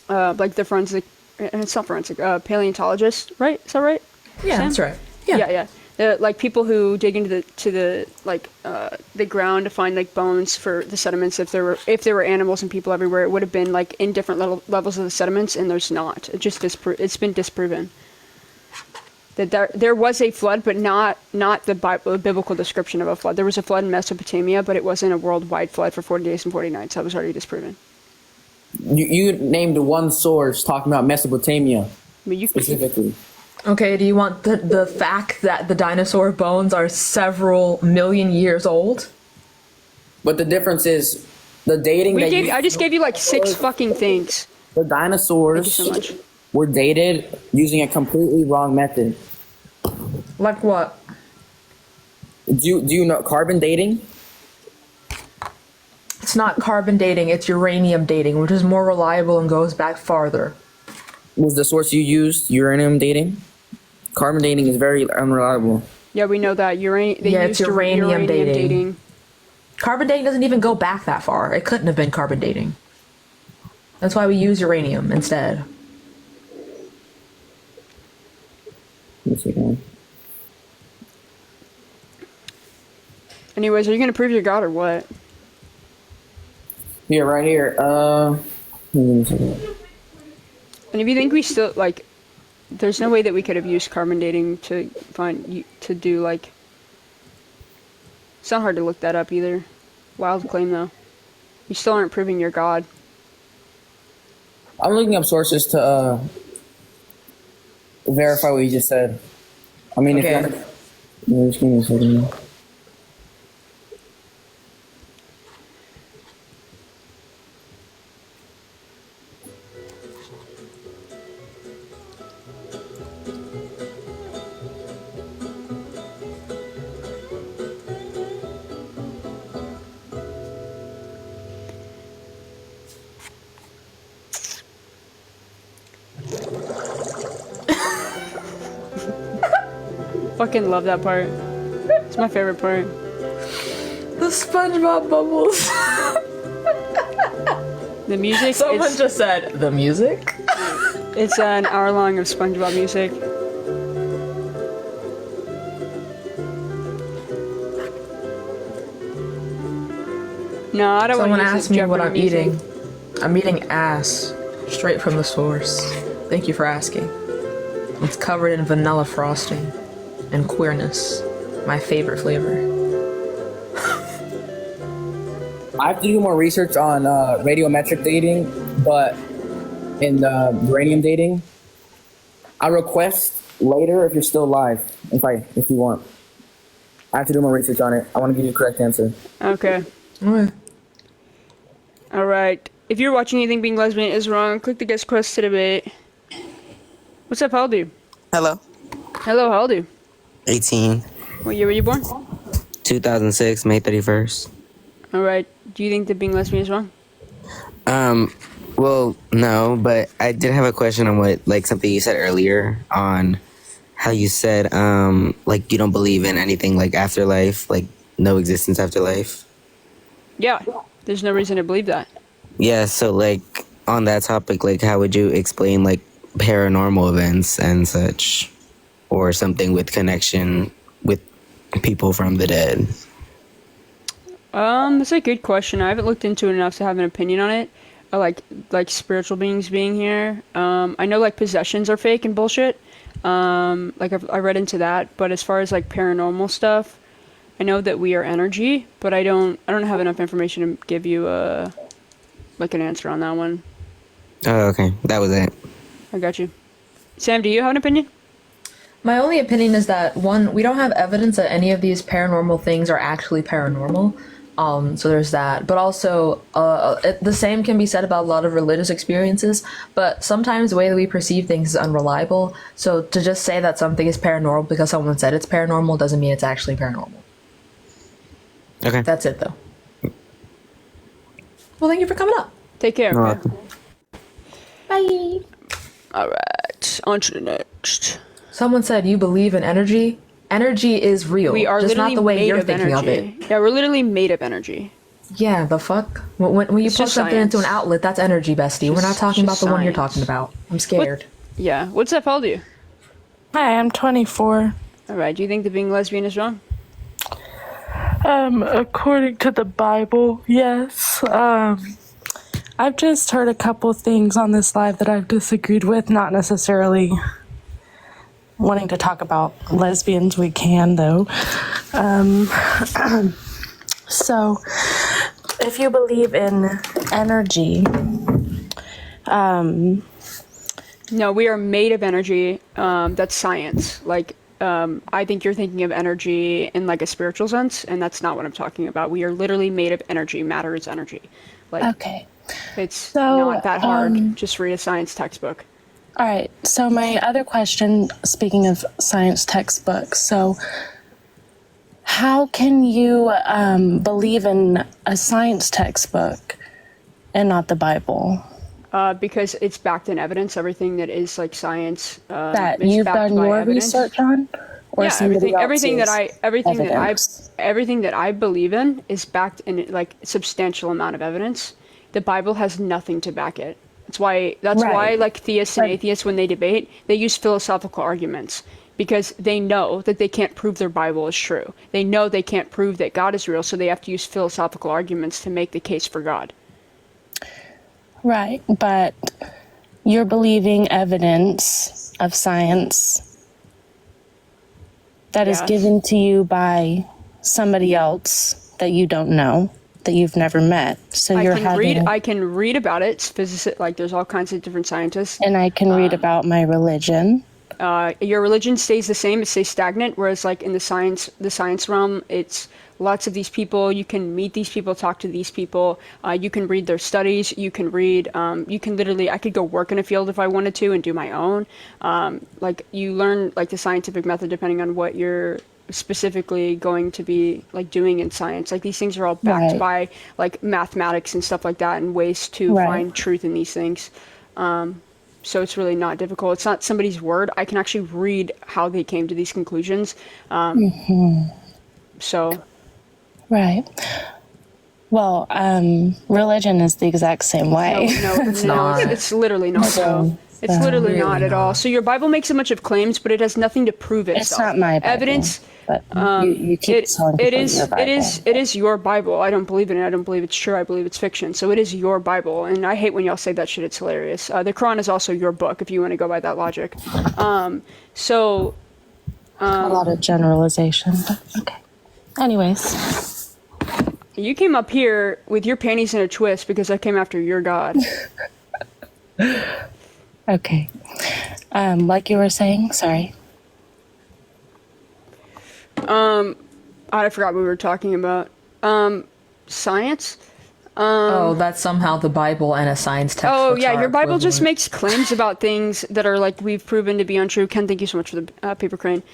the forensic, and it's not forensic, paleontologist, right? Is that right? Yeah, Sam? that's right. Yeah. Like people who dig into the ground to find like bones for the sediments. If there were animals and people everywhere, it would have been like in different levels of the sediments, and there's not. It's been disproven that there was a flood, but not the biblical description of a flood. There was a flood in Mesopotamia, but it wasn't a worldwide flood for 40 days and 40 nights. That was already disproven. You named one source talking about Mesopotamia specifically. Okay, do you want the fact that the dinosaur bones are several million years old? But the difference is the dating I just gave you like 6 fucking things. The dinosaurs Thank you so much. were dated using a completely wrong method. Like what? Do you know carbon dating? It's not carbon dating, it's uranium dating, which is more reliable and goes back farther. Was the source you used uranium dating? Carbon dating is very unreliable. Yeah, we know that It's uranium dating. Carbon dating doesn't even go back that far. It couldn't have been carbon dating. That's why we use uranium instead. Anyways, are you gonna prove your God or what? Yeah, right here. And if you think we still like, there's no way that we could have used carbon dating to do like. It's not hard to look that up either. Wild claim though. You still aren't proving your God. I'm looking up sources to verify what you just said. I mean, Okay. if you just give me a second. Fucking love that part. It's my favorite part. The SpongeBob bubbles. The music. Someone just said the music. It's an hour long of SpongeBob music. No, I don't Someone want to use asked me what I'm Jeopardy music. eating. I'm eating ass, straight from the source. Thank you for asking. It's covered in vanilla frosting and queerness, my favorite flavor. I have to do more research on radiometric dating, but in uranium dating, I'll request later if you're still live, if you want. I have to do more research on it. I want to give you the correct answer. Okay. All right. If you're watching anything being lesbian is wrong, click the guest quest to debate. What's up, how old are you? Hello. Hello, how old are you? 18. What year were you born? 2006, May 31st. All right. Do you think that being lesbian is wrong? Well, no, but I did have a question on something you said earlier on how you said, you don't believe in anything like afterlife, like no existence after life. Yeah. There's no reason to believe that. Yeah, so on that topic, how would you explain paranormal events and such, or something with connection with people from the dead? That's a good question. I haven't looked into it enough to have an opinion on it. Like spiritual beings being here. I know possessions are fake and bullshit. I read into that, but as far as paranormal stuff, I know that we are energy, but I don't have enough information to give you an answer on that one. Oh, okay. That was it. I got you. Sam, do you have an opinion? My only opinion is that, one, we don't have evidence that any of these paranormal things are actually paranormal. So there's that. But also, the same can be said about a lot of religious experiences, but sometimes the way that we perceive things is unreliable. So to just say that something is paranormal because someone said it's paranormal doesn't mean it's actually paranormal. Okay. That's it, though. Well, thank you for coming up. Take care. You're Okay? welcome. Bye. All right. On to the next. Someone said you believe in energy. Energy is real. We are just literally not the way made you're of thinking energy. of it. Yeah, we're literally made of energy. Yeah, the fuck? When you It's put just something into an science. outlet, that's energy, bestie. We're not Just- talking about just the one you're science. talking about. I'm scared. Yeah. What's up? How old are you? Hi, I'm 24. All right. Do you think that being lesbian is wrong? According to the Bible, yes. I've just heard a couple things on this live that I've disagreed with, not necessarily wanting to talk about lesbians. We can, though. So, if you believe in energy, No, we are made of energy. That's science. I think you're thinking of energy in a spiritual sense, and that's not what I'm talking about. We are literally made of energy. Matter is energy. Okay. It's So, not that hard. Just read a science textbook. All right. So my other question, speaking of science textbooks, so how can you believe in a science textbook and not the Bible? Because it's backed in evidence. Everything that is science That is you've backed done by your evidence. research on, or Yeah, somebody everything that else's evidence? everything that I believe in is backed in substantial amount of evidence. The Bible has nothing to back it. That's why theists and atheists, when they debate, they use philosophical arguments because they know that they can't prove their Bible is true. They know they can't prove that God is real, so they have to use philosophical arguments to make the case for God. Right, but you're believing evidence of science that is Yes. given to you by somebody else that you don't know, that you've never met. So I you're can having, I can read about it. It's physicists, there's all kinds of different scientists. and I can read about my religion. Your religion stays the same; it stays stagnant. Whereas, in the science realm, it's lots of these people. You can meet these people, talk to these people. You can read their studies. You can read. You can literally. I could go work in a field if I wanted to and do my own. You learn the scientific method depending on what you're specifically going to be doing in science. These things are all backed Right. by mathematics and stuff like that, and ways to Right. find truth in these things. so it's really not difficult. It's not somebody's word. I can actually read how they came to these conclusions. So, right. Well, religion is the exact same way. No, it's not. It's literally not so. It's literally Really not at all. So your Bible makes a bunch of claims, but it has nothing to prove itself. It's not my Bible, evidence. But you keep telling people it is your Bible. I don't believe in it. I don't believe it's true. I believe it's fiction. So it is your Bible, and I hate when y'all say that shit. It's hilarious. The Quran is also your book, if you want to go by that logic. A lot of generalization, but okay. Anyways. You came up here with your panties in a twist because I came after your God. Okay. Like you were saying, sorry. I forgot what we were talking about. Science? That's somehow the Bible and a science text. Oh, yeah, your Bible just makes claims about things that are, like, we've proven to be untrue. Ken, thank you so much for the paper crane.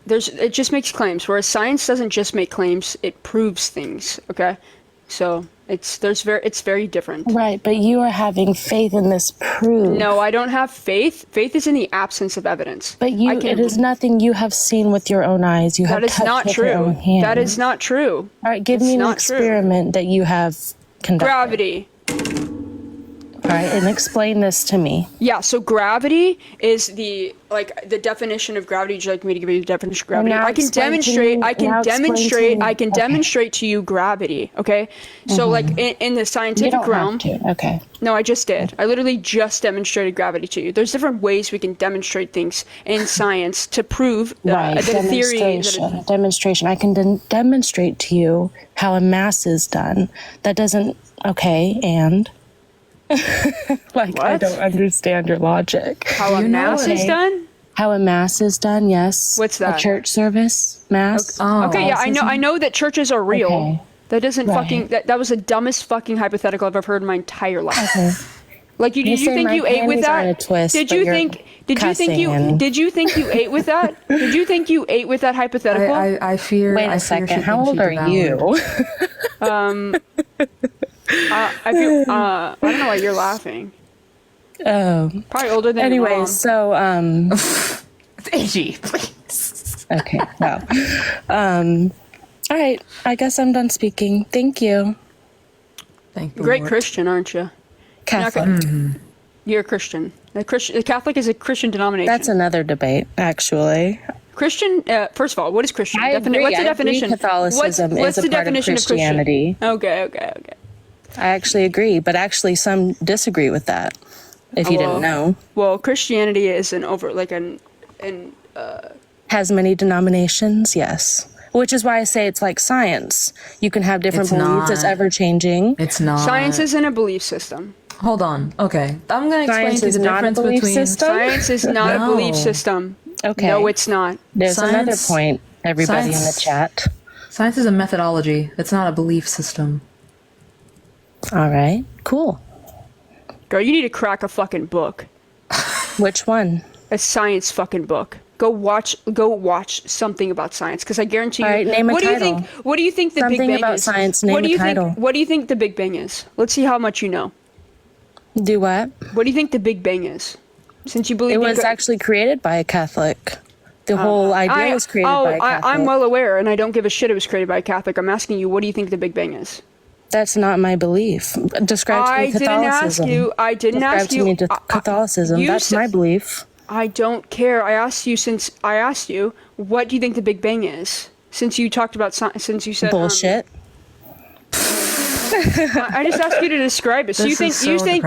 It just makes claims, whereas science doesn't just make claims, it proves things, okay? So it's very different. Right, but you are having faith in this proof. No, I don't have faith. Faith is in the absence of evidence. But it is nothing you have seen with your own eyes. You have that is touched not with your own true. hands. That is not true. All right, give me an experiment that you have conducted. Gravity. All right, and explain this to me. Yeah, so gravity is the definition of gravity. Would you like me to give you the definition of gravity? I can demonstrate to you gravity, okay? So like in the scientific realm. Okay. No, I just did. I literally just demonstrated gravity to you. There's different ways we can demonstrate things in science to prove that a theory. Demonstration. I can demonstrate to you how a mass is done. That doesn't. Okay, and. I don't understand your logic. How a mass is done? How a mass is done, yes. What's that? A church service, mass. Okay, yeah, I know that churches are real. Okay. That doesn't that was the dumbest fucking hypothetical I've ever heard in my entire life. Okay. Like you think you ate with that? Did you think you ate with that? Did you think you ate with that hypothetical? I fear. Wait a second. How old are you? I don't know why you're laughing. Probably older than your mom. So AG, please. Okay. Well. All right. I guess I'm done speaking. Thank you. Thank you. Great Christian, aren't you? Catholic. You're a Christian. The Catholic is a Christian denomination. That's another debate, actually. Christian. First of all, what is Christian? What's the definition? Catholicism what's is the a part definition of Christianity. Of Christian? Okay. I actually agree, but actually some disagree with that. If you didn't know. Well, Christianity is has many denominations, yes. Which is why I say it's like science. You can have different beliefs. It's ever changing. It's not. Science isn't a belief system. Hold on. Okay. I'm going to explain to you the difference between science is not a belief system. Okay. No, it's not. There's another point, everybody in the chat. Science is a methodology. It's not a belief system. All right. Cool. Girl, you need to crack a fucking book. Which one? A science fucking book. Go watch something about science, because I guarantee you. All right, name a title. What do you think the Big Bang is? Something about science. Name a title. What do you think the Big Bang is? Let's see how much you know. Do what? What do you think the Big Bang is? Since you believe it was actually created by a Catholic. The whole idea was created by a Catholic. I'm well aware, and I don't give a shit it was created by a Catholic. I'm asking you, what do you think the Big Bang is? That's not my belief. Describe to me Catholicism. I didn't ask you. Describe to me Catholicism. That's my belief. I don't care. I asked you, what do you think the Big Bang is? Since you talked about since you said bullshit. I just asked you to describe it. So you think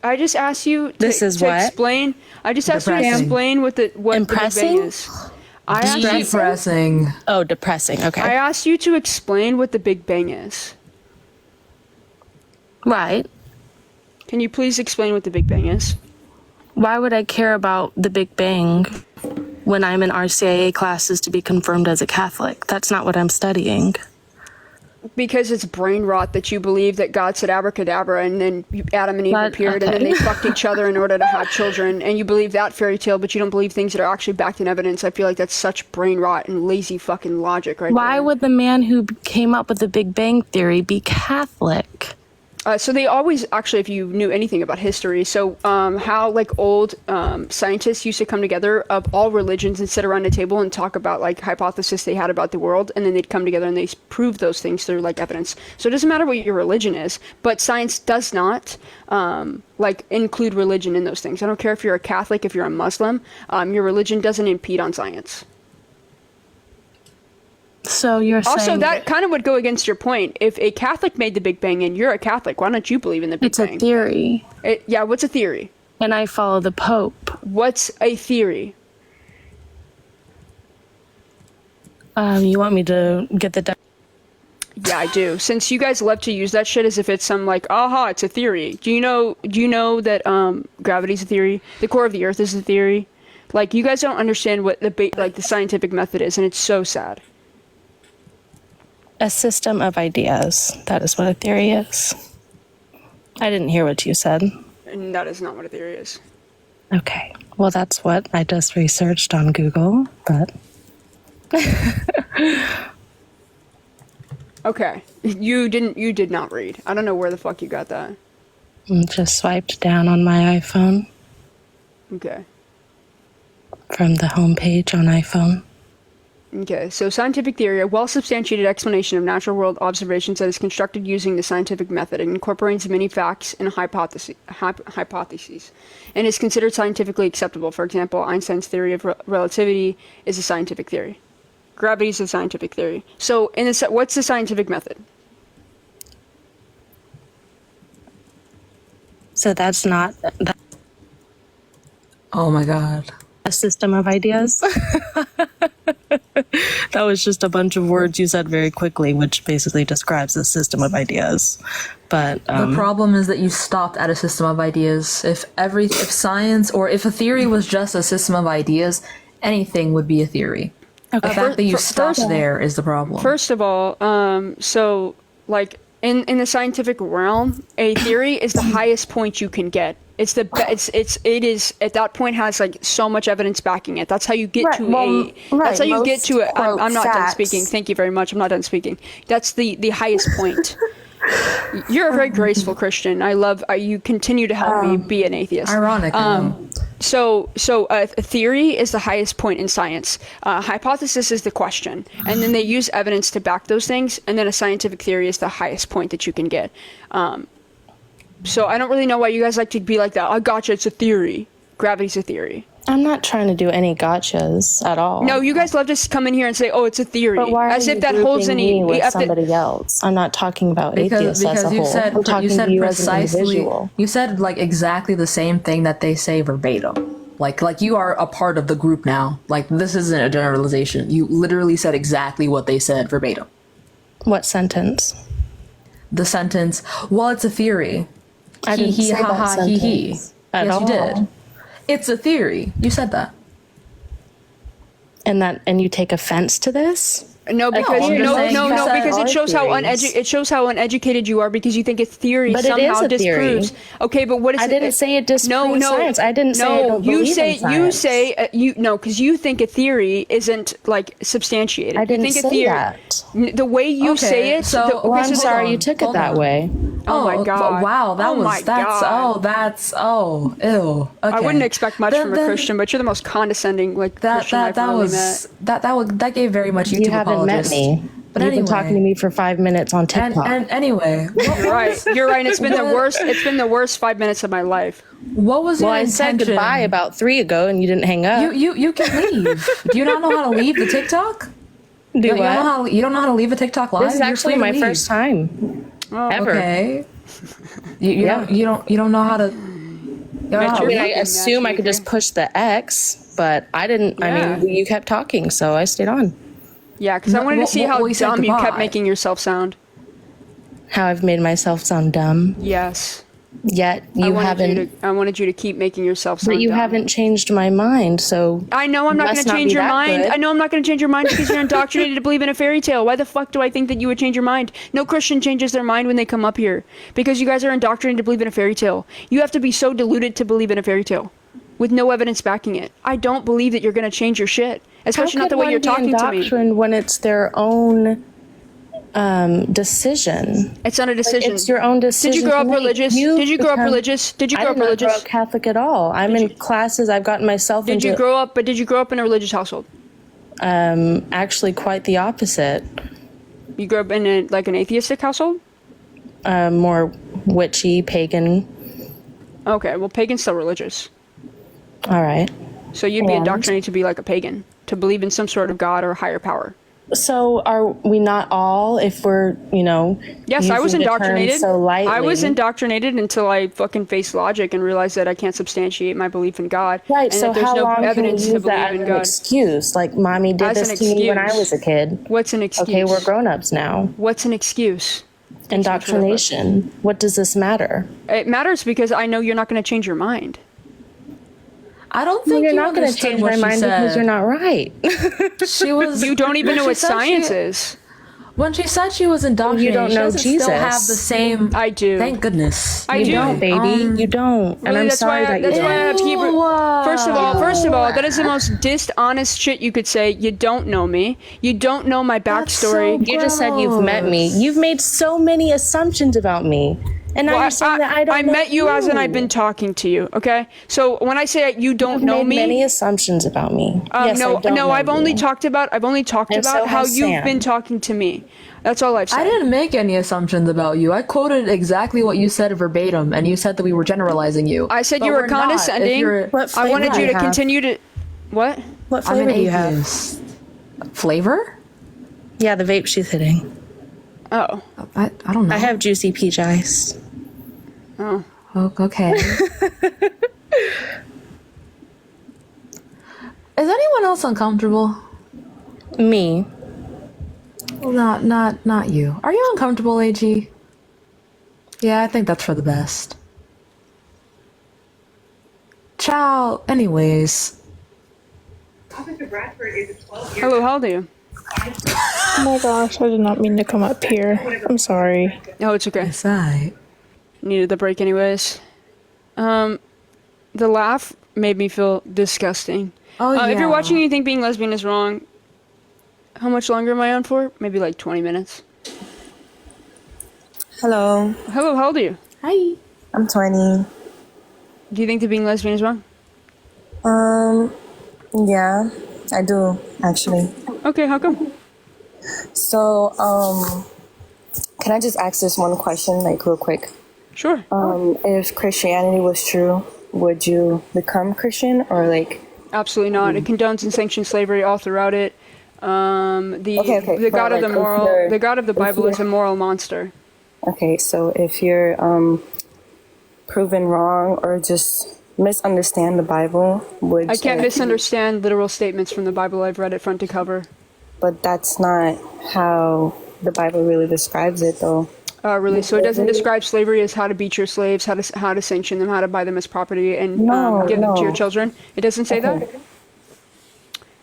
I just asked you to explain. I just asked you to explain what the Big Bang is. Depressing. Oh, depressing. Okay. I asked you to explain what the Big Bang is. Right. Can you please explain what the Big Bang is? Why would I care about the Big Bang when I'm in RCIA classes to be confirmed as a Catholic? That's not what I'm studying. Because it's brain rot that you believe that God said abracadabra and then Adam and Eve appeared and then they fucked each other in order to have children, and you believe that fairy tale, but you don't believe things that are actually backed in evidence. I feel like that's such brain rot and lazy fucking logic right there. Why would the man who came up with the Big Bang Theory be Catholic? So they always, actually, if you knew anything about history, so how like old scientists used to come together of all religions and sit around a table and talk about like hypotheses they had about the world, and then they'd come together and they prove those things through like evidence. So it doesn't matter what your religion is, but science does not like include religion in those things. I don't care if you're a Catholic, if you're a Muslim, your religion doesn't impede on science. So you're also saying that kind of would go against your point. If a Catholic made the Big Bang and you're a Catholic, why don't you believe in the Big Bang? It's a theory. Yeah, what's a theory? And I follow the Pope. What's a theory? You want me to get the... Yeah, I do. Since you guys love to use that shit as if it's some like, aha, it's a theory. Do you know that gravity's a theory? The core of the Earth is a theory? Like, you guys don't understand what the scientific method is, and it's so sad. A system of ideas. That is what a theory is. I didn't hear what you said. And that is not what a theory is. Okay. Well, that's what I just researched on Google, but... Okay. You did not read. I don't know where the fuck you got that. Just swiped down on my iPhone. Okay. From the homepage on iPhone. Okay, so scientific theory, a well-substantiated explanation of natural world observations that is constructed using the scientific method and incorporates many facts and hypotheses, and is considered scientifically acceptable. For example, Einstein's theory of relativity is a scientific theory. Gravity is a scientific theory. So, what's the scientific method? So that's not... Oh my god. A system of ideas? That was just a bunch of words you said very quickly, which basically describes a system of ideas. But the problem is that you stopped at a system of ideas. If science, or if a theory was just a system of ideas, anything would be a theory. Okay. The fact that you stopped there is the problem. First of all, so like in the scientific realm, a theory is the highest point you can get. It is at that point has like so much evidence backing it. That's how you get that's how you get to it. I'm not done speaking. Thank you very much. I'm not done speaking. That's the highest point. You're a very graceful Christian. I love you continue to help me be an atheist. Ironic. So a theory is the highest point in science. Hypothesis is the question, and then they use evidence to back those things. And then a scientific theory is the highest point that you can get. So I don't really know why you guys like to be like that. Oh, gotcha, it's a theory. Gravity's a theory. I'm not trying to do any gotchas at all. No, you guys love to come in here and say, "Oh, it's a theory," but why as are if you that holds any. me with somebody else. I'm not talking about atheists as a whole. I'm talking to you as an individual. You said like exactly the same thing that they say verbatim. Like you are a part of the group now. Like this isn't a generalization. You literally said exactly what they said verbatim. What sentence? The sentence. Well, it's a theory. I didn't say that sentence at all. Yes, you did. It's a theory. You said that. And you take offense to this? No, because because it shows how uneducated you are, because you think a theory but somehow it is a disproves. Theory. Okay, but what is I didn't say it disproves science. I didn't say I don't believe in science. Because you think a theory isn't like substantiated. I didn't say that. The way you say it. I'm sorry you took it that way. Oh my god! Wow, ew. Okay. I wouldn't expect much from a Christian, but you're the most condescending Christian I've really met. That gave very much YouTube. You haven't met me. But you've been talking to me for 5 minutes on TikTok. And anyway, you're right. You're right. It's been the worst. It's been the worst 5 minutes of my life. What was your intention? I said goodbye about 3 ago, and you didn't hang up. You can leave. Do you not know how to leave the TikTok? You don't know how to leave a TikTok live? This is actually my first time ever. Okay. You don't know how to. I assume I could just push the X, but I didn't. Yeah. I mean, you kept talking, so I stayed on. Yeah, because I wanted to see how dumb you kept making yourself sound. How I've made myself sound dumb? Yes. Yet you haven't. I wanted you to keep making yourself sound dumb. But you haven't changed my mind, so. I know I'm not going to change your mind. I know I'm not going to change your mind because you're indoctrinated to believe in a fairy tale. Why the fuck do I think that you would change your mind? No Christian changes their mind when they come up here because you guys are indoctrinated to believe in a fairy tale. You have to be so deluded to believe in a fairy tale with no evidence backing it. I don't believe that you're going to change your shit, especially not the way you're talking to me. When it's their own decision. It's not a decision. It's your own decision. Did you grow up to make. religious? Did you grow up religious? Did you grow up I did not religious? grow up Catholic at all. I'm in classes. I've gotten myself Did into. you grow up? But did you grow up in a religious household? Actually, quite the opposite. You grew up in an atheistic household? More witchy, pagan. Okay, well, pagan's still religious. All right. So you'd be And? indoctrinated to be like a pagan, to believe in some sort of god or higher power. So are we not all? If we're, Yes, I was using the term indoctrinated. So lightly. I was indoctrinated until I fucking faced logic and realized that I can't substantiate my belief in God. Right. And so that there's how no long evidence can you to use that believe as in an God. excuse? Like, mommy did As this an to me when I excuse. was a kid. What's an excuse? Okay, we're grown-ups now. What's an excuse? Indoctrination. What does this matter? It matters because I know you're not going to change your mind. I don't think you're you not going to understood change what my she mind said. because you're not right. She was. You don't even when know she what said science she- is. When she said she was indoctrinated, You don't she know doesn't Jesus. still have the same. I do. Thank goodness. I you do. don't, baby. You don't. And Really, I'm that's sorry why that you that's why I have don't. Hebrew. First of all, that is the most dishonest shit you could say. You don't know me. You don't know my backstory. You just said you've met me. You've made so many assumptions about me. And now Well, you're saying that I don't know met you as in I've been talking to you. Okay, so when I say you don't You've know made me, many assumptions about me. Yes, no, I don't know I've only you. talked about And so how has you've Sam. been talking to me. That's all I've said. I didn't make any assumptions about you. I quoted exactly what you said verbatim, and you said that we were generalizing you. I said But you were we're not. If condescending. you're- I wanted you to continue to. What? What I'm an flavor do you have? atheist. Flavor? Yeah, the vape she's hitting. Oh. I don't know. I have juicy peach ice. Oh. Okay. Is anyone else uncomfortable? Me. Well, not you. Are you uncomfortable, AG? Yeah, I think that's for the best. Ciao. Anyways. Hello, how old are you? Oh my gosh, I did not mean to come up here. I'm sorry. No, it's okay. It's alright. Needed the break anyways. The laugh made me feel disgusting. Oh, If you're yeah. watching and you think being lesbian is wrong, how much longer am I on for? Maybe like 20 minutes. Hello. Hello, how old are you? Hi. I'm 20. Do you think that being lesbian is wrong? Yeah, I do, actually. Okay, how come? So, can I just ask this one question, like, real quick? Sure. If Christianity was true, would you become Christian, or, like... Absolutely not. It condones and sanctions slavery all throughout it. The but, God of like, the moral, if you're- the God of the if Bible you're- is a moral monster. Okay, so if you're, proven wrong, or just misunderstand the Bible, would... I can't misunderstand literal statements from the Bible. I've read it front to cover. But that's not how the Bible really describes it, though. Really? So it doesn't describe slavery as how to beat your slaves, how to sanction them, how to buy them as property, and give them to your children. It doesn't say that.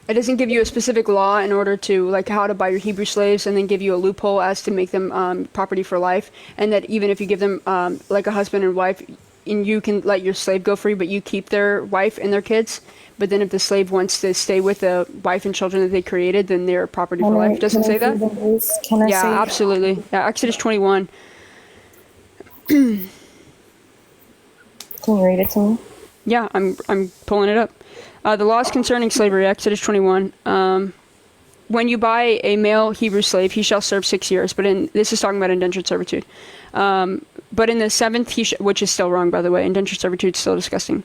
It doesn't give you a specific law in order to, like, how to buy your Hebrew slaves, and then give you a loophole as to make them property for life, and that even if you give them like a husband and wife, and you can let your slave go free, but you keep their wife and their kids. But then if the slave wants to stay with the wife and children that they created, then they're property for life. Doesn't say that? Can I Yeah, say... absolutely. Yeah, Exodus 21. Can you read it to me? Yeah, I'm pulling it up. The laws concerning slavery, Exodus 21. When you buy a male Hebrew slave, he shall serve 6 years. But this is talking about indentured servitude. But in the seventh, which is still wrong, by the way. Indentured servitude is still disgusting.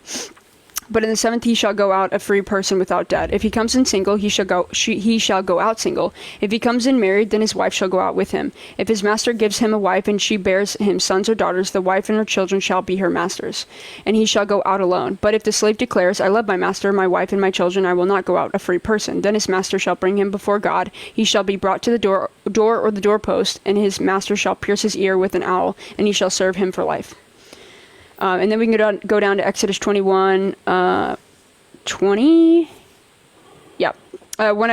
But in the seventh he shall go out a free person without debt. If he comes in single, he shall go out single. If he comes in married, then his wife shall go out with him. If his master gives him a wife, and she bears him sons or daughters, the wife and her children shall be her master's, and he shall go out alone. But if the slave declares, I love my master, my wife, and my children, I will not go out a free person, then his master shall bring him before God. He shall be brought to the door or the doorpost, and his master shall pierce his ear with an awl, and he shall serve him for life. And then we can go down to Exodus 21, 20. Yeah. When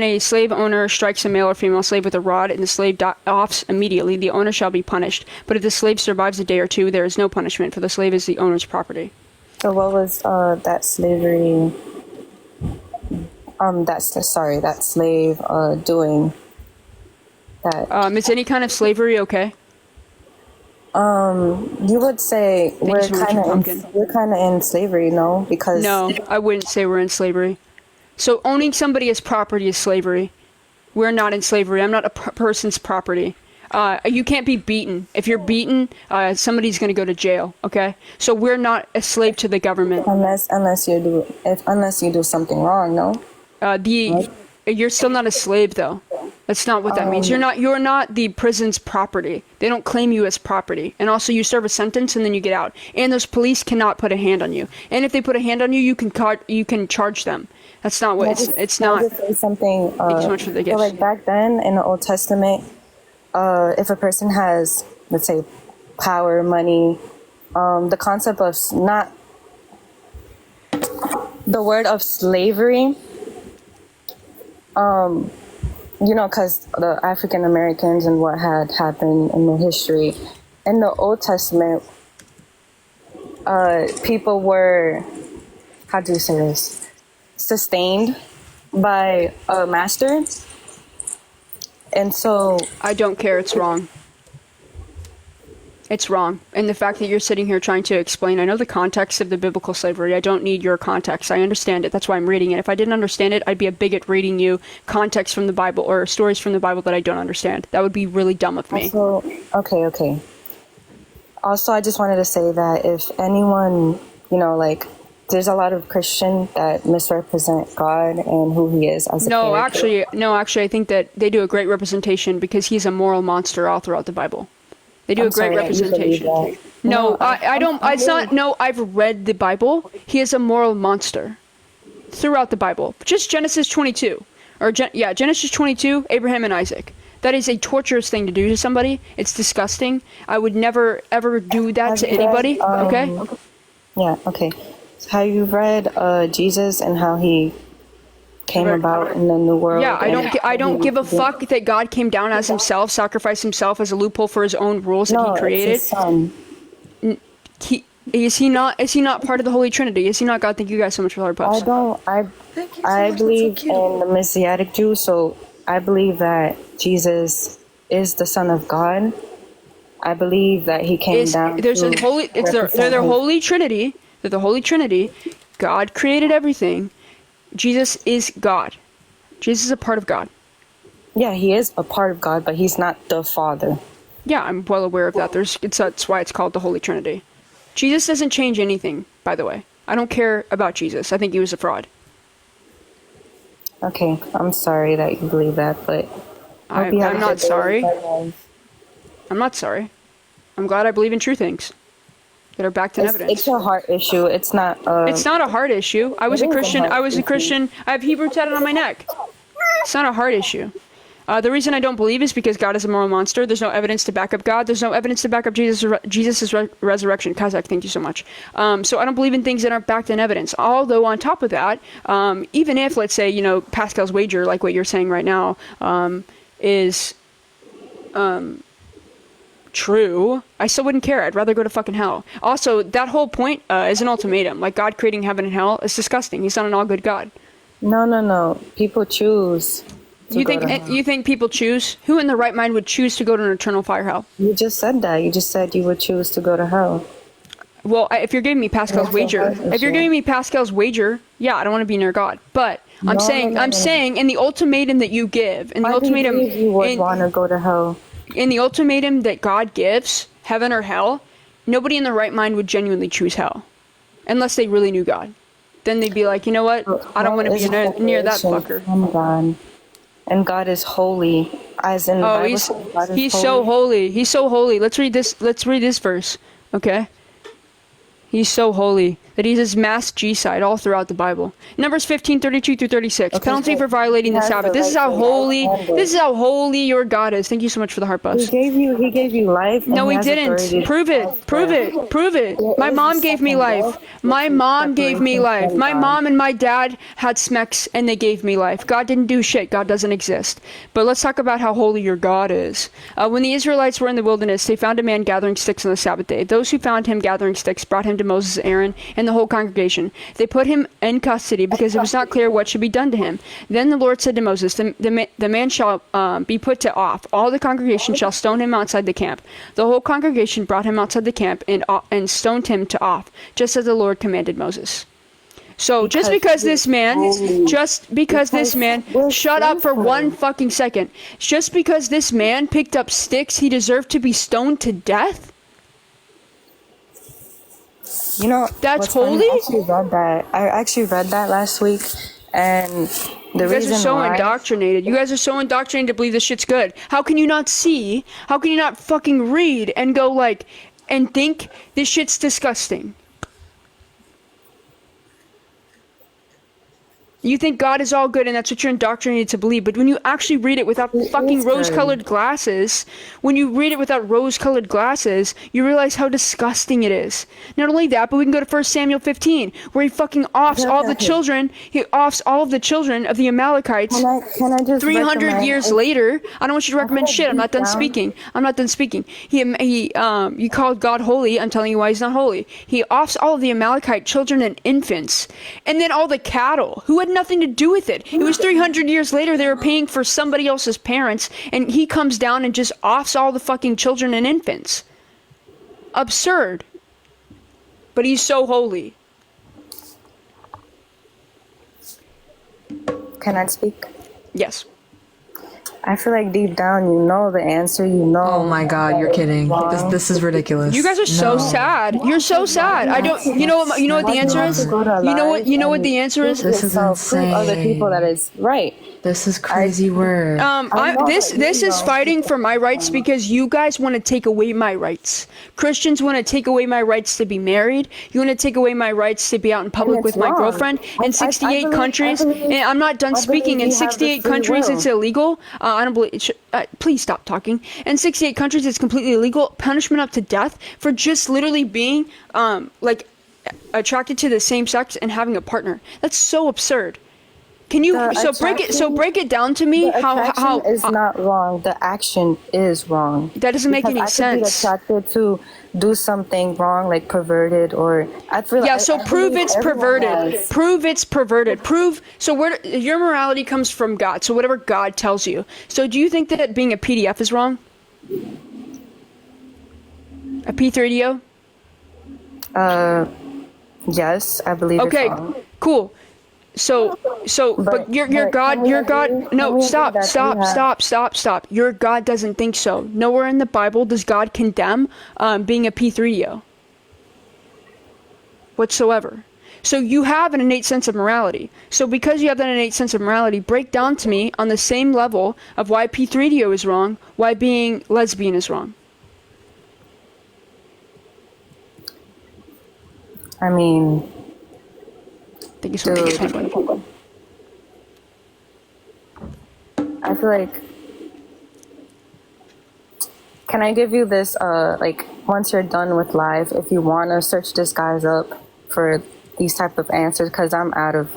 a slave owner strikes a male or female slave with a rod and the slave offs immediately, the owner shall be punished. But if the slave survives a day or two, there is no punishment, for the slave is the owner's property. So what was that slavery... that slave doing? that. Is any kind of slavery okay? You would say we're so much for kind of in slavery, no? Because No, I wouldn't say we're in slavery. So owning somebody as property is slavery. We're not in slavery. I'm not a person's property. You can't be beaten. If you're beaten, somebody's going to go to jail. Okay, so we're not a slave to the government. unless you do something wrong, no. You're still not a slave though. That's not what that means. You're not the prison's property. They don't claim you as property. And also you serve a sentence and then you get out. And those police cannot put a hand on you. And if they put a hand on you, you can charge them. That's not what it's not. I'll just say something. Thank you so much for the So gift. like back then in the Old Testament, if a person has, let's say, power, money, the concept of not the word of slavery, because the African Americans and what had happened in the history in the Old Testament, people were, how do you say this, sustained by a master. And so I don't care. It's wrong. It's wrong. And the fact that you're sitting here trying to explain, I know the context of the biblical slavery. I don't need your context. I understand it. That's why I'm reading it. If I didn't understand it, I'd be a bigot reading you context from the Bible or stories from the Bible that I don't understand. That would be really dumb of me. Also, okay. Also, I just wanted to say that if anyone, there's a lot of Christians that misrepresent God and who he is as a character. Actually, I think that they do a great representation because he's a moral monster all throughout the Bible. They do a great representation. No, I don't. It's not. No, I've read the Bible. He is a moral monster throughout the Bible. Just Genesis 22, Genesis 22, Abraham and Isaac. That is a torturous thing to do to somebody. It's disgusting. I would never ever do that to anybody. Okay. Yeah. Okay. So have you read Jesus and how he came about in the new world? Yeah, I don't give a fuck that God came down as himself, sacrificed himself as a loophole for his own rules that he created. It's his son. Is he not part of the Holy Trinity? Is he not God? Thank you guys so much for the hard puffs. I believe in the Messianic Jew, so I believe that Jesus is the Son of God. I believe that he came down. They're the Holy Trinity. They're the Holy Trinity. God created everything. Jesus is God. Jesus is a part of God. Yeah, he is a part of God, but he's not the Father. Yeah, I'm well aware of that. That's why it's called the Holy Trinity. Jesus doesn't change anything, by the way. I don't care about Jesus. I think he was a fraud. Okay, I'm sorry that you believe that, but I'm not sorry. I'm not sorry. I'm glad I believe in true things that are backed in evidence. It's a heart issue. It's not. It's not a heart issue. I was a Christian. I have Hebrew tatted on my neck. It's not a heart issue. The reason I don't believe is because God is a moral monster. There's no evidence to back up God. There's no evidence to back up Jesus' resurrection. Kazakh, thank you so much. So I don't believe in things that aren't backed in evidence. Although on top of that, even if, let's say, Pascal's wager, like what you're saying right now, is true, I still wouldn't care. I'd rather go to fucking hell. Also, that whole point is an ultimatum. Like, God creating heaven and hell is disgusting. He's not an all-good God. No. People choose. You think people choose? Who in their right mind would choose to go to an eternal fire hell? You just said that. You just said you would choose to go to hell. Well, if you're giving me Pascal's wager, yeah, I don't want to be near God. But I'm saying in the ultimatum that you give, in the ultimatum, do you believe you would want to go to hell? In the ultimatum that God gives, heaven or hell, nobody in their right mind would genuinely choose hell, unless they really knew God. Then they'd be like, you know what? I don't want to be near that fucker. From God. And God is holy, as in the Bible. He's so holy. He's so holy. Let's read this verse, okay? He's so holy that he says mass G-side all throughout the Bible. Numbers 15:32-36. Penalty for violating the Sabbath. This is how holy your God is. Thank you so much for the heart buffs. He gave you life. No, he didn't. Prove it. My mom gave me life. My mom and my dad had smecks and they gave me life. God didn't do shit. God doesn't exist. But let's talk about how holy your God is. When the Israelites were in the wilderness, they found a man gathering sticks on the Sabbath day. Those who found him gathering sticks brought him to Moses and Aaron, and the whole congregation. They put him in custody because it was not clear what should be done to him. Then the Lord said to Moses, the man shall be put to off. All the congregation shall stone him outside the camp. The whole congregation brought him outside the camp and stoned him to off, just as the Lord commanded Moses. So just because this man, shut up for 1 fucking second. Just because this man picked up sticks, he deserved to be stoned to death? You know, that's funny, holy? I actually read that last week, and the reason You guys are so why, indoctrinated. You guys are so indoctrinated to believe this shit's good. How can you not see? How can you not fucking read and go like, and think this shit's disgusting? You think God is all good and that's what you're indoctrinated to believe, but when you actually read it without fucking rose-colored glasses, you realize how disgusting it is. Not only that, but we can go to 1 Samuel 15, where he fucking offs all the children, of the Amalekites. Can I just 300 years later, I don't want you to recommend shit. I'm not done speaking. You called God holy. I'm telling you why he's not holy. He offs all of the Amalekite children and infants, and then all the cattle, who had nothing to do with it. It was 300 years later. They were paying for somebody else's parents, and he comes down and just offs all the fucking children and infants. Absurd. But he's so holy. Can I speak? Yes. I feel like deep down you know the answer. You know. Oh my God, you're kidding. This is ridiculous. You guys are so sad. You're so sad. I don't. You know what the answer is. You know what the answer is. This is insane. Other people that is right. This is crazy work. This is fighting for my rights because you guys want to take away my rights. Christians want to take away my rights to be married. You want to take away my rights to be out in public with my girlfriend. In 68 countries, and I'm not done speaking. In 68 countries, it's illegal. I don't believe. Please stop talking. In 68 countries, it's completely illegal. Punishment up to death for just literally being attracted to the same sex and having a partner. That's so absurd. Can you break it down to me? How is not wrong. The action is wrong. That doesn't make any sense. I could be attracted to do something wrong, like perverted, or I feel. Yeah, so prove it's perverted. Prove it's perverted. Prove where your morality comes from God. So whatever God tells you. So do you think that being a PDF is wrong? A P3DO? Yes, I believe. Okay, it's wrong. Cool. But your God. No, stop. Your God doesn't think so. Nowhere in the Bible does God condemn being a P3DO whatsoever. So you have an innate sense of morality. So because you have that innate sense of morality, break down to me on the same level of why P3DO is wrong, why being lesbian is wrong. I mean, thank you so much. I feel like, can I give you this, once you're done with live, if you want to search this guy's up for these type of answers, because I'm out of,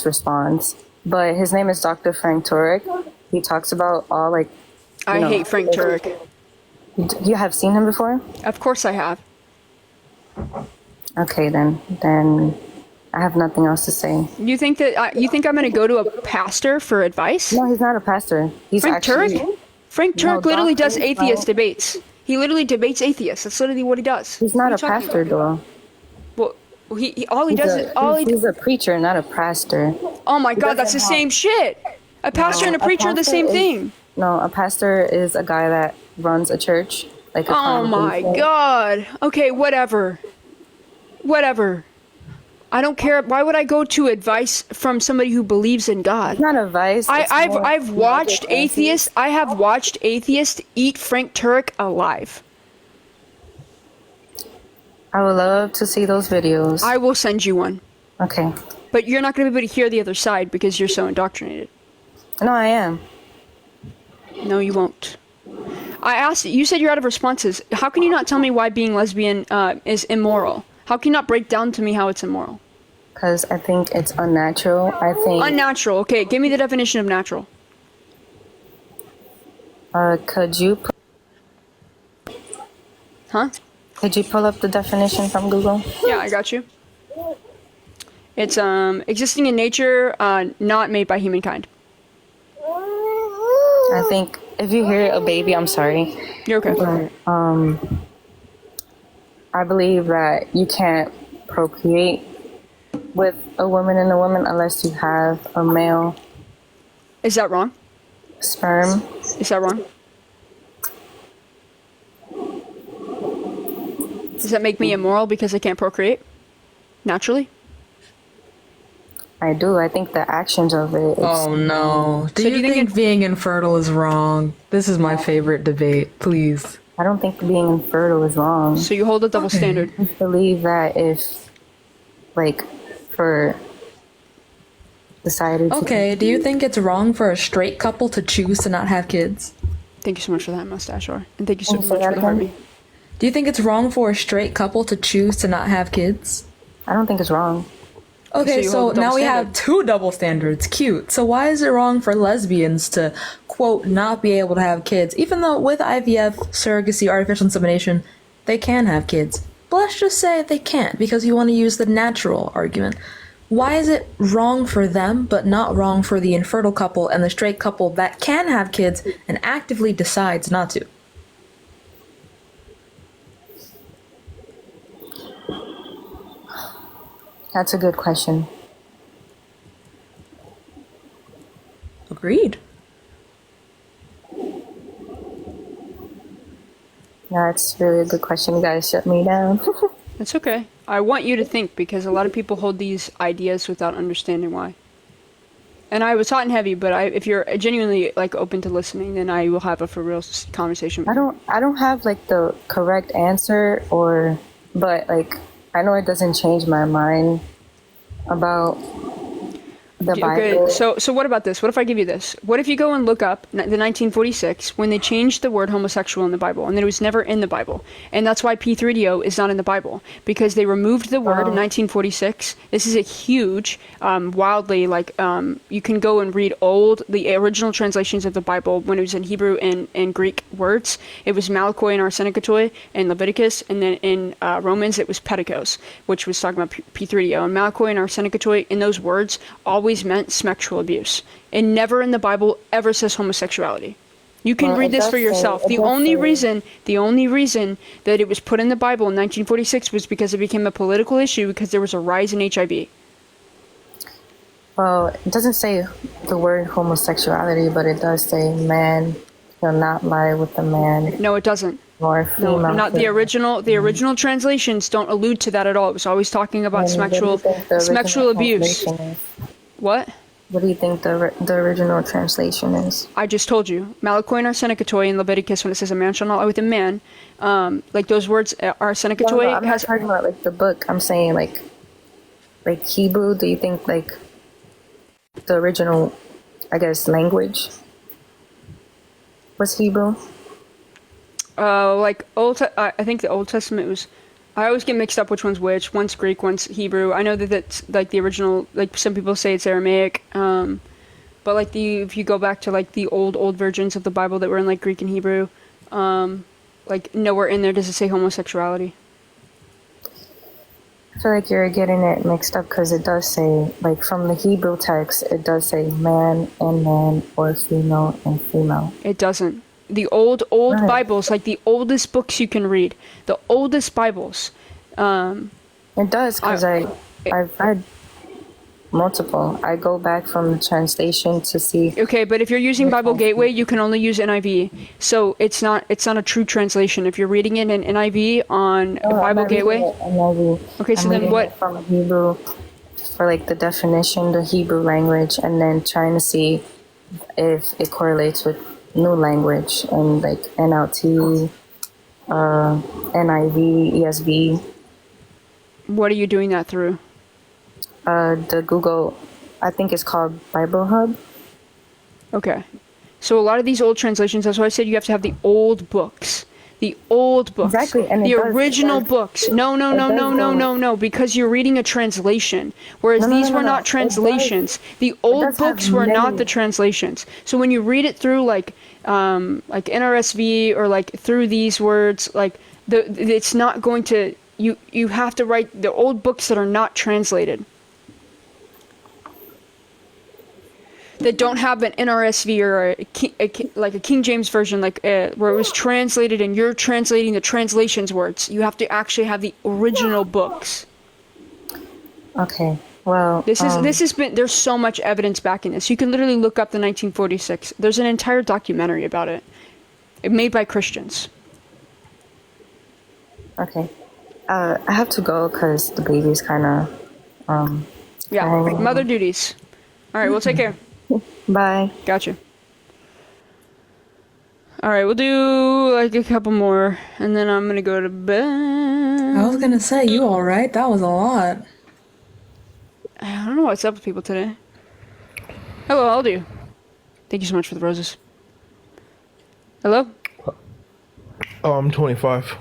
response. But his name is Dr. Frank Turek. He talks about all, I hate Frank Turek. You have seen him before? Of course I have. Okay, then I have nothing else to say. You think I'm going to go to a pastor for advice? No, he's not a pastor. He's Frank Turek? Frank Turek literally does atheist debates. He literally debates atheists. That's literally what he does. He's not a pastor, though. Well, he's a preacher, not a pastor. Oh my God, that's the same shit. A pastor and a preacher are the same thing. No, a pastor is a guy that runs a church. Oh my God. Okay, whatever. I don't care. Why would I go to advice from somebody who believes in God? It's not advice. I've watched atheists. I have watched atheists eat Frank Turek alive. I would love to see those videos. I will send you one. Okay. But you're not going to be able to hear the other side because you're so indoctrinated. No, I am. No, you won't. I asked you said you're out of responses. How can you not tell me why being lesbian is immoral? How can you not break down to me how it's immoral? Because I think it's unnatural. Unnatural. Okay, give me the definition of natural. Could you? Huh? Could you pull up the definition from Google? Yeah, I got you. It's existing in nature, not made by humankind. I think if you hear a baby, I'm sorry. You're okay. But, I believe that you can't procreate with a woman and a woman unless you have a male. Is that wrong? Sperm. Is that wrong? Does that make me immoral because I can't procreate naturally? I do. I think the actions of it. Oh no. Do you think being infertile is wrong? This is my favorite debate. Please. I don't think being infertile is wrong. So you hold a double standard. I believe that if, like, for decided. Okay, do you think it's wrong for a straight couple to choose to not have kids? Thank you so much for that, Mustache. And thank you so much for the heartbeat. Do you think it's wrong for a straight couple to choose to not have kids? I don't think it's wrong. Okay, so now we have two double standards. Cute. So why is it wrong for lesbians to, quote, not be able to have kids, even though with IVF, surrogacy, artificial insemination, they can have kids? But let's just say they can't because you want to use the natural argument. Why is it wrong for them, but not wrong for the infertile couple and the straight couple that can have kids and actively decides not to? That's a good question. Agreed. Yeah, it's really a good question. You guys shut me down. It's okay. I want you to think because a lot of people hold these ideas without understanding why. And I was hot and heavy, but if you're genuinely like open to listening, then I will have a for real conversation. I don't have like the correct answer but like I know it doesn't change my mind about the Bible. Okay, so what about this? What if I give you this? What if you go and look up the 1946 when they changed the word homosexual in the Bible, and then it was never in the Bible, and that's why P3DO is not in the Bible because they removed the word in 1946. This is a huge, wildly like you can go and read the original translations of the Bible when it was in Hebrew and Greek words. It was Malakoi and Arsenikatoi in Leviticus, and then in Romans it was pedikos, which was talking about P3DO. And Malakoi and Arsenikatoi in those words always meant sexual abuse. And never in the Bible ever says homosexuality. You can read this for yourself. The only reason that it was put in the Bible in 1946 was because it became a political issue because there was a rise in HIV. Well, it doesn't say the word homosexuality, but it does say man shall not lie with a man. No, it doesn't. Or female. No, not the original. The original translations don't allude to that at all. It was always talking about sexual abuse. What? What do you think the original translation is? I just told you. Malakoi and Arsenikatoi in Leviticus when it says a man shall not lie with a man. Like those words, Arsenikatoi. No, I'm not talking about like the book. I'm saying like Hebrew. Do you think like the original, I guess, language was Hebrew? Like I think the Old Testament was. I always get mixed up which one's which. One's Greek, one's Hebrew. I know that that's like the original. Like some people say it's Aramaic, but like if you go back to like the old versions of the Bible that were in like Greek and Hebrew, like nowhere in there does it say homosexuality. I feel like you're getting it mixed up because it does say, like from the Hebrew text, it does say man and man or female and female. It doesn't. The old right. Bibles, like the oldest books you can read, the oldest Bibles. It does because I've read multiple. I go back from the translation to see. Okay, but if you're using Bible Gateway, you can only use NIV, so it's not a true translation. If you're reading it in NIV on Bible Gateway, NIV. Okay, so then what? From Hebrew for like the definition, the Hebrew language, and then trying to see if it correlates with new language and like NLT, NIV, ESV. What are you doing that through? The Google, I think it's called Bible Hub. Okay. So a lot of these old translations, that's why I said you have to have the old books. The old books. Exactly. And the original books. No, because you're reading a translation. Whereas these were not translations. The old books were not the translations. So when you read it through like NRSV or like through these words, like It's not going to. You have to write the old books that are not translated, that don't have an NRSV or like a King James version, like where it was translated and you're translating the translations words. You have to actually have the original books. Okay. Well, this has been. There's so much evidence backing this. You can literally look up the 1946. There's an entire documentary about it, made by Christians. Okay. I have to go because the baby's kind of. Yeah, mother duties. All right, we'll take care. Bye. Gotcha. All right, we'll do like a couple more, and then I'm gonna go to bed. I was gonna say, you all right? That was a lot. I don't know what's up with people today. Hello, I'll do. Thank you so much for the roses. Hello? Oh, I'm 25.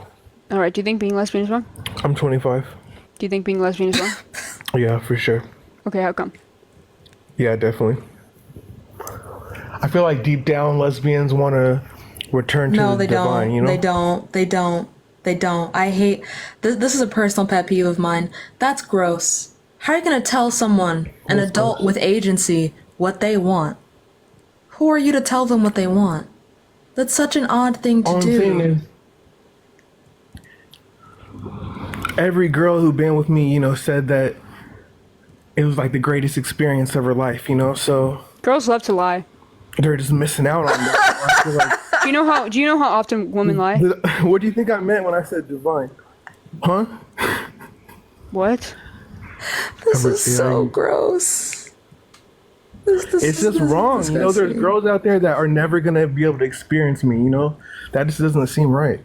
All right, do you think being lesbian is wrong? I'm 25. Do you think being lesbian is wrong? Yeah, for sure. Okay, how come? Yeah, definitely. I feel like deep down lesbians want to return to the divine, you know? They don't. I hate... This is a personal pet peeve of mine. That's gross. How are you going to tell someone, an adult with agency, what they want? Who are you to tell them what they want? That's such an odd thing to do. Every girl who been with me, said that it was like the greatest experience of her life, so... Girls love to lie. They're just missing out on that. I feel like, do you know how often women lie? What do you think I meant when I said divine? Huh? What? This is so gross. It's just wrong. There's girls out there that are never going to be able to experience me, That just doesn't seem right.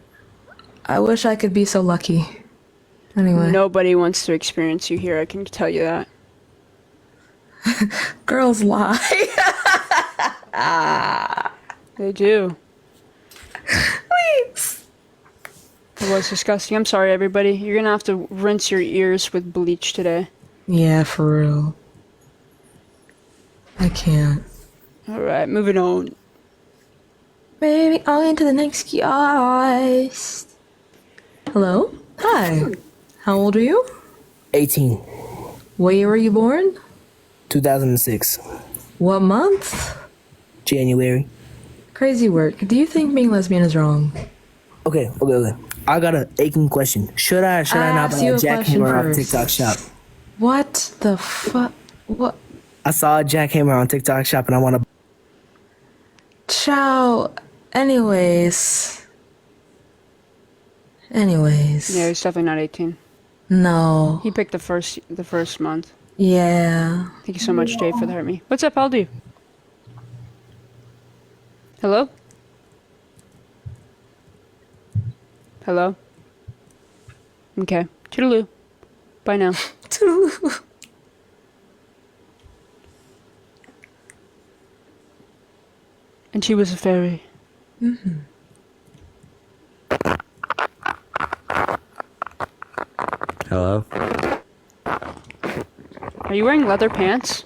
I wish I could be so lucky. Anyway. Nobody wants to experience you here, I can tell you that. Girls lie. They do. Please. It was disgusting. I'm sorry, everybody. You're gonna have to rinse your ears with bleach today. Yeah, for real. I can't. Alright, moving on. Maybe on to the next kiosk. Hello? Hi. How old are you? 18. What year were you born? 2006. What month? January. Crazy work. Do you think being lesbian is wrong? Okay. I got an aching question. Should I not buy a jackhammer off TikTok shop? What the fuck? What? I saw a jackhammer on TikTok shop and I want to... Ciao. Anyways. Yeah, he's definitely not 18. No. He picked the first month. Yeah. Thank you so much, Dave, for the hurt me. What's up, Aldi? Hello? Hello? Okay. Toodaloo. Bye now. Toodaloo. And she was a fairy. Mm-hmm. Hello? Are you wearing leather pants?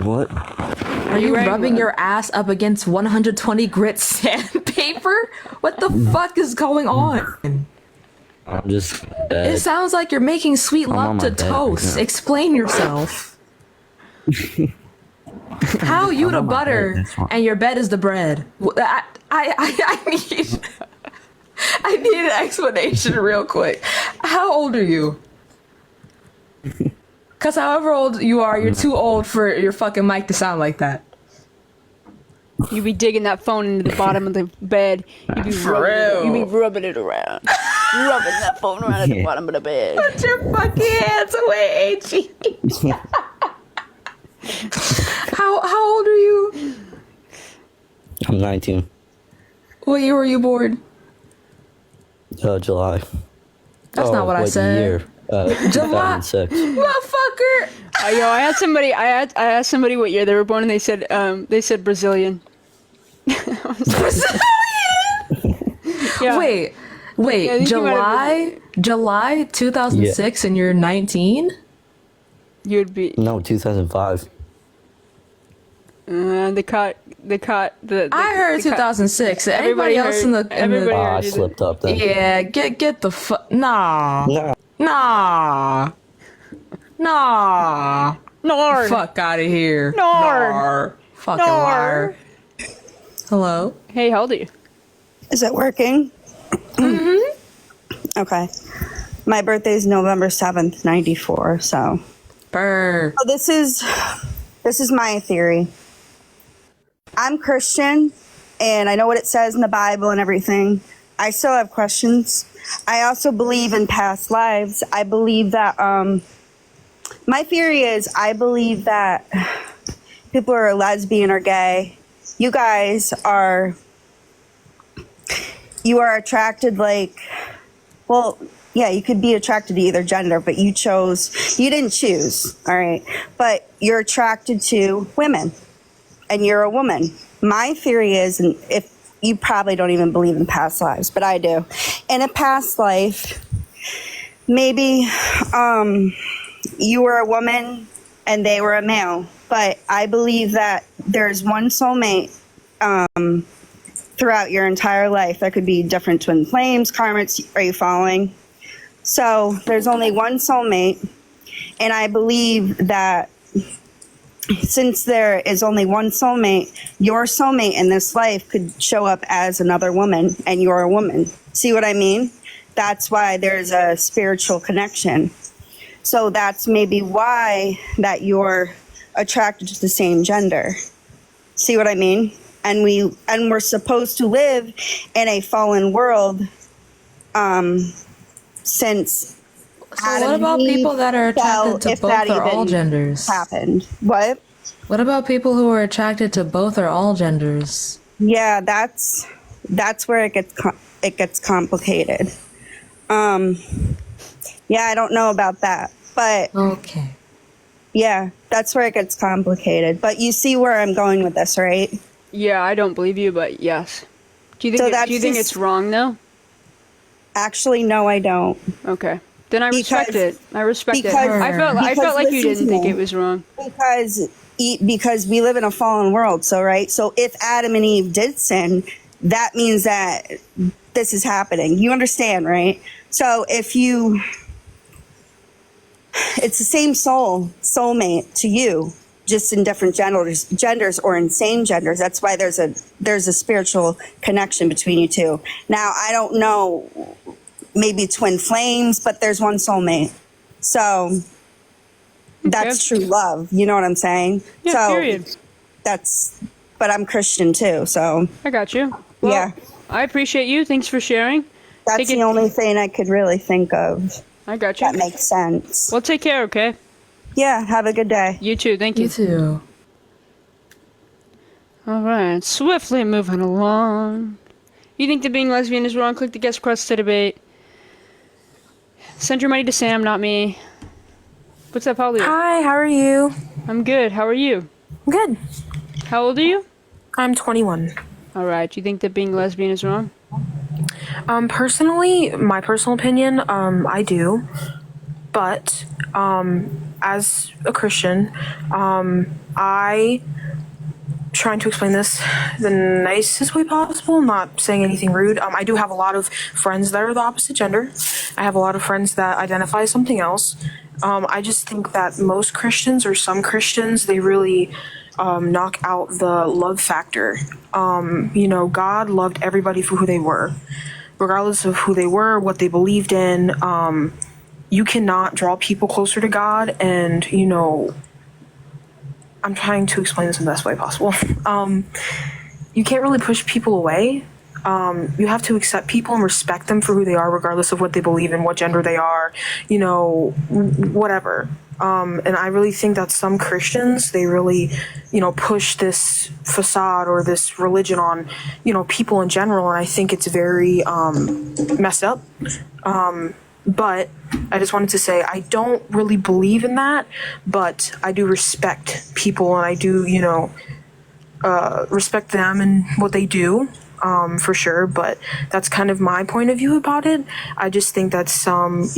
What? Are you rubbing your ass up against 120 grit sandpaper? What the fuck is going on? I'm just It sounds like you're making sweet love to toast. Explain yourself. How you the butter and your bed is the bread? I need an explanation real quick. How old are you? Because however old you are, you're too old for your fucking mic to sound like that. You be digging that phone into the bottom of the bed. You be rubbing it around. Rubbing that phone around at the bottom of the bed. Put your fucking hands away, H.E. How old are you? I'm 19. What year were you born? July. That's not what I said. Year? July. 2006. Motherfucker. Yo, I asked somebody what year they were born, and they said Brazilian. Brazilian. Yeah. Wait. Yeah, July 2006, and you're 19. You'd be No, 2005. They I heard 2006. Everybody else in the I slipped up then. yeah, get the fuck nah. Nah. Nord. Fuck out of here. Nord. Fucking liar. Hello. Hey, how old are you? Is it working? Okay. My birthday is November 7th, 94, so. Burr. So this is my theory. I'm Christian, and I know what it says in the Bible and everything. I still have questions. I also believe in past lives. I believe that, my theory is I believe that people who are lesbian or gay, you are attracted you could be attracted to either gender, but you didn't choose, all right? But you're attracted to women, and you're a woman. My theory is, and if you probably don't even believe in past lives, but I do. In a past life, maybe you were a woman and they were a male, but I believe that there's one soulmate throughout your entire life. There could be different twin flames, karmas. Are you following? So there's only one soulmate, and I believe that since there is only one soulmate, your soulmate in this life could show up as another woman, and you're a woman. See what I mean? That's why there's a spiritual connection. So that's maybe why that you're attracted to the same gender. See what I mean? And we're supposed to live in a fallen world since So what about people that are attracted to both or all genders? Happened. What? What about people who are attracted to both or all genders? Yeah, that's where it gets complicated. Yeah, I don't know about that, but okay. Yeah, that's where it gets complicated. But you see where I'm going with this, right? Yeah, I don't believe you, but yes. Do you think it's wrong though? Actually, no, I don't. Okay. Then I respect it. I respect it. I felt like you didn't think it was wrong. Because we live in a fallen world, so right? So if Adam and Eve did sin, that means that this is happening. You understand, right? So it's the same soulmate to you, just in different genders or in same genders. That's why there's a spiritual connection between you two. Now, I don't know, maybe twin flames, but there's one soulmate. So that's true love. You know what I'm saying? Yeah, so period. But I'm Christian too, so. I got you. Well, yeah. I appreciate you. Thanks for sharing. That's the only thing I could really think of. I got you. That makes sense. Well, take care, okay? Yeah, have a good day. You too, thank you. You too. Alright, swiftly moving along. You think that being lesbian is wrong? Click the guest request to debate. Send your money to Sam, not me. What's up, Holly? Hi, how are you? I'm good, how are you? Good. How old are you? I'm 21. Alright, do you think that being lesbian is wrong? Personally, my personal opinion, I do. But, as a Christian, I trying to explain this the nicest way possible, not saying anything rude. I do have a lot of friends that are the opposite gender. I have a lot of friends that identify as something else. I just think that most Christians, or some Christians, they really knock out the love factor. God loved everybody for who they were, regardless of who they were, what they believed in. You cannot draw people closer to God, and I'm trying to explain this in the best way possible. You can't really push people away. You have to accept people and respect them for who they are, regardless of what they believe in, what gender they are, whatever. And I really think that some Christians, they really, push this facade or this religion on, people in general. And I think it's very messed up. But I just wanted to say, I don't really believe in that, but I do respect people, and I do, respect them and what they do, for sure. But that's kind of my point of view about it. I just think that some,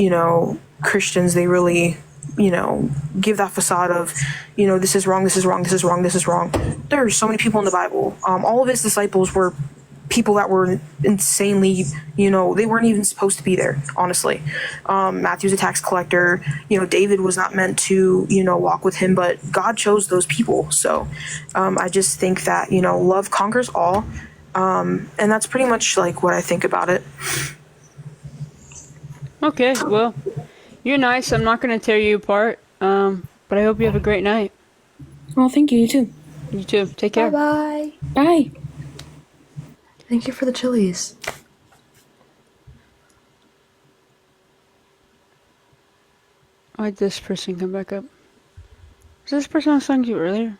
Christians, they really give that facade of, this is wrong, this is wrong, this is wrong, this is wrong. There are so many people in the Bible. All of his disciples were people that were insanely, they weren't even supposed to be there, honestly. Matthew's a tax collector. David was not meant to, walk with him, but God chose those people. So I just think that, love conquers all. And that's pretty much like what I think about it. Okay, well, you're nice. I'm not going to tear you apart. But I hope you have a great night. Well, thank you. You too. You too. Take care. Bye-bye. Bye. Thank you for the chilies. Why'd this person come back up? Was this person I was talking to earlier?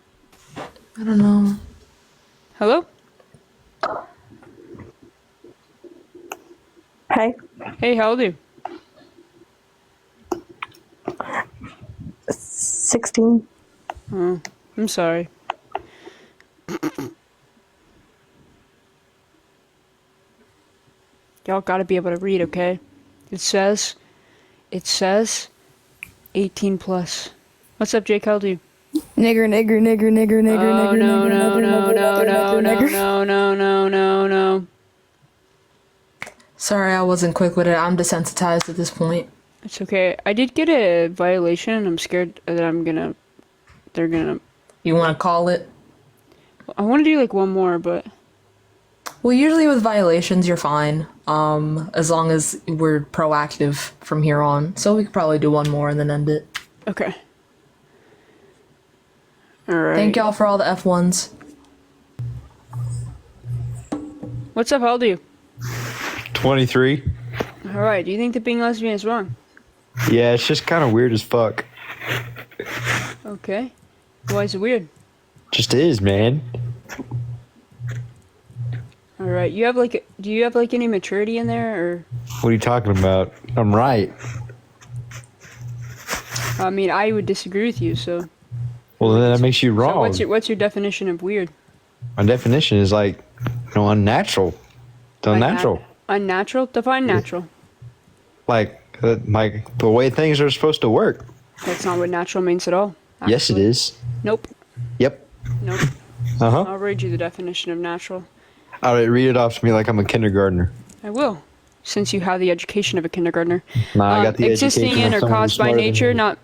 I don't know. Hello? Hey. Hey, how old are you? 16. Oh, I'm sorry. Y'all gotta be able to read, okay? It says 18 plus. What's up, Jake? How old are you? Nigger. Oh, no. Sorry, I wasn't quick with it. I'm desensitized at this point. It's okay. I did get a violation. I'm scared that they're gonna... You want to call it? I want to do like one more, but... Well, usually with violations, you're fine. As long as we're proactive from here on. So we could probably do one more and then end it. Okay. Alright. Thank y'all for all the F1s. What's up? How old are you? 23. Alright, do you think that being lesbian is wrong? Yeah, it's just kind of weird as fuck. Okay. Why is it weird? Just is, man. Alright, do you have like any maturity in there, or? What are you talking about? I'm right. I mean, I would disagree with you, so. Well, then that makes you wrong. So what's your definition of weird? My definition is like, unnatural. It's unnatural. Unnatural? Define natural. Like the way things are supposed to work. That's not what natural means at all. Actually. Yes, it is. Nope. Yep. Nope. Uh-huh. I'll read you the definition of natural. All right, read it off to me like I'm a kindergartner. I will, since you have the education of a kindergartner. Nah, I got the existing education in of or someone who's caused by smarter than nature, me. not.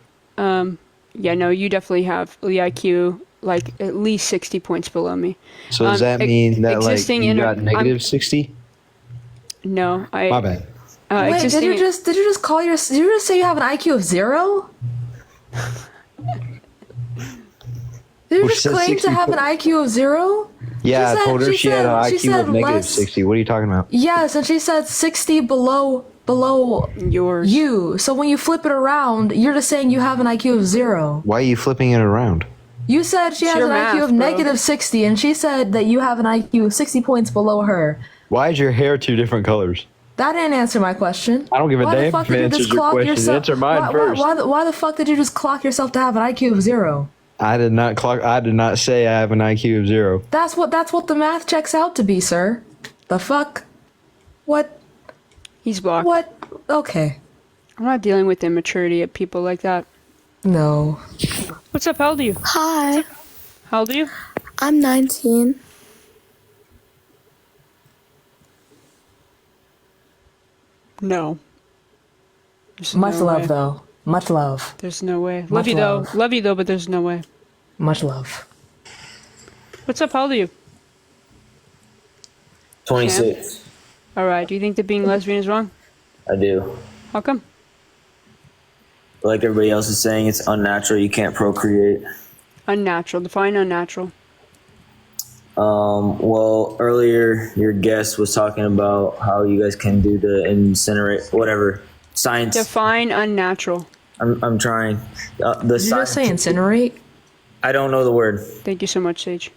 Yeah, no, you definitely have the IQ like at least 60 points below me. So does that mean that like existing you in or- got negative 60? No, I. My bad. Wait, did you just say you have an IQ of 0? Did you Well, just she said claim to 60 have an IQ of 0? Yeah, I told her she had an IQ of negative less- 60. What are you talking about? Yes, and she said 60 below yours. You. So when you flip it around, you're just saying you have an IQ of 0. Why are you flipping it around? You said she has your an math, IQ of bro. negative 60, and she said that you have an IQ 60 points below her. Why is your hair two different colors? That didn't answer my question. I don't give a Why the damn fuck if it did you answers just your clock question. yourself? Answer mine first. Why the fuck did you just clock yourself to have an IQ of 0? I did not say I have an IQ of 0. That's what the math checks out to be, sir. The fuck? What? He's blocked. What? Okay. I'm not dealing with the immaturity of people like that. No. What's up? How old are you? Hi, How old are you? I'm 19. No. There's Much no love, way. though. Much love. There's no way. Much Love you love. though. Love you though, but there's no way. Much love. What's up? How old are you? 26. All right. Do you think that being lesbian is wrong? I do. How come? Like everybody else is saying, it's unnatural. You can't procreate. Unnatural. Define unnatural. Well, earlier your guest was talking about how you guys can do the incinerate, whatever. Science. Define unnatural. I'm trying. The Did you just say incinerate? I don't know the word. Thank you so much, Sage.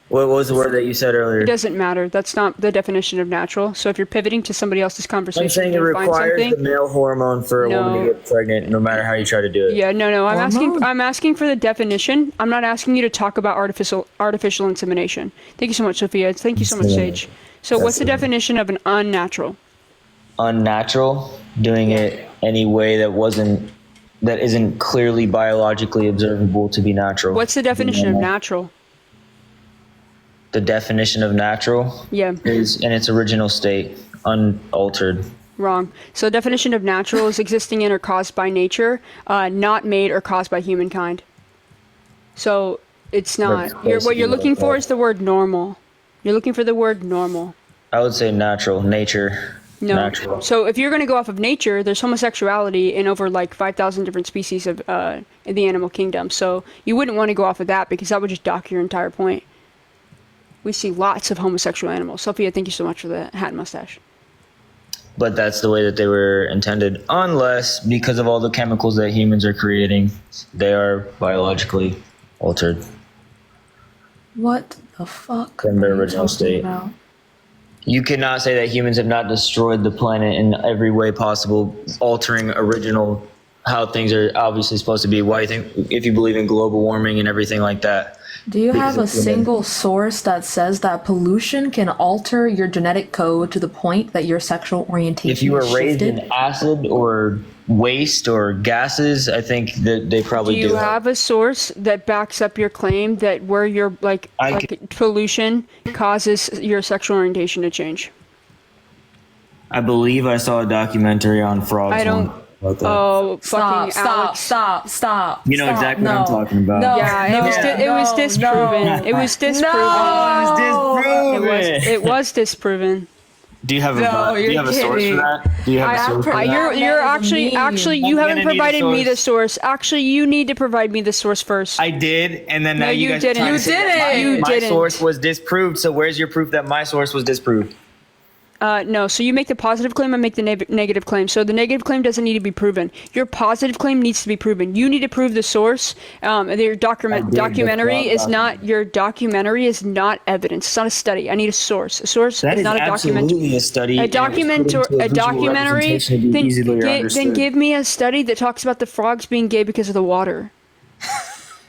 What was the word that you said earlier? It doesn't matter. That's not the definition of natural. So if you're pivoting to somebody else's conversation, I'm saying it to find requires something, the male hormone for a woman No. to get pregnant, no matter how you try to do it. Yeah, no. I'm asking for the definition. I'm not asking you to talk about artificial insemination. Thank you so much, Sophia. Thank you so much, Sage. So what's the definition of an unnatural? Unnatural, doing it any way that wasn't that isn't clearly biologically observable to be natural. What's the definition of natural? The definition of natural Yeah. is in its original state, unaltered. Wrong. So definition of natural is existing in or caused by nature, not made or caused by humankind. So it's not. What you're looking for is the word normal. You're looking for the word normal. I would say natural, nature. No. Natural. So if you're going to go off of nature, there's homosexuality in over like 5,000 different species of in the animal kingdom. So you wouldn't want to go off of that because that would just dock your entire point. We see lots of homosexual animals. Sophia, thank you so much for the hat and mustache. But that's the way that they were intended, unless because of all the chemicals that humans are creating, they are biologically altered What the fuck? from their are you original talking state. about? You cannot say that humans have not destroyed the planet in every way possible, altering original how things are obviously supposed to be. Why you think, if you believe in global warming and everything like that? Do you have a Because of single source that says that pollution can alter your genetic code to the point that your sexual orientation If you were is raised shifted? in acid or waste or gases, I think that they probably Do do. you have a source that backs up your claim that where your pollution causes your sexual orientation to change? I believe I saw a documentary on frogs. I don't. About that. Oh, Stop, fucking Alex. stop. You know stop, exactly what I'm no. talking about. No, Yeah, no, it was disproven. no. It was disproven. It was disproven. Do you have No, do you have a source kidding. for that? Do you have a source for that? You're actually you I'm haven't gonna need a provided me the source. source. Actually, you need to provide me the source first. I did, and then No, now you you guys didn't. trying to You say that didn't. You my didn't. source was disproved. So where's your proof that my source was disproved? No, so you make the positive claim, I make the negative claim. So the negative claim doesn't need to be proven. Your positive claim needs to be proven. You need to prove the source. Your documentary is not evidence. It's not a study. I need a source. A source That is is not a document. absolutely a study. A and it was put document or into a visual documentary. representation to be easily Then understood. give me a study that talks about the frogs being gay because of the water.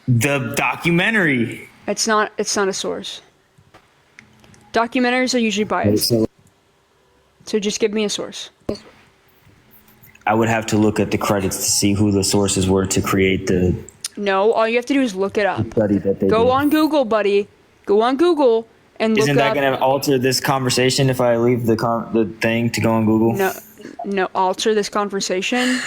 The documentary. It's not a source. Documentaries are usually biased. So just give me a source. I would have to look at the credits to see who the sources were to create the No, all you have to do is look it up. study that they Go did. on Google, buddy. Go on Google and look Isn't that up. going to alter this conversation if I leave the thing to go on Google? No, alter this conversation.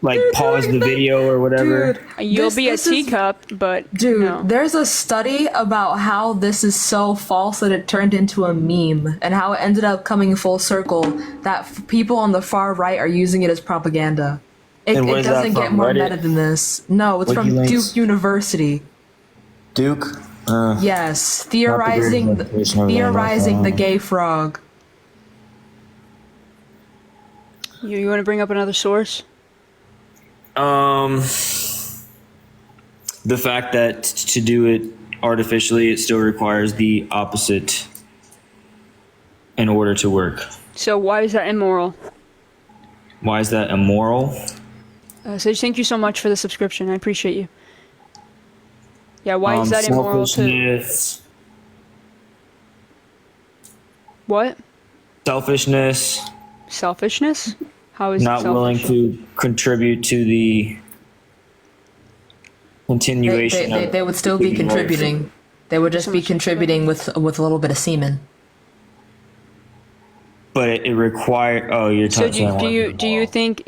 Like pause the video or whatever. Dude, You'll be a this is- teacup, but Dude, no. there's a study about how this is so false that it turned into a meme, and how it ended up coming full circle that people on the far right are using it as propaganda. It And what is that doesn't get from, more Reddit? meta than this. No, it's from WikiLeaks? Duke University. Duke? Yes, theorizing Not the greatest representation of theorizing the land, gay frog. You want to bring up another source? The fact that to do it artificially, it still requires the opposite in order to work. So why is that immoral? Why is that immoral? Sage, thank you so much for the subscription. I appreciate you. Yeah, why is that immoral too? Selfishness. What? Selfishness. Selfishness? How is Not it selfish? willing to contribute to the continuation. They would still be living life. contributing. They would just be contributing with a little bit of semen. But it require. Oh, you're So talking. do you think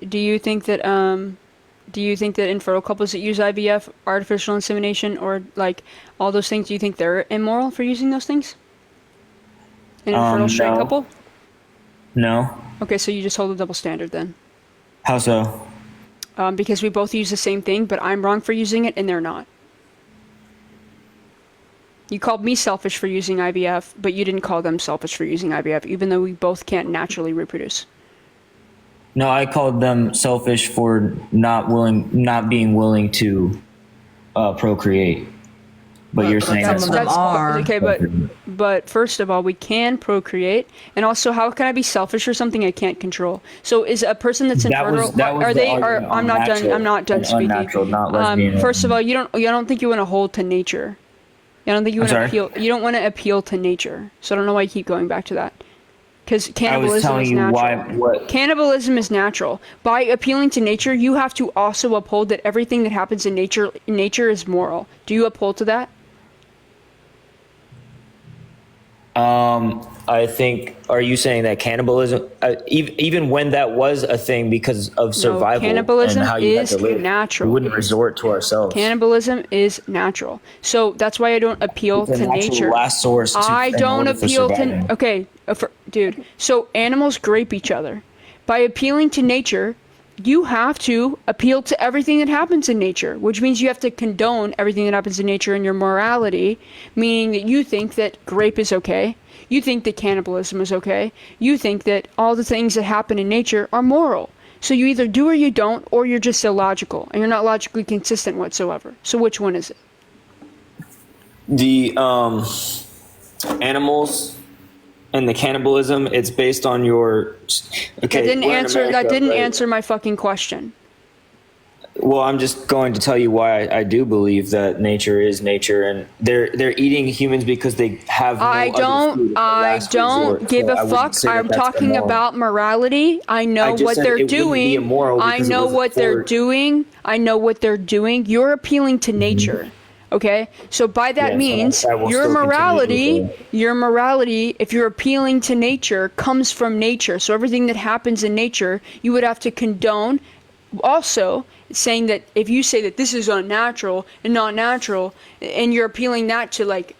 that infertile couples that use IVF, artificial insemination, or like all those things, do you think they're immoral for using those things? An infertile straight no. couple? No. Okay, so you just hold a double standard then. How so? Because we both use the same thing, but I'm wrong for using it and they're not. You called me selfish for using IVF, but you didn't call them selfish for using IVF, even though we both can't naturally reproduce. No, I called them selfish for not being willing to procreate. But you're saying some of them are. Okay, but first of all, we can procreate, and also, how can I be selfish for something I can't control? So, is a person that's infertile? I'm not done. I'm not done speaking. Unnatural, not lesbian. First of all, you don't think you want to hold to nature. I don't think you want to sorry? appeal. You don't want to appeal to nature. So I don't know why you keep going back to that. Because I was cannibalism telling is you natural. what. Cannibalism is natural. By appealing to nature, you have to also uphold that everything that happens in nature is moral. Do you uphold to that? I think. Are you saying that cannibalism, even when that was a thing because of survival cannibalism and how you had is to live, natural. we wouldn't resort to ourselves. Cannibalism is natural. So that's why I don't appeal It's a to natural nature. last source I in don't order for appeal surviving. to. Okay, dude. So animals grape each other. By appealing to nature, you have to appeal to everything that happens in nature, which means you have to condone everything that happens in nature in your morality, meaning that you think that grape is okay. You think that cannibalism is okay. You think that all the things that happen in nature are moral. So you either do or you don't, or you're just illogical, and you're not logically consistent whatsoever. So which one is it? The animals and the cannibalism, it's based on your. Okay, That didn't answer my fucking question. Well, I'm just going to tell you why I do believe that nature is nature, and they're eating humans because they have no I other food. don't give a fuck. I'm talking about morality. I know what they're doing. I know what they're doing. I know what they're doing. You're appealing to nature. Okay? So by that means your morality, if you're appealing to nature, comes from nature. So everything that happens in nature, you would have to condone. Also, saying that if you say that this is unnatural and not natural, and you're appealing that to like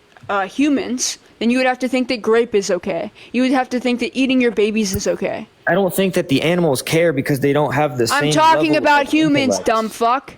humans, then you would have to think that grape is okay. You would have to think that eating your babies is okay. I don't think that the animals care because they don't have the same. I'm talking level about of humans, intellect. dumb fuck.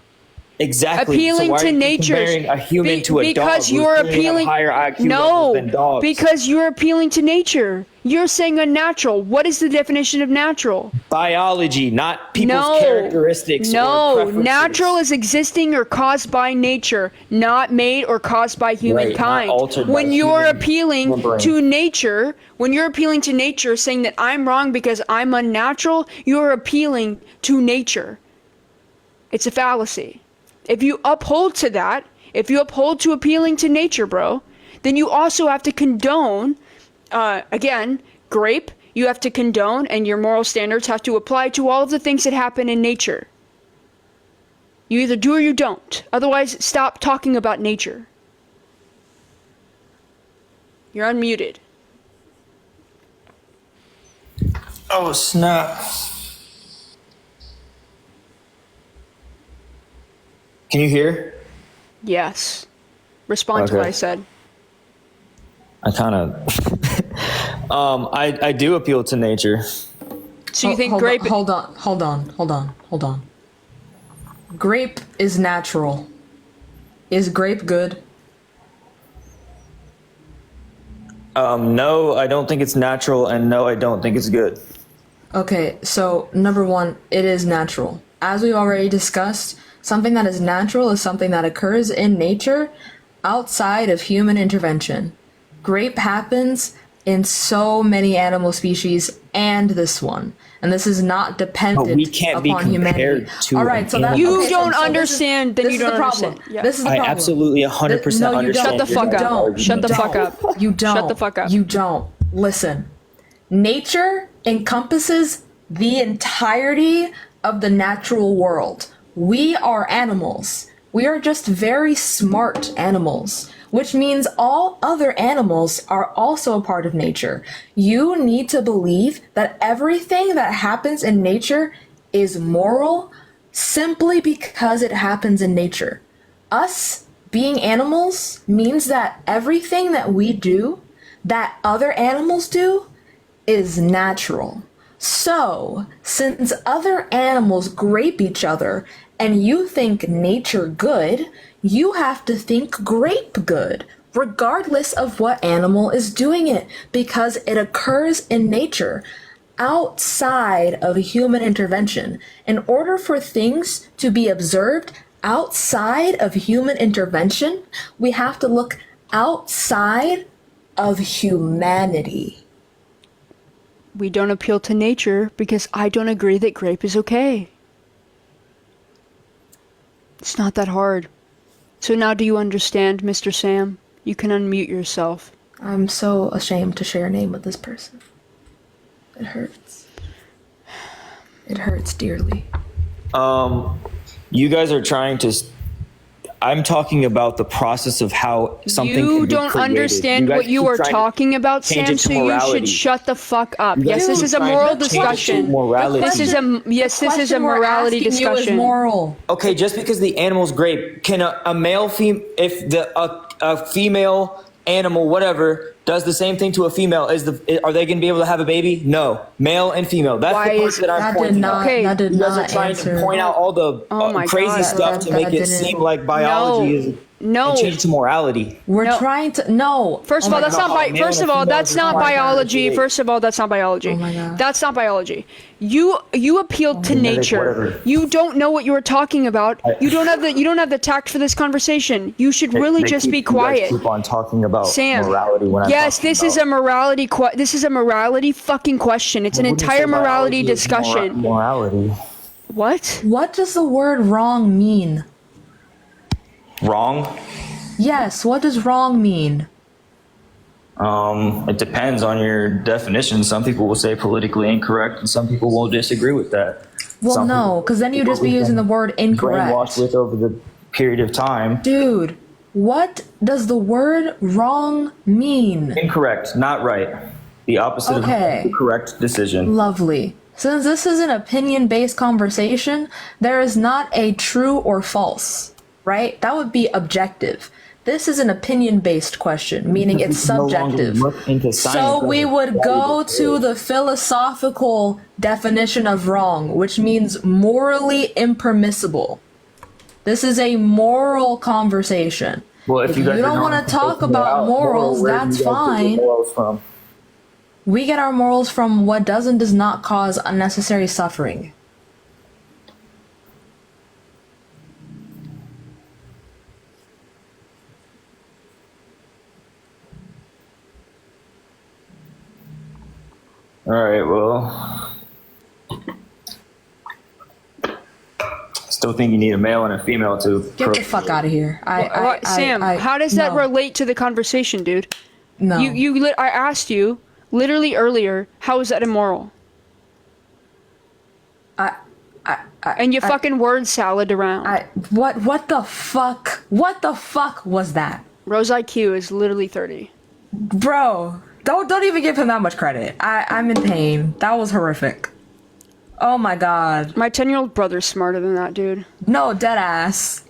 Exactly. Appealing so why to are you nature. comparing a human to a because dog. you're Who appealing. have higher IQ levels than No, dogs. because you're appealing to nature. You're saying unnatural. What is the definition of natural? Biology, not people's characteristics. No, or preferences. natural is existing or caused by nature, not made or caused by humankind. not altered by when you're human appealing brain. to nature, saying that I'm wrong because I'm unnatural, you're appealing to nature. It's a fallacy. If you uphold to that, if you uphold to appealing to nature, bro, then you also have to condone, again, grape, you have to condone, and your moral standards have to apply to all of the things that happen in nature. You either do or you don't. Otherwise, stop talking about nature. You're unmuted. Oh, snap. Can you hear? Yes. Respond to what I said. I kind of. I do appeal to nature. So you think grape? Hold on. Grape is natural. Is grape good? No, I don't think it's natural, and no, I don't think it's good. Okay, so number one, it is natural. As we've already discussed, something that is natural is something that occurs in nature outside of human intervention. Grape happens in so many animal species and this one. And this is not dependent But we can't be upon compared humanity. to All right, so that, You okay, don't so understand, then this you is don't the problem. understand. Yeah. This is the I problem. absolutely 100% No, you understand. don't. Shut the fuck your up. argument. Shut the fuck up. You don't. Shut the fuck up. You don't. Listen. Nature encompasses the entirety of the natural world. We are animals. We are just very smart animals, which means all other animals are also a part of nature. You need to believe that everything that happens in nature is moral simply because it happens in nature. Us being animals means that everything that we do, that other animals do, is natural. So, since other animals grape each other and you think nature good, you have to think grape good, regardless of what animal is doing it, because it occurs in nature outside of human intervention. In order for things to be observed outside of human intervention, we have to look outside of humanity. We don't appeal to nature because I don't agree that grape is okay. It's not that hard. So now do you understand, Mr. Sam? You can unmute yourself. I'm so ashamed to share a name with this person. It hurts. It hurts dearly. You guys are trying to. I'm talking about the process of how something. You can be don't created. understand You guys what you keep are trying to talking about, change Sam. it to So you morality. should shut the fuck up. You guys Yes, this keep is a trying to moral change it to discussion. morality. This is a morality discussion. Moral. Okay, just because the animal's great, can a male if a female animal whatever does the same thing to a female, are they going to be able to have a baby? No, male and female. That's the part that I'm pointing out. That did You guys not are trying answer. to point out all the crazy stuff to make it seem like biology is. No. And change it to morality. We're trying to no. First of all, that's not First of all, that's not biology. First of all, that's not biology. That's not biology. You appealed to nature. You don't know what you were talking about. You don't have the tact for this conversation. You should really just be quiet. Keep on talking about Sam, morality when yes, this is a morality. This is a morality fucking question. It's an entire morality discussion. Morality. What? What does the word wrong mean? Wrong? Yes, what does wrong mean? It depends on your definition. Some people will say politically incorrect, and some people will disagree with that. Well, no, because then you'd just be using the word incorrect. Brainwashed with over the period of time. Dude, what does the word wrong mean? Incorrect, not right. The opposite of the correct decision. Lovely. Since this is an opinion-based conversation, there is not a true or false, right? That would be objective. This is an opinion-based question, meaning it's subjective. So we would go to the philosophical definition of wrong, which means morally impermissible. This is a moral conversation. Well, if you guys don't want to talk about morals, that's fine. We get our morals from what does not cause unnecessary suffering. All right, well, still think you need a male and a female to Get the fuck out of here. Sam, how does that relate to the conversation, dude? No. I asked you literally earlier, how is that immoral? And you fucking word salad around. What the fuck? What the fuck was that? Rose IQ is literally 30. Bro, don't even give him that much credit. I'm in pain. That was horrific. Oh my god. My 10-year-old brother's smarter than that, dude. No, dead ass.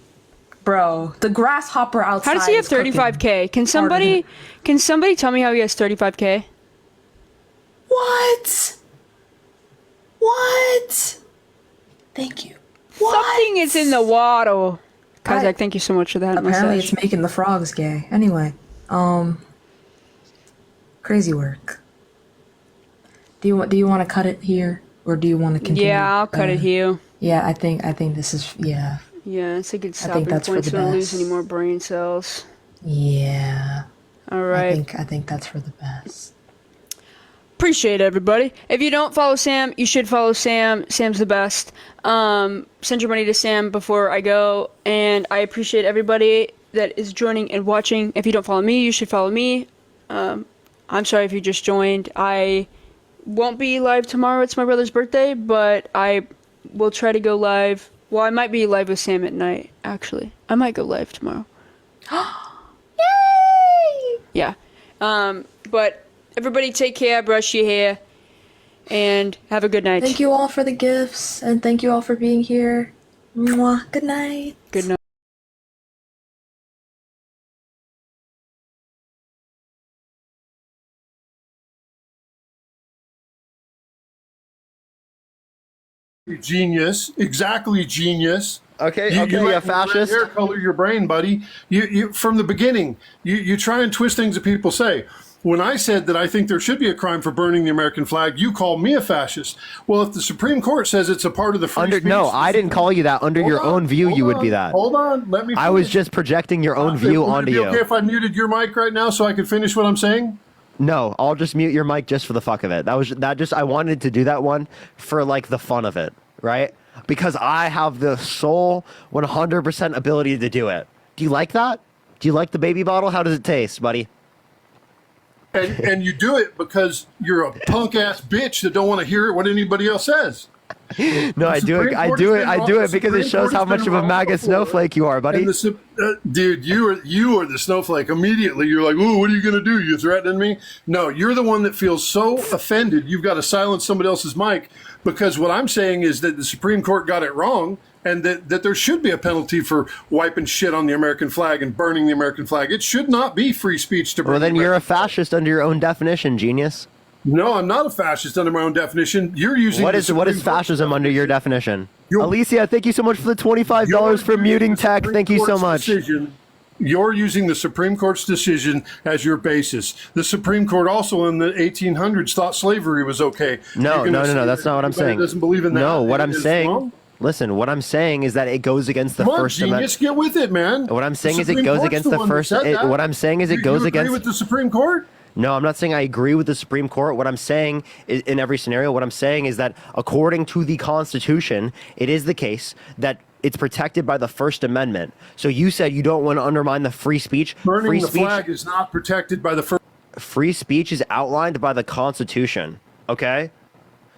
Bro, the grasshopper outside. How does he have 35K? Can somebody tell me how he has 35K? What? Thank you. Something is in the water. Kazak, thank you so much for that. Apparently it's making the frogs gay. Anyway, crazy work. Do you want to cut it here, or do you want to continue? Yeah, I'll cut it here. Yeah, I think this is Yeah, it's a good stopping that's point for so the I don't lose best. any more brain cells. Yeah. All right. I think that's for the best. Appreciate it, everybody. If you don't follow Sam, you should follow Sam. Sam's the best. Send your money to Sam before I go. And I appreciate everybody that is joining and watching. If you don't follow me, you should follow me. I'm sorry if you just joined. I won't be live tomorrow. It's my brother's birthday, but I will try to go live. Well, I might be live with Sam at night, actually. I might go live tomorrow. Yay! Yeah. But everybody take care, brush your hair, and have a good night. Thank you all for the gifts, and thank you all for being here. Mwah. Good night. Good night. Genius, exactly genius. Okay, you a let fascist. Hair color your brain, buddy. You from the beginning. You try and twist things that people say. When I said that I think there should be a crime for burning the American flag, you called me a fascist. Well, if the Supreme Court says it's a part of the free speech, No, I didn't call you that. Under your own view, you would be that. Hold on, let me. I was just projecting your own view Would onto it be you. okay if I muted your mic right now so I could finish what I'm saying? No, I'll just mute your mic just for the fuck of it. I wanted to do that one for like the fun of it, right? Because I have the sole 100% ability to do it. Do you like that? Do you like the baby bottle? How does it taste, buddy? and you do it because you're a punk ass bitch that don't want to hear what anybody else says. No, I do it because it shows how much of a MAGA snowflake you are, buddy. Dude, you are the snowflake. Immediately, you're like, "Ooh, what are you going to do? You threatening me?" No, you're the one that feels so offended. You've got to silence somebody else's mic, because what I'm saying is that the Supreme Court got it wrong, and that there should be a penalty for wiping shit on the American flag and burning the American flag. It should not be free speech to burn. Well, then you're a fascist under your own definition, genius. No, I'm not a fascist under my own definition. You're using what is fascism under your definition? Alicia, thank you so much for the $25 for muting tech. Thank you so much. You're using the Supreme Court's decision as your basis. The Supreme Court also in the 1800s thought slavery was okay. No, that's not what I'm saying. Doesn't believe in that. No, what I'm saying. Listen, what I'm saying is that it goes against the First Amendment. Genius, get with it, man. What I'm saying is it goes against the First. What I'm saying is it goes against. You agree with the Supreme Court? No, I'm not saying I agree with the Supreme Court. What I'm saying is, in every scenario, what I'm saying is that according to the Constitution, it is the case that it's protected by the First Amendment. So you said you don't want to undermine the free speech. Burning the flag is not protected by the First. Free speech is outlined by the Constitution. Okay?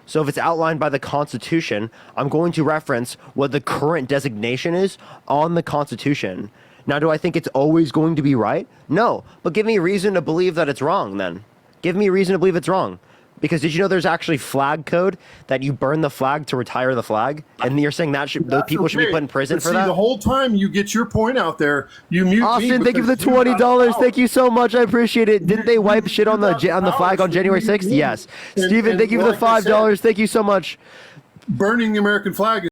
So if it's outlined by the Constitution, I'm going to reference what the current designation is on the Constitution. Now, do I think it's always going to be right? No. But give me a reason to believe that it's wrong, then. Give me a reason to believe it's wrong. Because did you know there's actually flag code that you burn the flag to retire the flag? And you're saying that those people should be put in prison for that? The whole time you get your point out there, you mute Austin, me. thank you for the $20. Thank you so much. I appreciate it. Didn't they wipe shit on the flag on January 6th? Yes. Steven, thank you for the $5. Thank you so much. Burning the American flag